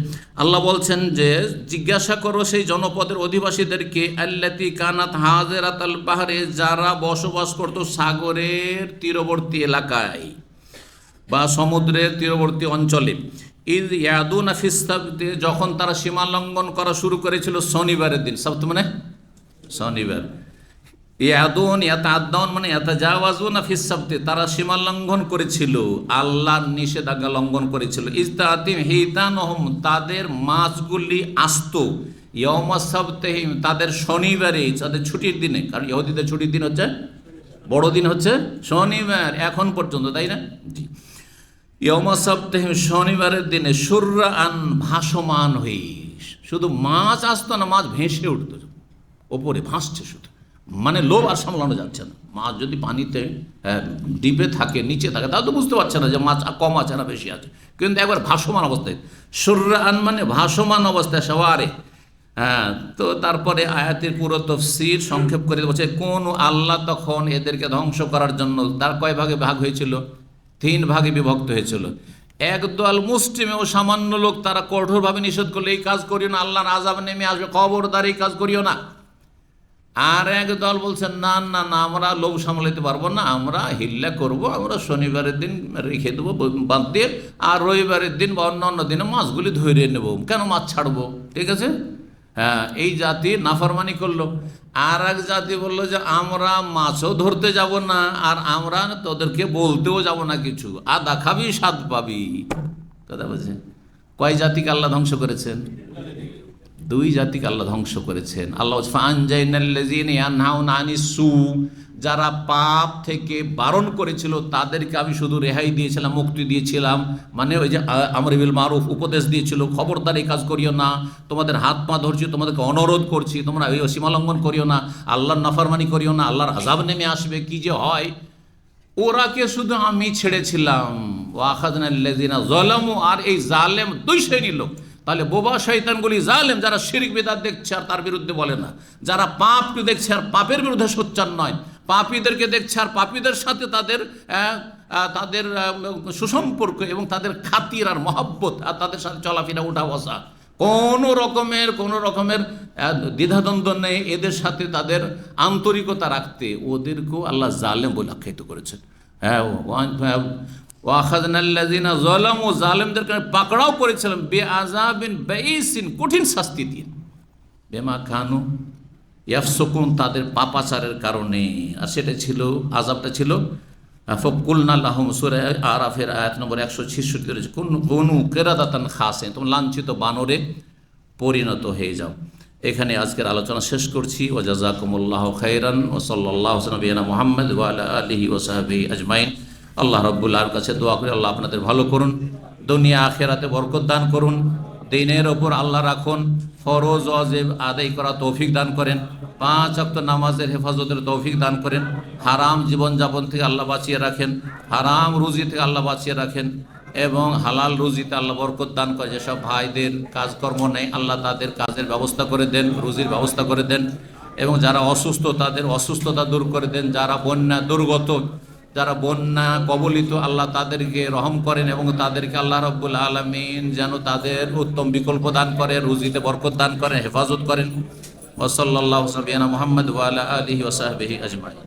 আল্লাহ বলছেন যে জিজ্ঞাসা করো সেই জনপদের অধিবাসীদেরকে, আল্লাতি কানাত হাজিরাতাল বাহরে, যারা বসবাস করতো সাগরের তীরবর্তী এলাকায় বা সমুদ্রের তীরবর্তী অঞ্চলে, ইদ ইয়াদুনা ফিস সাবতি, যখন তারা সীমা লঙ্ঘন করা শুরু করেছিল শনিবারের দিন, সাবত মানে শনিবার, ইয়াদুন ইয়াতাআদ্দাউন মানে ইয়াতাজাওয়াজুনা ফিস সাবতি, তারা সীমা লঙ্ঘন করেছিল, আল্লাহর নিষেধাজ্ঞা লঙ্ঘন করেছিল। ইস্তাতিম হিতানহুম, তাদের মাছগুলি আসতো, ইয়াউমা সাবতিহিম, তাদের শনিবারে, তাদের ছুটির দিনে, কারণ ইহুদিদের ছুটির দিন হচ্ছে, বড় দিন হচ্ছে শনিবার এখন পর্যন্ত, তাই না? জি, ইয়াউমা সাবতিহিম, শনিবারের দিনে, সুররা আন, ভাসমান হয়ে, শুধু মাছ আসতো না, মাছ ভেসে উঠতো, ওপরে ভাসছে শুধু, মানে লোভ আর সামলানো যাচ্ছে না। মাছ যদি পানিতে ডিপে থাকে, নিচে থাকে, তাহলে তো বুঝতে পারছে না যে মাছ কম আছে না বেশি আছে, কিন্তু একবার ভাসমান অবস্থায়, সুররা আন মানে ভাসমান অবস্থায়, সবারে। তো তারপরে আয়াতের পুরো তফসির সংক্ষেপ করে বলছে, কোন আল্লাহ তখন এদেরকে ধ্বংস করার জন্য, তার কয় ভাগে ভাগ হয়েছিল, 3 ভাগে বিভক্ত হয়েছিল। একদল মুসলিমেও সামান্য লোক, তারা কঠোরভাবে নিষেধ করলে এই কাজ করিও না, আল্লাহর আযাব নেমে আসবে, খবরদার এই কাজ করিও না। আর এক দল বলছেন না না না, আমরা লোভ সামলাইতে পারবো না, আমরা হিল্লা করব, আমরা শনিবারের দিন রেখে দেবো বাদ দিয়ে, আর রবিবারের দিন বা অন্য দিনে মাছগুলি ধরে নেব, কেন মাছ ছাড়বো, ঠিক আছে। এই জাতি নাফরমানি করলো। আর এক জাতি বললো যে আমরা মাছও ধরতে যাব না, আর আমরা তোদেরকে বলতেও যাব না কিছু, আদা খাবি স্বাদ পাবি। কথা বলছে, কয় জাতিকে আল্লাহ ধ্বংস করেছেন? দুই জাতিকে আল্লাহ ধ্বংস করেছেন। আল্লাহ ফানজাইনাল্লাযীনা ইয়ানহাউনা আনিস সু, যারা পাপ থেকে বারণ করেছিল তাদেরকে আমি শুধু রেহাই দিয়েছিলাম, মুক্তি দিয়েছিলাম। মানে ওই যে আমর বিল মারুফ উপদেশ দিয়েছিল, খবরদার এই কাজ করিও না, তোমাদের হাত পা ধরছি, তোমাদেরকে অনুরোধ করছি, তোমরা এই সীমালঙ্ঘন করিও না, আল্লাহর নাফরমানি করিও না, আল্লাহর আযাব নেমে আসবে। কি যে হয়, ওরাকে শুধু আমি ছেড়েছিলাম। ওয়াখাযনাল্লাযীনা যালামু, আর এই জালেম দুই শ্রেণীর লোক। তাহলে বোবা শয়তানগুলি জালেম, যারা শিরক বিদআত দেখছে আর তার বিরুদ্ধে বলে না, যারা পাপকে দেখছে আর পাপের বিরুদ্ধে সোচ্চার নয়, পাপীদেরকে দেখছে আর পাপীদের সাথে তাদের তাদের সুসম্পর্ক এবং তাদের খাতির আর মহব্বত আর তাদের সাথে চলাফেরা উঠা বসা, কোনো রকমের দ্বিধাদ্বন্দ্ব নেই এদের সাথে তাদের আন্তরিকতা রাখতে, ওদেরকেও আল্লাহ জালেম বলে আখ্যায়িত করেছেন। হ্যাঁ, ওয়াখাযনাল্লাযীনা যালামু, জালেমদেরকে পাকড়াও করেছিলাম বিআযাবিন বাইসিন, কঠিন শাস্তি দিয়ে, বিমা কানু ইয়াফসুকুন, তাদের পাপাচারের কারণে। আর সেটা ছিল, আযাবটা ছিল ফাকুলনা লাহুম, সূরা আরাফের আয়াত নম্বর 166 রয়েছে, কুনু কিরাদাতান খাসিন, তোমরা লাঞ্ছিত বানরে পরিণত হয়ে যাও। এখানে আজকের আলোচনা শেষ করছি। ওয়া জাযাকুমুল্লাহু খাইরান ওয়া সাল্লাল্লাহু আলা নবিয়িনা মুহাম্মদ ওয়া আলা আলিহি ওয়া সাহবিহি আজমাইন। আল্লাহ রাব্বুল আলামিনের কাছে দোয়া করি আল্লাহ আপনাদের ভালো করুন, দুনিয়া আখিরাতে বরকত দান করুন, দিনের ওপর আল্লাহ রাখুন, ফরজ ওয়াজিব আদায় করা তৌফিক দান করেন, 5 ওয়াক্ত নামাজের হেফাজতের তৌফিক দান করেন, হারাম জীবনযাপন থেকে আল্লাহ বাঁচিয়ে রাখেন, হারাম রুজি থেকে আল্লাহ বাঁচিয়ে রাখেন, এবং হালাল রুজিতে আল্লাহ বরকত দান করে। যেসব ভাইদের কাজকর্ম নেই আল্লাহ তাদের কাজের ব্যবস্থা করে দেন, রুজির ব্যবস্থা করে দেন, এবং যারা অসুস্থ তাদের অসুস্থতা দূর করে দেন, যারা বন্যা দুর্গত, যারা বন্যা কবলিত আল্লাহ তাদেরকে রহম করেন, এবং তাদেরকে আল্লাহ রাব্বুল আলামিন যেন তাদের উত্তম বিকল্প দান করেন, রুজিতে বরকত দান করেন, হেফাজত করেন। ওয়া সাল্লাল্লাহু আলা মুহাম্মদ ওয়া আলা আলিহি ওয়া সাহবিহি আজমাইন।